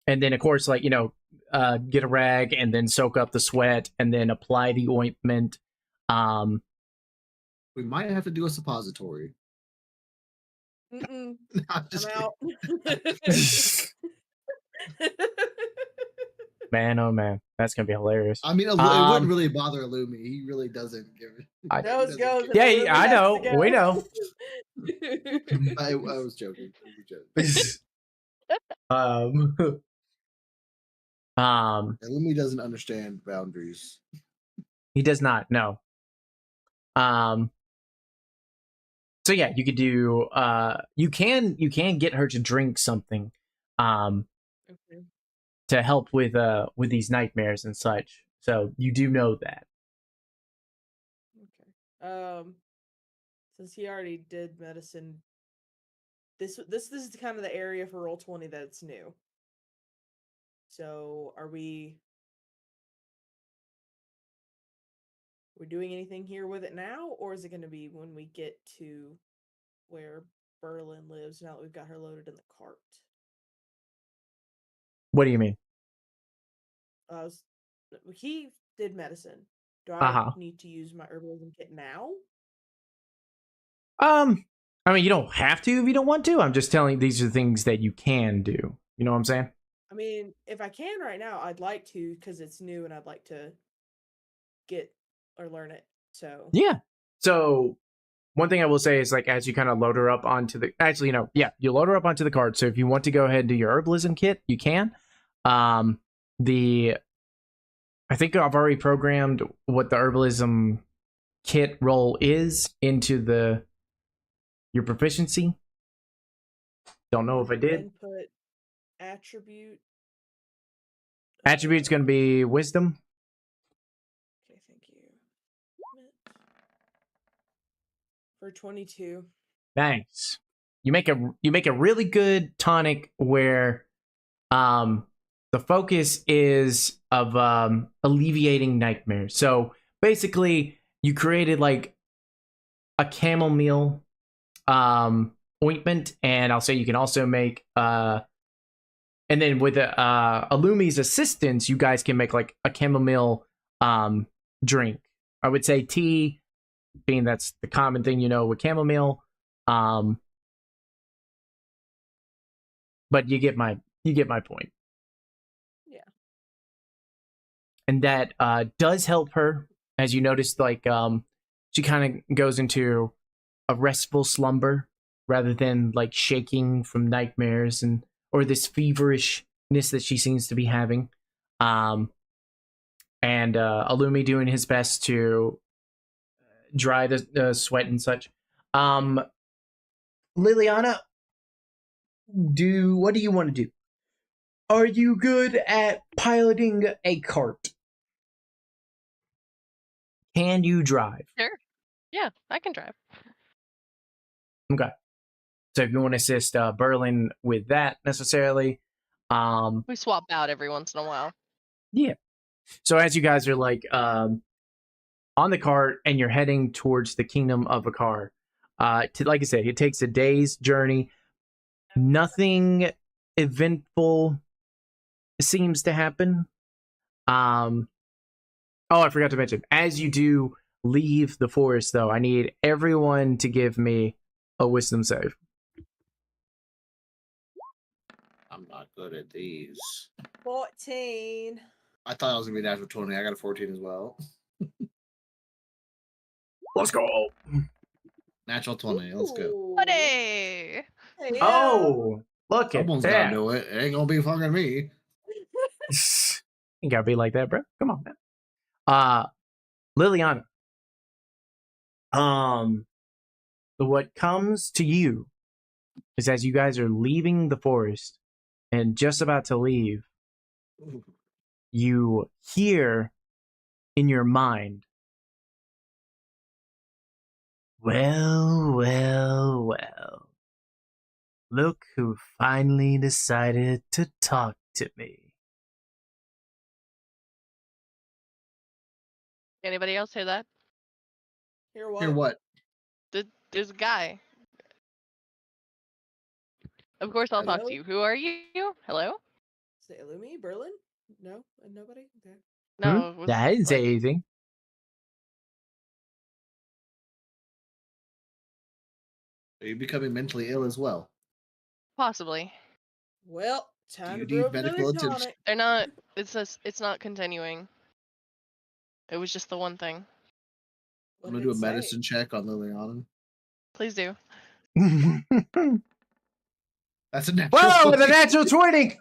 then of course, like, get a rag and then soak up the sweat and then apply the ointment.
We might have to do a suppository.
Mm-mm,
I'm
I'm
just
out.
Man, oh man, that's gonna be hilarious.
I mean, it wouldn't really bother Illumi. He really doesn't give it.
I-
Goes,
he doesn't
goes.
care.
Yeah, I know. We know.
I was joking. It was a joke.
um,
Illumi doesn't understand boundaries.
he does not. No. So yeah, you could do. You can get her to drink something,
Okay.
to help with these nightmares and such. So you do know that.
Okay. Since he already did medicine, this is kind of the area for Roll20 that's new. So are we doing anything here with it now, or is it going to be when we get to where Berlin lives? Now that we've got her loaded in the cart.
What do you mean?
He did medicine. Do I
Uh-huh.
need to use my herbalism kit now?
I mean, you don't have to if you don't want to. I'm just telling you, these are things that you can do. You know what I'm saying?
I mean, if I can right now, I'd like to because it's new and I'd like to get or learn it. So
Yeah. So one thing I will say is, like, as you kind of load her up onto the, actually, you load her up onto the card. So if you want to go ahead and do your herbalism kit, you can. I think I've already programmed what the herbalism kit roll is into your proficiency. Don't know if I did.
input attribute.
Attribute's going to be wisdom.
Okay, thank you. For 22.
Nice. You make a really good tonic where the focus is of alleviating nightmares. So basically you created like a chamomile ointment, and I'll say you can also make and then with Illumi's assistance, you guys can make like a chamomile drink. I would say tea, being that's the common thing with chamomile. But you get my point.
Yeah.
And that does help her, as you noticed. Like she kind of goes into a restful slumber rather than like shaking from nightmares or this feverishness that she seems to be having. And Illumi doing his best to dry the sweat and such. Liliana, what do you want to do? Are you good at piloting a cart? Can you drive?
Sure. Yeah, I can drive.
Okay. So if you want to assist Berlin with that necessarily,
We swap out every once in a while.
yeah. So as you guys are like on the cart and you're heading towards the kingdom of A.E.T.H.E.R, like I said, it takes a day's journey. Nothing eventful seems to happen. Oh, I forgot to mention, as you do leave the forest, though, I need everyone to give me a wisdom save.
I'm not good at these.
14.
I thought I was gonna be natural 20. I got a 14 as well.
Let's go.
Natural 20. Let's go.
Ooh.
Buddy!
Hey, yeah.
Oh, look at
Someone's gotta
that.
do it. It ain't gonna be fucking me.
You gotta be like that, bro. Come on, man. Liliana. What comes to you is as you guys are leaving the forest and just about to leave,
Ooh.
you hear in your mind. Well, well, well. Look who finally decided to talk to me.
Anybody else hear that?
Hear what?
Hear what?
There's a guy. Of course, I'll talk
Hello?
to you. Who are you? Hello?
Is it Illumi? Berlin? No? Nobody? Okay.
No, it was
I didn't say anything.
Are you becoming mentally ill as well?
possibly.
Well,
Do
time
you
to brew
need
up another
medical attention?
tonic.
They're not. It's not continuing. It was just the one thing.
What
I'm gonna
did
do
it
a
say?
medicine check on Liliana.
Please do.
That's a natural.
Whoa, with a
20.
natural 20!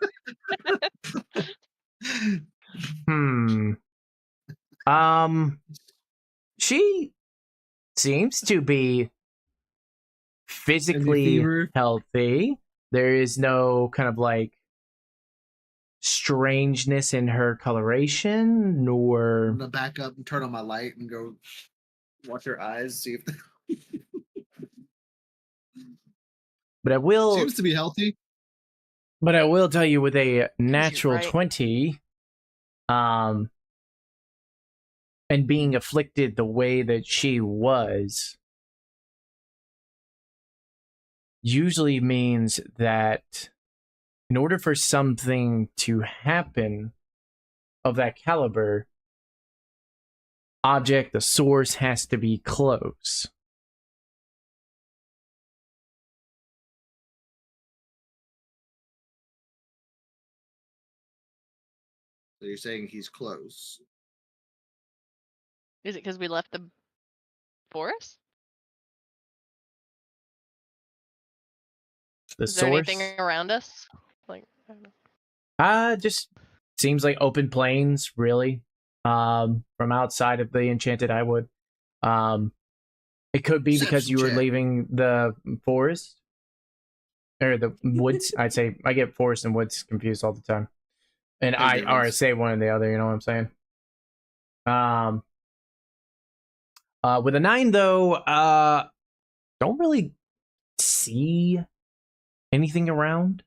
She seems to be physically
fever?
healthy. There is no kind of like strangeness in her coloration,
I'm
nor.
gonna back up and turn on my light and go watch her eyes, see if
But I will.
seems to be healthy.
But I will tell you, with a natural
right.
20, and being afflicted the way that she was, usually means that in order for something to happen of that caliber, object, the source has to be close.
So you're saying he's close.
Is it because we left the forest?
The
Is there
source?
anything around us? Like, I don't know.
Just seems like open plains, really. From outside of the Enchanted Highwood. It could be because
Perception
you were
check.
leaving the forest. Or the woods. I'd say I get forest and woods confused all the time. And
Big
I
difference.
say one or the other, you know what I'm saying? With a 9 though, don't really see anything around.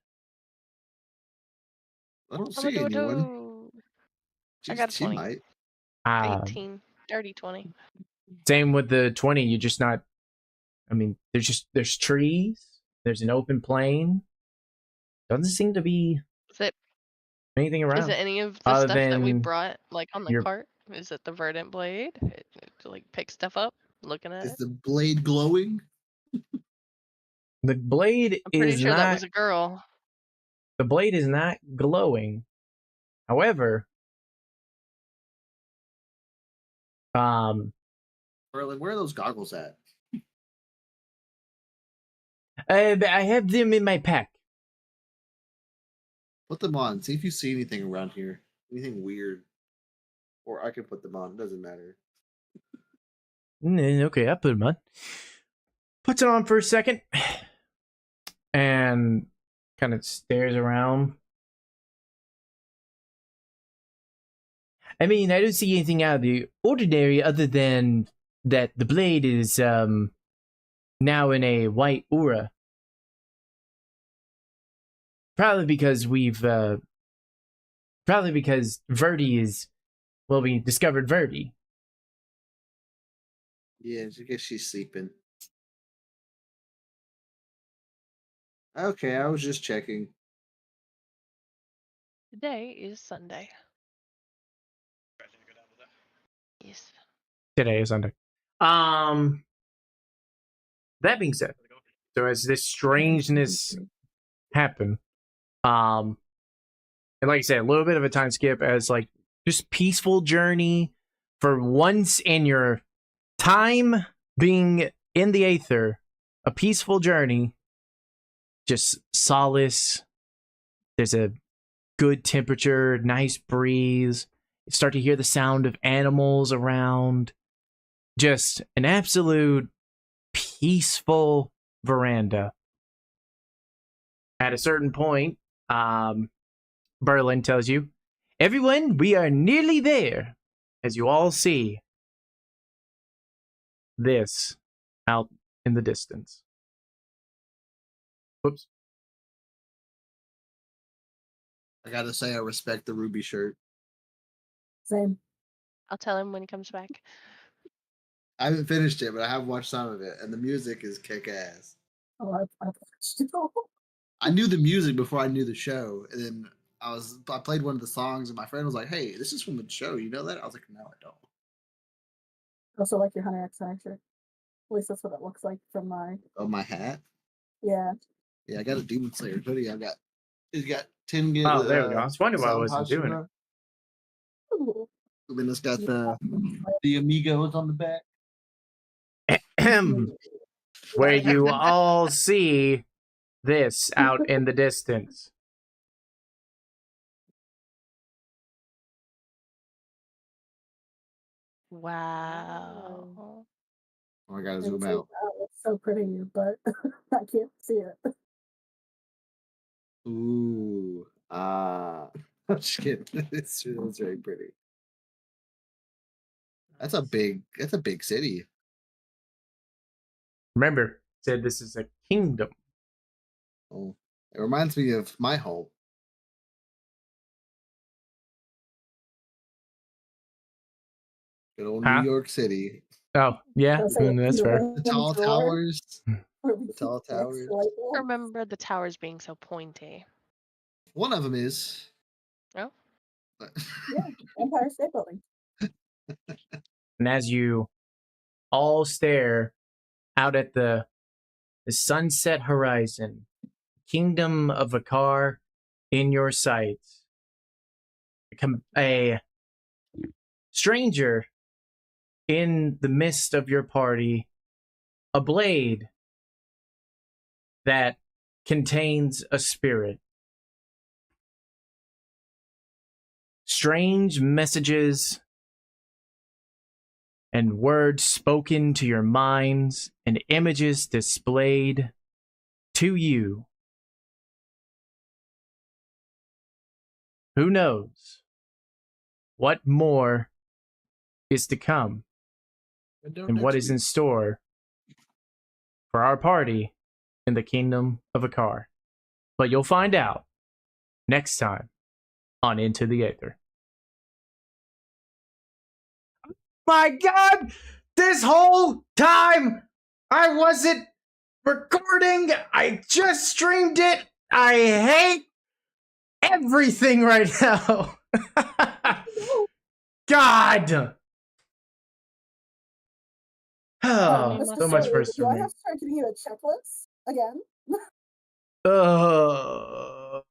I don't
I'm a
see anyone.
do. I got a
She
20.
might.
18. Dirty 20.
Same with the 20. You're just not. I mean, there's trees. There's an open plain. Doesn't seem to be
Is it
anything around.
Is it any of the
Other
stuff that we
than
brought, like on the
your-
cart? Is it the verdant blade? To like pick stuff up, looking at
Is
it.
the blade glowing?
The blade
I'm pretty
is
sure
not.
that was a girl.
The blade is not glowing. However,
Merlin, where are those goggles at?
I have them in my pack.
Put them on. See if you see anything around here. Anything weird. Or I can put them on. It doesn't matter.
Okay, I put them on. Puts it on for a second, and kind of stares around. I mean, I don't see anything out of the ordinary other than that the blade is now in a white aura. Probably because Verdi is, well, we discovered Verdi.
Yeah, I guess she's sleeping. Okay, I was just checking.
Today is Sunday. Yes.
Today is Sunday. That being said, so as this strangeness happened, and like I said, a little bit of a time skip as like just peaceful journey for once in your time being in the Aether, a peaceful journey, just solace. There's a good temperature, nice breeze. You start to hear the sound of animals around. Just an absolute peaceful veranda. At a certain point, Berlin tells you, "Everyone, we are nearly there." as you all see this out in the distance. Whoops.
I gotta say, I respect the ruby shirt.
Same.
I'll tell him when he comes back.
I haven't finished it, but I have watched some of it, and the music is kick ass.
Oh, I've watched it all.
I knew the music before I knew the show, and then I played one of the songs, and my friend was like, "Hey, this is from the show. You know that?" I was like, "No, I don't."
Also, like your Hunter X Hunter shirt. At least that's what it looks like from my.
Oh, my hat.
Yeah.
Yeah, I got a Demon Slayer hoodie. It's got 10
Oh, there we go. I was wondering why I
sound
wasn't doing it.
Hashira.
Ooh.
And then it's got the Amigos on the back.
Where you all see this out in the distance.
Wow.
Oh, I gotta
It's
zoom
like,
out.
oh, it's so pretty, but I can't see it.
Ooh, I'm just kidding. It's very pretty. That's a big city.
Remember, said this is a kingdom.
Oh, it reminds me of my home. Good old
Huh?
New York City.
Oh, yeah,
That's like
that's fair.
The tall towers.
Where we
The tall
keep next
towers.
to light bulbs.
Remember the towers being so pointy.
One of them is.
Oh?
Yeah, Empire State Building.
And as you all stare out at the sunset horizon, kingdom of A.E.T.H.E.R in your sights, a stranger in the midst of your party, a blade that contains a spirit. Strange messages and words spoken to your minds and images displayed to you. Who knows what more is to come and what is in store for our party in the kingdom of A.E.T.H.E.R. But you'll find out next time on Into the Aether. My God! This whole time I wasn't recording. I just streamed it. I hate everything right now. God! Oh,
Must
so much
say,
first
Do
for
I
me.
have to start giving you a checklist again?
Oh,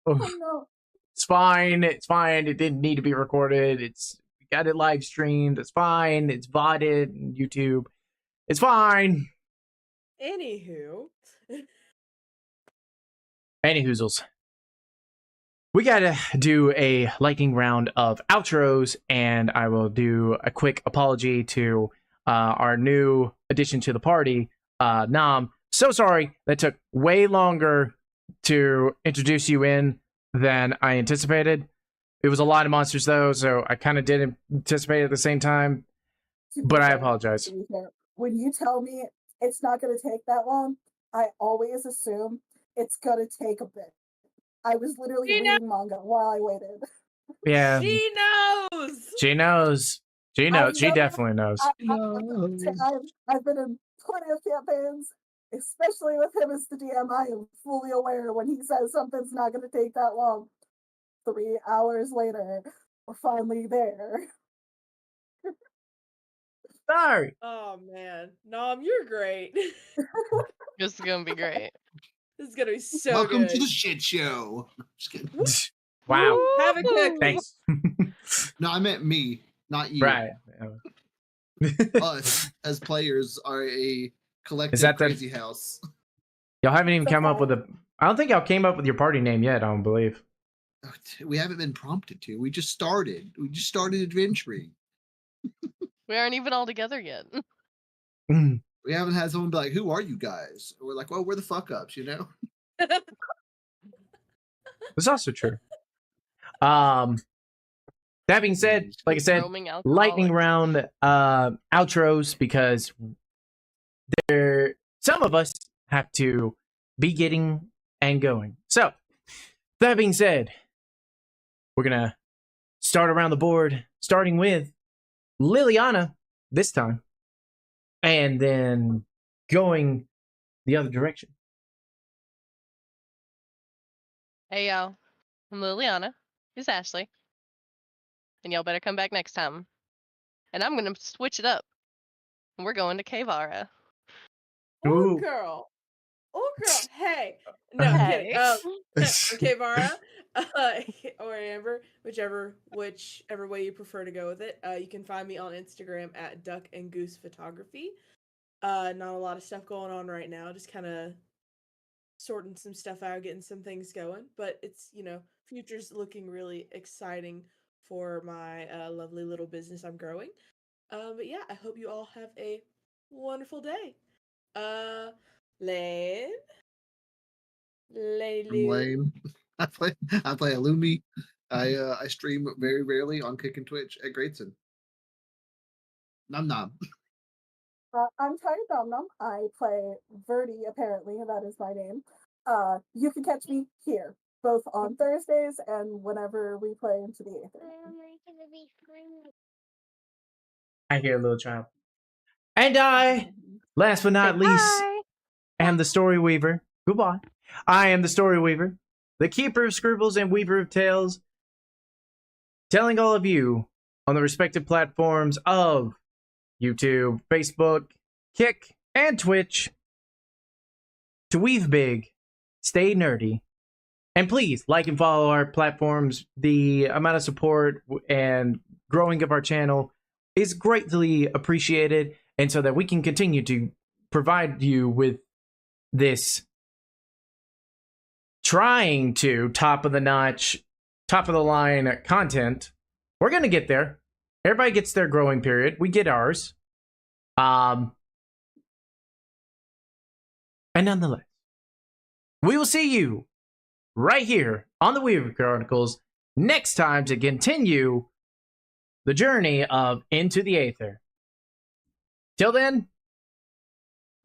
Oh no.
it's fine. It's fine. It didn't need to be recorded. We got it live streamed. It's fine. It's VODed on YouTube. It's fine.
Anywho.
Any hoozles. We gotta do a lightning round of outros, and I will do a quick apology to our new addition to the party, Nam. So sorry that took way longer to introduce you in than I anticipated. It was a lot of monsters though, so I kind of didn't anticipate at the same time,
To be
but I
fair,
apologize.
to be fair, when you tell me it's not going to take that long, I always assume it's going to take a bit. I was literally
You know-
reading manga while I waited.
Yeah,
She knows.
she knows. She knows. She
known-
definitely knows.
I've been in plenty of campaigns, especially with him as the DM. I am fully aware when he says something's not going to take that long. 3 hours later, we're finally there.
Sorry.
Oh man, Nom, you're great.
This is gonna be great.
This is gonna be so
Welcome
good.
to the shit show. Just kidding.
Wow.
Have a good.
Thanks.
No, I meant me, not you.
Right.
Us as players are a collective
Is that the-
crazy house.
Y'all haven't even
So
come up
far.
with a. I don't think y'all came up with your party name yet. I don't believe.
We haven't been prompted to. We just started. We just started adventuring.
We aren't even all together yet.
Mm,
We haven't had someone be like, "Who are you guys?" We're like, "Well, we're the fuck ups," you know.
That's also true. Um. That being said, like I said,
Roaming
lightning
alcoholics.
round outros, because some of us have to be getting and going. So, that being said, we're gonna start around the board, starting with Liliana this time, and then going the other direction.
Hey y'all, I'm Liliana. Here's Ashley. And y'all better come back next time. And I'm gonna switch it up. And we're going to Kavara.
Oh
Ooh.
girl. Oh girl. Hey. No, I'm kidding.
Hey.
Okay, Vara, or Amber, whichever way you prefer to go with it. You can find me on Instagram at Duck and Goose Photography. Not a lot of stuff going on right now. Just kind of sorting some stuff out, getting some things going. But it's future's looking really exciting for my lovely little business I'm growing. But yeah, I hope you all have a wonderful day. Lane. Lady
I'm
Lou.
lame. I play Illumi. I stream very rarely on Kick and Twitch at Greatson. Nom nom.
I'm Tiny Dum Num. I play Verdi, apparently, that is my name. You can catch me here, both on Thursdays and whenever we play into the Aether.
I hear a little child. And I, last but not
Say
least,
hi.
am the Story Weaver. Goodbye. I am the Story Weaver, the keeper of scribbles and weaver of tales, telling all of you on the respective platforms of YouTube, Facebook, Kick, and Twitch to weave big, stay nerdy, and please like and follow our platforms. The amount of support and growing of our channel is greatly appreciated, and so that we can continue to provide you with this trying to top of the notch, top of the line content. We're gonna get there. Everybody gets their growing period. We get ours. And nonetheless, we will see you right here on the Weaver Chronicles next time to continue the journey of Into the Aether. Till then,